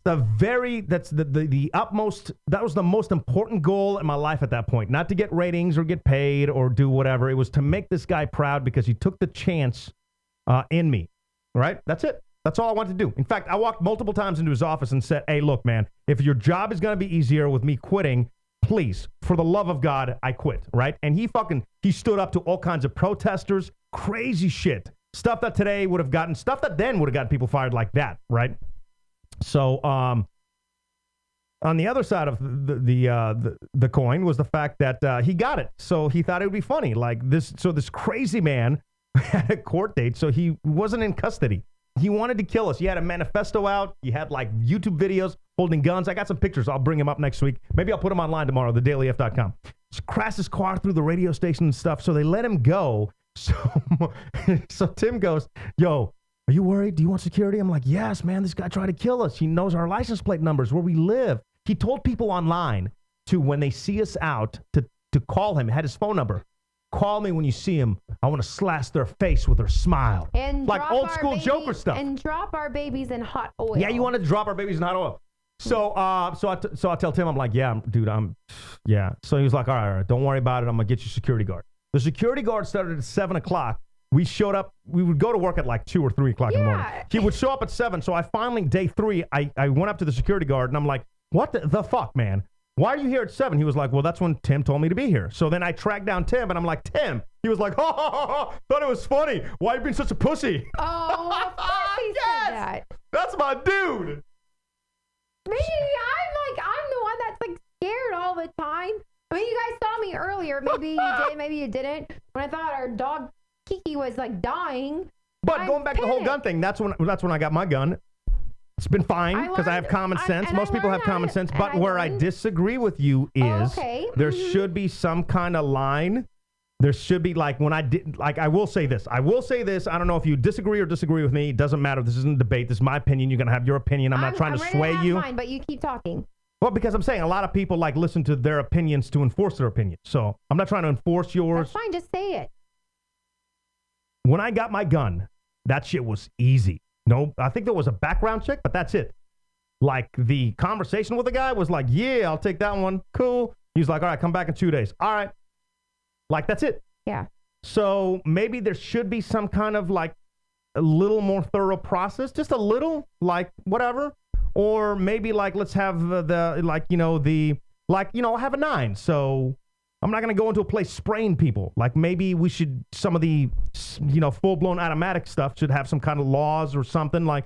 the utmost. That was the most important goal in my life at that point. Not to get ratings or get paid or do whatever. It was to make this guy proud because he took the chance in me. Right? That's it. That's all I wanted to do. In fact, I walked multiple times into his office and said, "Hey, look, man, if your job is going to be easier with me quitting, please, for the love of God, I quit." Right? And he stood up to all kinds of protesters, crazy shit, stuff that then would have gotten people fired like that. Right? So, on the other side of the coin was the fact that he got it. So he thought it would be funny, like this. So this crazy man had a court date, so he wasn't in custody. He wanted to kill us. He had a manifesto out. He had like YouTube videos holding guns. I got some pictures. I'll bring him up next week. Maybe I'll put him online tomorrow, thedailyf.com. Just crashed his car through the radio station and stuff, so they let him go. So Tim goes, "Yo, are you worried? Do you want security?" I'm like, "Yes, man, this guy tried to kill us. He knows our license plate numbers, where we live." He told people online to, when they see us out, to call him. Had his phone number. "Call me when you see him. I want to slash their face with their smile." And like old school Joker stuff. And drop our babies in hot oil. Yeah, you want to drop our babies in hot oil. So I tell Tim, I'm like, "Yeah, dude, yeah." So he was like, all right, don't worry about it. I'm going to get you a security guard. The security guard started at 7 o'clock. We showed up. We would go to work at like 2 or 3 o'clock in the morning. He would show up at 7. So I finally, day 3, I went up to the security guard and I'm like, "What the fuck, man? Why are you here at 7? He was like, "Well, that's when Tim told me to be here." So then I tracked down Tim and I'm like, "Tim." He was like, "Ha ha ha ha, thought it was funny. Why are you being such a pussy?" Oh, of course he said that. That's my dude. Maybe I'm the one that's like scared all the time. I mean, you guys saw me earlier. Maybe you did, maybe you didn't. When I thought our dog Kiki was like dying. But going back to the whole gun thing, that's when I got my gun. It's been fine because I have common sense. Most people have common sense. But where I disagree with you is there should be some kind of line. There should be like when I did, like I will say this. I don't know if you disagree or disagree with me. It doesn't matter. This isn't a debate. This is my opinion. You're going to have your opinion. I'm not trying to sway you. Mine, but you keep talking. Well, because I'm saying a lot of people like listen to their opinions to enforce their opinions. So I'm not trying to enforce yours. That's fine. Just say it. When I got my gun, that shit was easy. No, I think there was a background check, but that's it. Like the conversation with the guy was like, "Yeah, I'll take that one. Cool." He's like, "All right, come back in 2 days." All right. Like, that's it. Yeah. So maybe there should be some kind of like a little more thorough process, just a little, like whatever. Or maybe like let's have have a 9. So I'm not going to go into a place spraying people. Like maybe we should, some of the, full-blown automatic stuff should have some kind of laws or something. Like,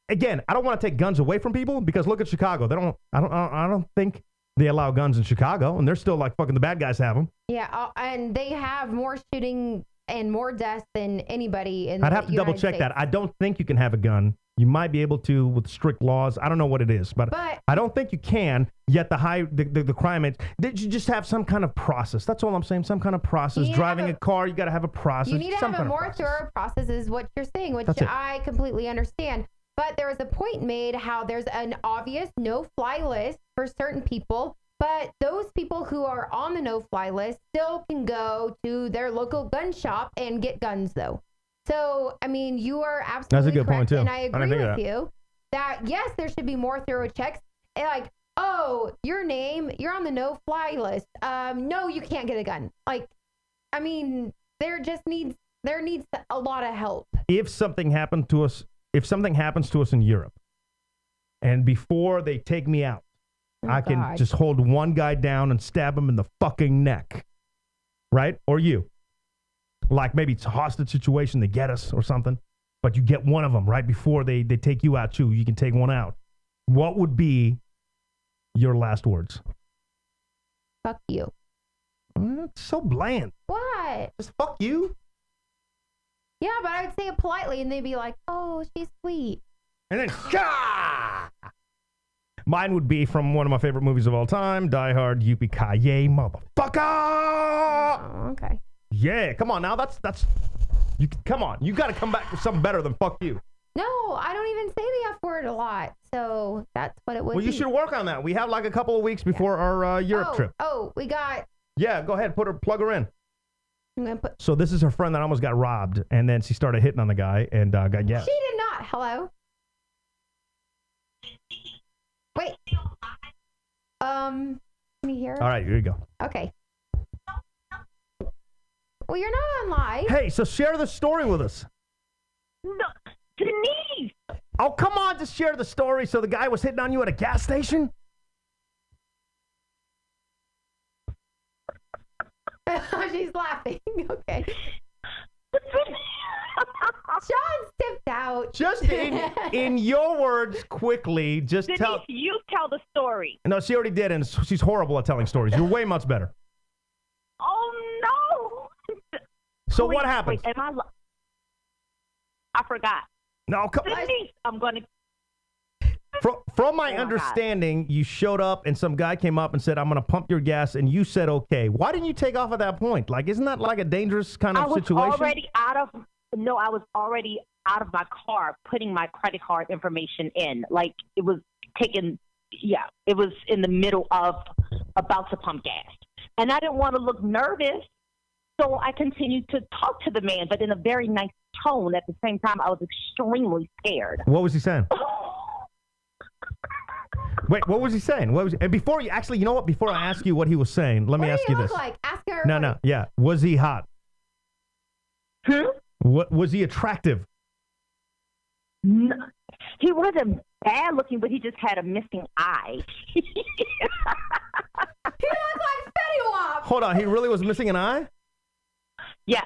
again, I don't want to take guns away from people because look at Chicago. I don't think they allow guns in Chicago, and they're still like fucking the bad guys have them. Yeah, and they have more shooting and more deaths than anybody in the I'd have to United double check States. that. I don't think you can have a gun. You might be able to with strict laws. I don't know what it is, but I don't think you can. Yet the crime rate, did you just have some kind of process? That's all I'm saying. Some kind of process. Driving a car, you got to have a process. You need to have a more thorough process, is what you're saying, which I completely understand. But there was a point made how there's an obvious no-fly list for certain people, but those people who are on the no-fly list still can go to their local gun shop and get guns, though. So, I mean, you are absolutely That's a good correct, point, too. and I agree with that. you that, yes, there should be more thorough checks. Like, oh, your name, you're on the no-fly list. No, you can't get a gun. Like, I mean, there needs a lot of help. If something happens to us in Europe, and before they take me out, I can just hold one guy down and stab him in the fucking neck, right? Or you. Like maybe it's a hostage situation, they get us or something, but you get one of them right before they take you out too. You can take one out. What would be your last words? Fuck you. It's so bland. What? Just fuck you? Yeah, but I would say it politely and they'd be like, "Oh, she's sweet." And then, Shah! Mine would be from one of my favorite movies of all time, Die Hard, Yippee-ki-yay, motherfucker! Oh, okay. Yeah, come on now. That's you. Come on, you got to come back with something better than fuck you. No, I don't even say the F word a lot, so that's what it would be. Well, you should work on that. We have like a couple of weeks before our Europe trip. Oh, we got Yeah, go ahead. Plug her in. I'm gonna put. So this is her friend that almost got robbed, and then she started hitting on the guy and got gas. She did not. Hello. Wait. Can you hear? All right, here you go. Okay. Well, you're not on live. Hey, so share the story with us. No, Denise. Oh, come on, just share the story. So the guy was hitting on you at a gas station? She's laughing. Okay. Sean's tipped out. Just in your words, quickly, just Denise, tell. you tell the story. No, she already did, and she's horrible at telling stories. You're way much better. Oh, no. So what happened? Wait, I forgot. No, come on. Denise, I'm going to... From my understanding, you showed up and some guy came up and said, I'm going to pump your gas, and you said, okay. Why didn't you take off at that point? Like, isn't that like a dangerous kind of situation? I was already out of my car, putting my credit card information in. Like, it was taken, it was in the middle of about to pump gas. And I didn't want to look nervous, so I continued to talk to the man, but in a very nice tone. At the same time, I was extremely scared. What was he saying? Wait, what was he saying? And before you, actually, you know what? Before I ask you what he was saying, let me ask you this. What do you look like? Ask her. No, yeah. Was he hot? What was he attractive? No, he wasn't bad looking, but he just had a missing eye. He looked like Fetty Wap. Hold on, he really was missing an eye? Yes.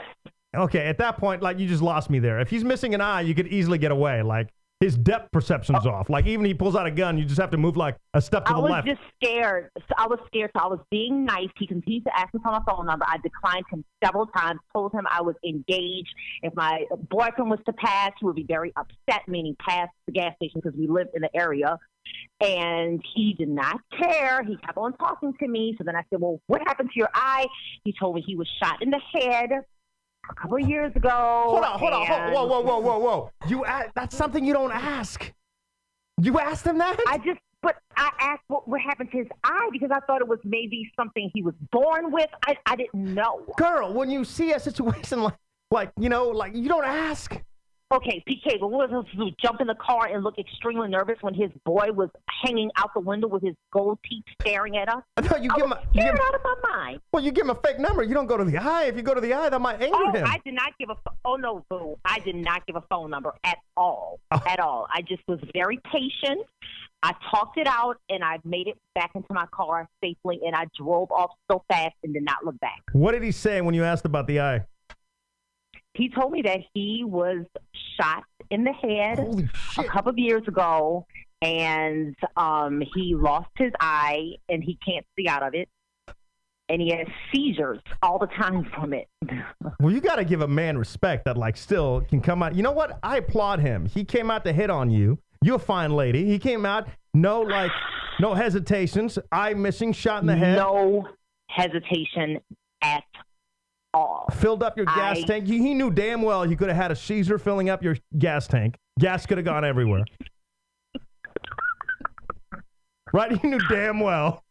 Okay, at that point, like, you just lost me there. If he's missing an eye, you could easily get away. Like, his depth perception's off. Like, even if he pulls out a gun, you just have to move like a step to the left. I was just scared. So I was scared, so I was being nice. He continued to ask me for my phone number. I declined him several times, told him I was engaged. If my boyfriend was to pass, he would be very upset, meaning pass the gas station because we lived in the area. And he did not care. He kept on talking to me. So then I said, well, what happened to your eye? He told me he was shot in the head a couple of years ago. Hold on. Whoa. That's something you don't ask. You asked him that? But I asked what happened to his eye because I thought it was maybe something he was born with. I didn't know. Girl, when you see a situation like you don't ask. Okay, PK, but what was supposed to do? Jump in the car and look extremely nervous when his boy was hanging out the window with his gold teeth staring at us? No, you out of my mind. Well, you give him a fake number. You don't go to the eye. If you go to the eye, that might anger him. I did not give no, boo. I did not give a phone number at all. At all. I just was very patient. I talked it out, and I made it back into my car safely, and I drove off so fast and did not look back. What did he say when you asked about the eye? He told me that he was shot in the head a couple of years ago, and he lost his eye, and he can't see out of it, and he has seizures all the time from it. Well, you got to give a man respect that, like, still can come out. You know what? I applaud him. He came out to hit on you. You're a fine lady. He came out, no hesitations, eye missing, shot in the head. No hesitation at all. Filled up your gas tank. He knew damn well you could have had a Caesar filling up your gas tank. Gas could have gone everywhere. Right? He knew damn well.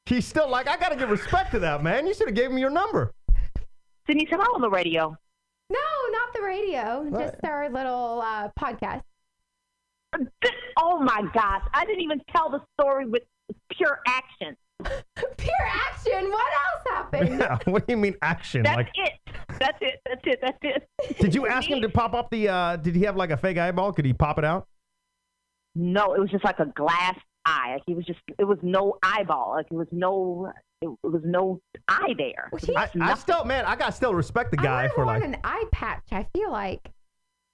He's still like, I got to give respect to that, man. You should have gave him your number. Denise, am I on the radio? No, not the radio. What? Just our little podcast. Oh, my gosh. I didn't even tell the story with pure action. Pure action? What else happened? Yeah, what do you mean action? That's it. Did you ask him to pop up did he have like a fake eyeball? Could he pop it out? No, it was just like a glass eye. Like it was no eyeball. Like it was no eye there. I got still respect the guy for like an eye patch. I feel like.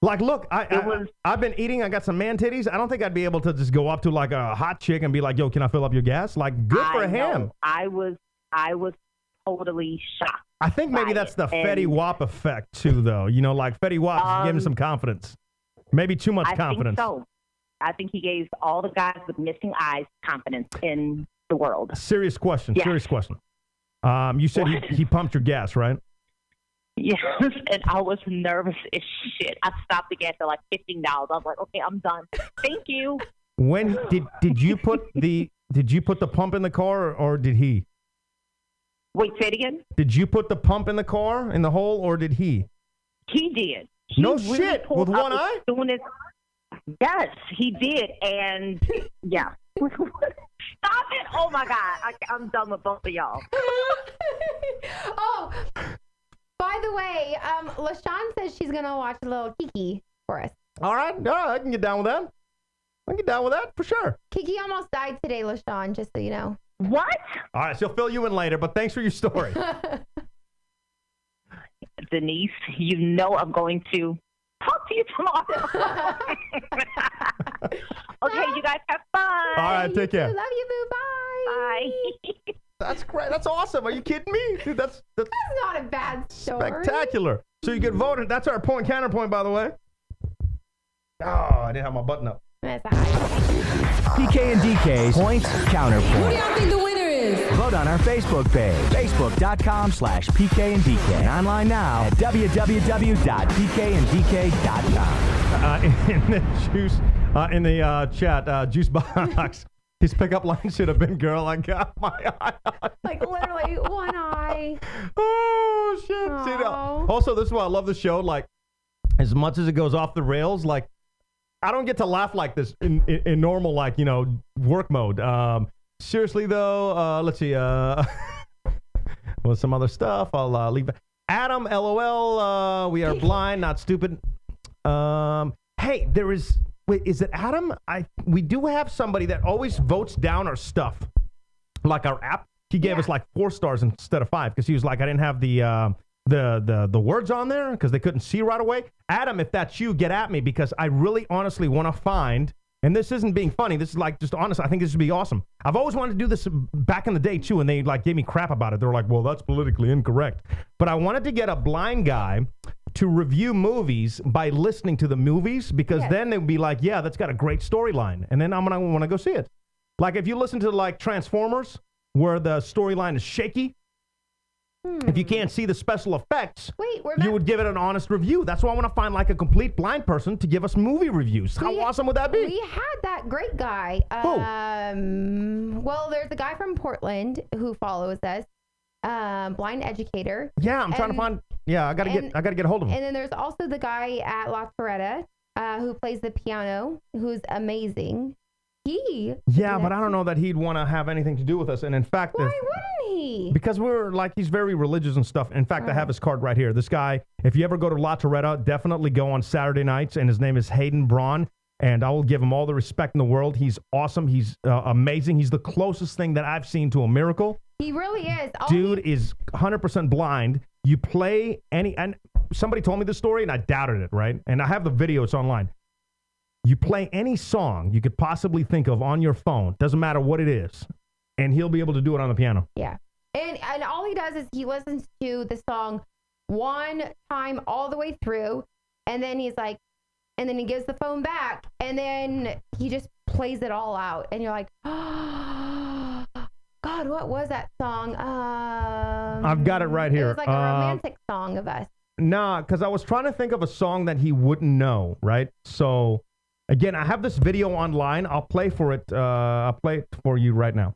Like, look, I've been eating. I got some man titties. I don't think I'd be able to just go up to like a hot chick and be like, "Yo, can I fill up your gas?" Like, good for him. I was totally shocked. I think maybe that's the Fetty Wap effect too, though. You know, like Fetty Wap gave him some confidence. Maybe too much confidence. I think so. I think he gave all the guys with missing eyes confidence in the world. Serious question. Yeah. Serious question. You said he pumped your gas, right? Yes, and I was nervous as shit. I stopped the gas at like $15. I was like, okay, I'm done. Thank you. When did you put the pump in the car or did he? Wait, say it again? Did you put the pump in the car, in the hole, or did he? He did. No He really shit, pulled with up one eye? as soon as, yes, he did. And, yeah. Stop it. Oh, my God. I'm done with both of y'all. Oh, by the way, LaShawn says she's going to watch a little Kiki for us. All right, I can get down with that. I can get down with that for sure. Kiki almost died today, LaShawn, just so you know. What? All right, she'll fill you in later, but thanks for your story. Denise, you know I'm going to talk to you tomorrow. Okay, you guys have fun. All right, take care. Love you, boo. Bye. Bye. That's great. That's awesome. Are you kidding me? Dude, that's not a bad story. Spectacular. So you get voted. That's our point counterpoint, by the way. Oh, I didn't have my button up. That's all right. PK and DK's Points Counterpoint. Who do y'all think the winner is? Vote on our Facebook page, facebook.com/PK and DK. And online now at www.pkanddk.com. In the chat, Juice Box, his pickup line should have been, "Girl, I got my eye on." Like literally one eye. Oh, shit. See, also, this is why I love the show. Like, as much as it goes off the rails, like, I don't get to laugh like this in normal, like, work mode. Seriously, though, let's see. Well, some other stuff. I'll leave it. Adam, LOL. We are blind, not stupid. Hey, there is. Wait, is it Adam? We do have somebody that always votes down our stuff, like our app. He gave us like 4 stars instead of 5 because he was like, I didn't have the words on there because they couldn't see right away. Adam, if that's you, get at me because I really honestly want to find, and this isn't being funny, this is like just honest, I think this would be awesome. I've always wanted to do this back in the day too, and they like gave me crap about it. They were like, well, that's politically incorrect. But I wanted to get a blind guy to review movies by listening to the movies because then they'd be like, yeah, that's got a great storyline. And then I'm going to want to go see it. Like if you listen to like Transformers where the storyline is shaky, if you can't see the special effects, you would give it an honest review. That's why I want to find like a complete blind person to give us movie reviews. How awesome would that be? We had that great guy. Well, there's a guy from Portland who follows us, blind educator. Yeah, I'm trying to find. Yeah, I gotta get a hold of him. And then there's also the guy at La Toretta who plays the piano, who's amazing. Yeah, but I don't know that he'd want to have anything to do with us. And in fact, why wouldn't he? Because he's very religious and stuff. In fact, I have his card right here. This guy, if you ever go to La Toretta, definitely go on Saturday nights. And his name is Hayden Braun. And I will give him all the respect in the world. He's awesome. He's amazing. He's the closest thing that I've seen to a miracle. He really is. Dude is 100% blind. You play and somebody told me this story and I doubted it, right? And I have the video, it's online. You play any song you could possibly think of on your phone, doesn't matter what it is, and he'll be able to do it on the piano. Yeah. And all he does is he listens to the song one time all the way through, and then he's like, and then he gives the phone back, and then he just plays it all out, and you're like, oh, God, what was that song? I've got it right here. It was like a romantic song of us. Nah, because I was trying to think of a song that he wouldn't know, right? So, again, I have this video online. I'll play for it. I'll play it for you right now.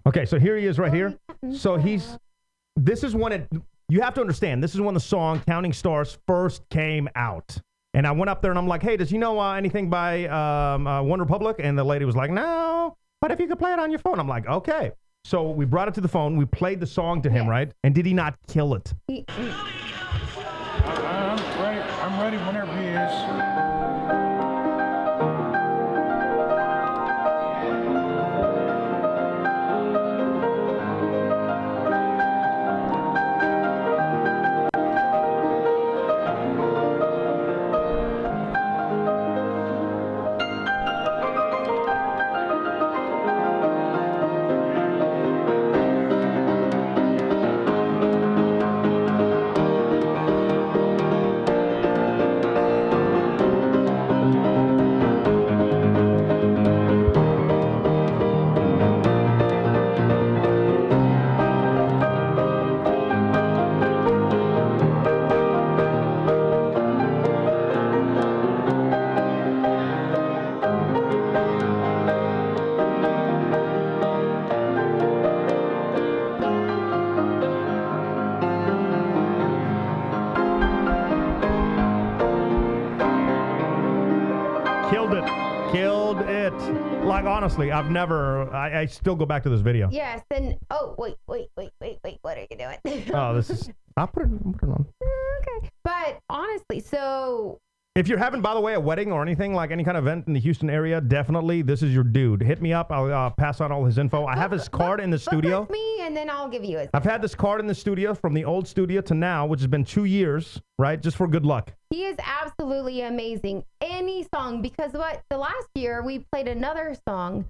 Okay, so here he is right here. So this is when you have to understand, this is when the song Counting Stars first came out. And I went up there and I'm like, hey, does you know anything by One Republic? And the lady was like, no, but if you could play it on your phone. I'm like, okay. So we brought it to the phone. We played the song to him, right? And did he not kill it? I'm ready whenever he is. Like, honestly, I've never, I still go back to this video. Yes, and, oh, wait, what are you doing? Oh, this is, I'll put it on. Okay. But honestly, so... If you're having, by the way, a wedding or anything, like any kind of event in the Houston area, definitely, this is your dude. Hit me up. I'll pass on all his info. I have his card in the studio. Book with me, and then I'll give you his I've had this card in the studio from the old studio to now, which has been 2 years, right? Just for good luck. He is absolutely amazing. Any song, because the last year we played another song.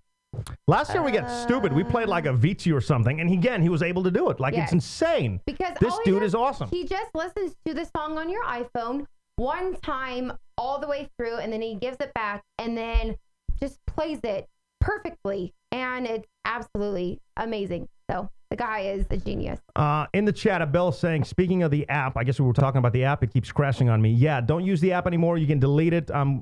Last year we got stupid. We played like a Avicii or something, and again, he was able to do it. Like, yes. It's insane. Because this dude is awesome. He just listens to the song on your iPhone one time all the way through, and then he gives it back, and then just plays it perfectly, and it's absolutely amazing. So the guy is a genius. In the chat, Abel saying, speaking of the app, I guess we were talking about the app. It keeps crashing on me. Yeah, don't use the app anymore. You can delete it. I'm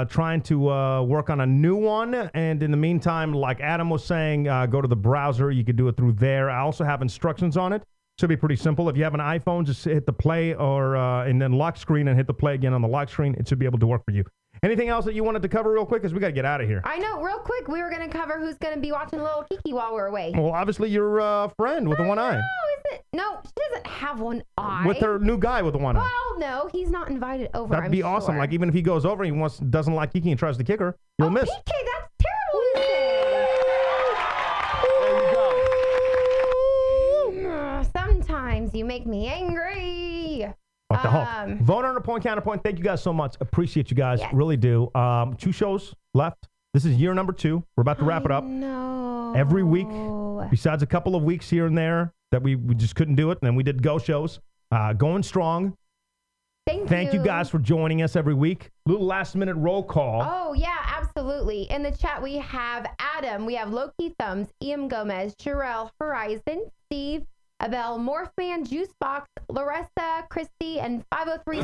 trying to work on a new one. And in the meantime, like Adam was saying, go to the browser. You can do it through there. I also have instructions on it. Should be pretty simple. If you have an iPhone, just hit the play and then lock screen and hit the play again on the lock screen. It should be able to work for you. Anything else that you wanted to cover real quick? Because we got to get out of here. I know. Real quick, we were going to cover who's going to be watching little Kiki while we're away. Well, obviously your friend with the one eye. No, is it? No, she doesn't have one eye. With her new guy with the one eye. Well, no, he's not invited over. That'd be awesome. Like, even if he goes over and he doesn't like Kiki and tries to kick her, you'll miss. PK, that's terrible to say. There you go. Sometimes you make me angry. What the hell? Vote on a point, counterpoint. Thank you guys so much. Appreciate you guys. Yes. Really do. 2 shows left. This is year number 2. We're about to wrap it up. No. Every week, besides a couple of weeks here and there that we just couldn't do it, and then we did go shows. Going strong. Thank you guys for joining us every week. Little last minute roll call. Oh, yeah, absolutely. In the chat, we have Adam, we have Loki Thumbs, Ian Gomez, Sherelle, Horizon, Steve, Abel, Morphman, Juicebox, Larissa, Christy, and 503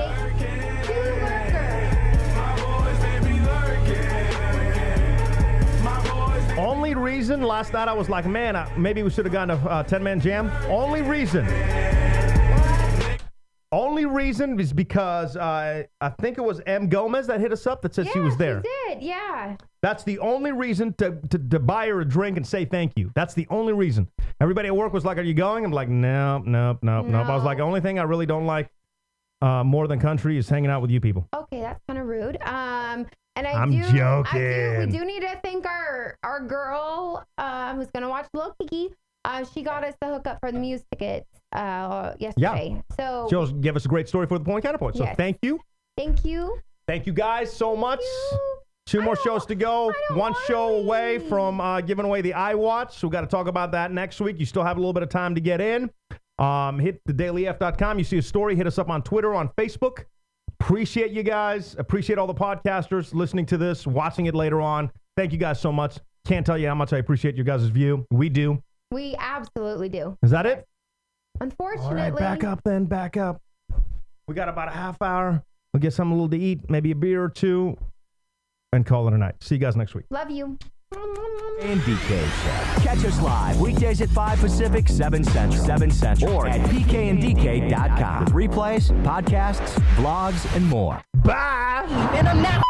Only reason last night I was like, man, maybe we should have gotten a 10-man jam. Only reason is because I think it was M. Gomez that hit us up that said she was there. She did, yeah. That's the only reason to buy her a drink and say thank you. That's the only reason. Everybody at work was like, are you going? I'm like, no. I was like, the only thing I really don't like more than country is hanging out with you people. Okay, that's kind of rude. And I'm joking. We do need to thank our girl who's going to watch Lil Kiki. She got us the hookup for the MUSE tickets yesterday. Yeah. So she'll give us a great story for the point counterpoint. So thank you. Thank you. Thank you guys so much. 2 more shows to go. 1 show away from giving away the iWatch. So we got to talk about that next week. You still have a little bit of time to get in. Hit thedailyf.com. You see a story. Hit us up on Twitter, on Facebook. Appreciate you guys. Appreciate all the podcasters listening to this, watching it later on. Thank you guys so much. Can't tell you how much I appreciate your guys' view. We do. We absolutely do. Is that it? Unfortunately. All right, back up then. Back up. We got about a half hour. We'll get something a little to eat, maybe a beer or 2, and call it a night. See you guys next week. Love you. And DK Show. Catch us live weekdays at 5 Pacific, 7 Central, or at pkndk.com. With replays, podcasts, vlogs, and more. Bye. And I'm not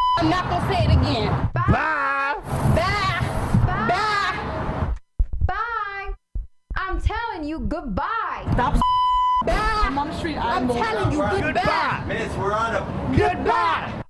gonna say it again. Bye. Bye. Bye. Bye. Bye. I'm telling you goodbye. Stop. Bye. I'm on the street. I'm telling you goodbye. Goodbye. Miss, we're on a Goodbye.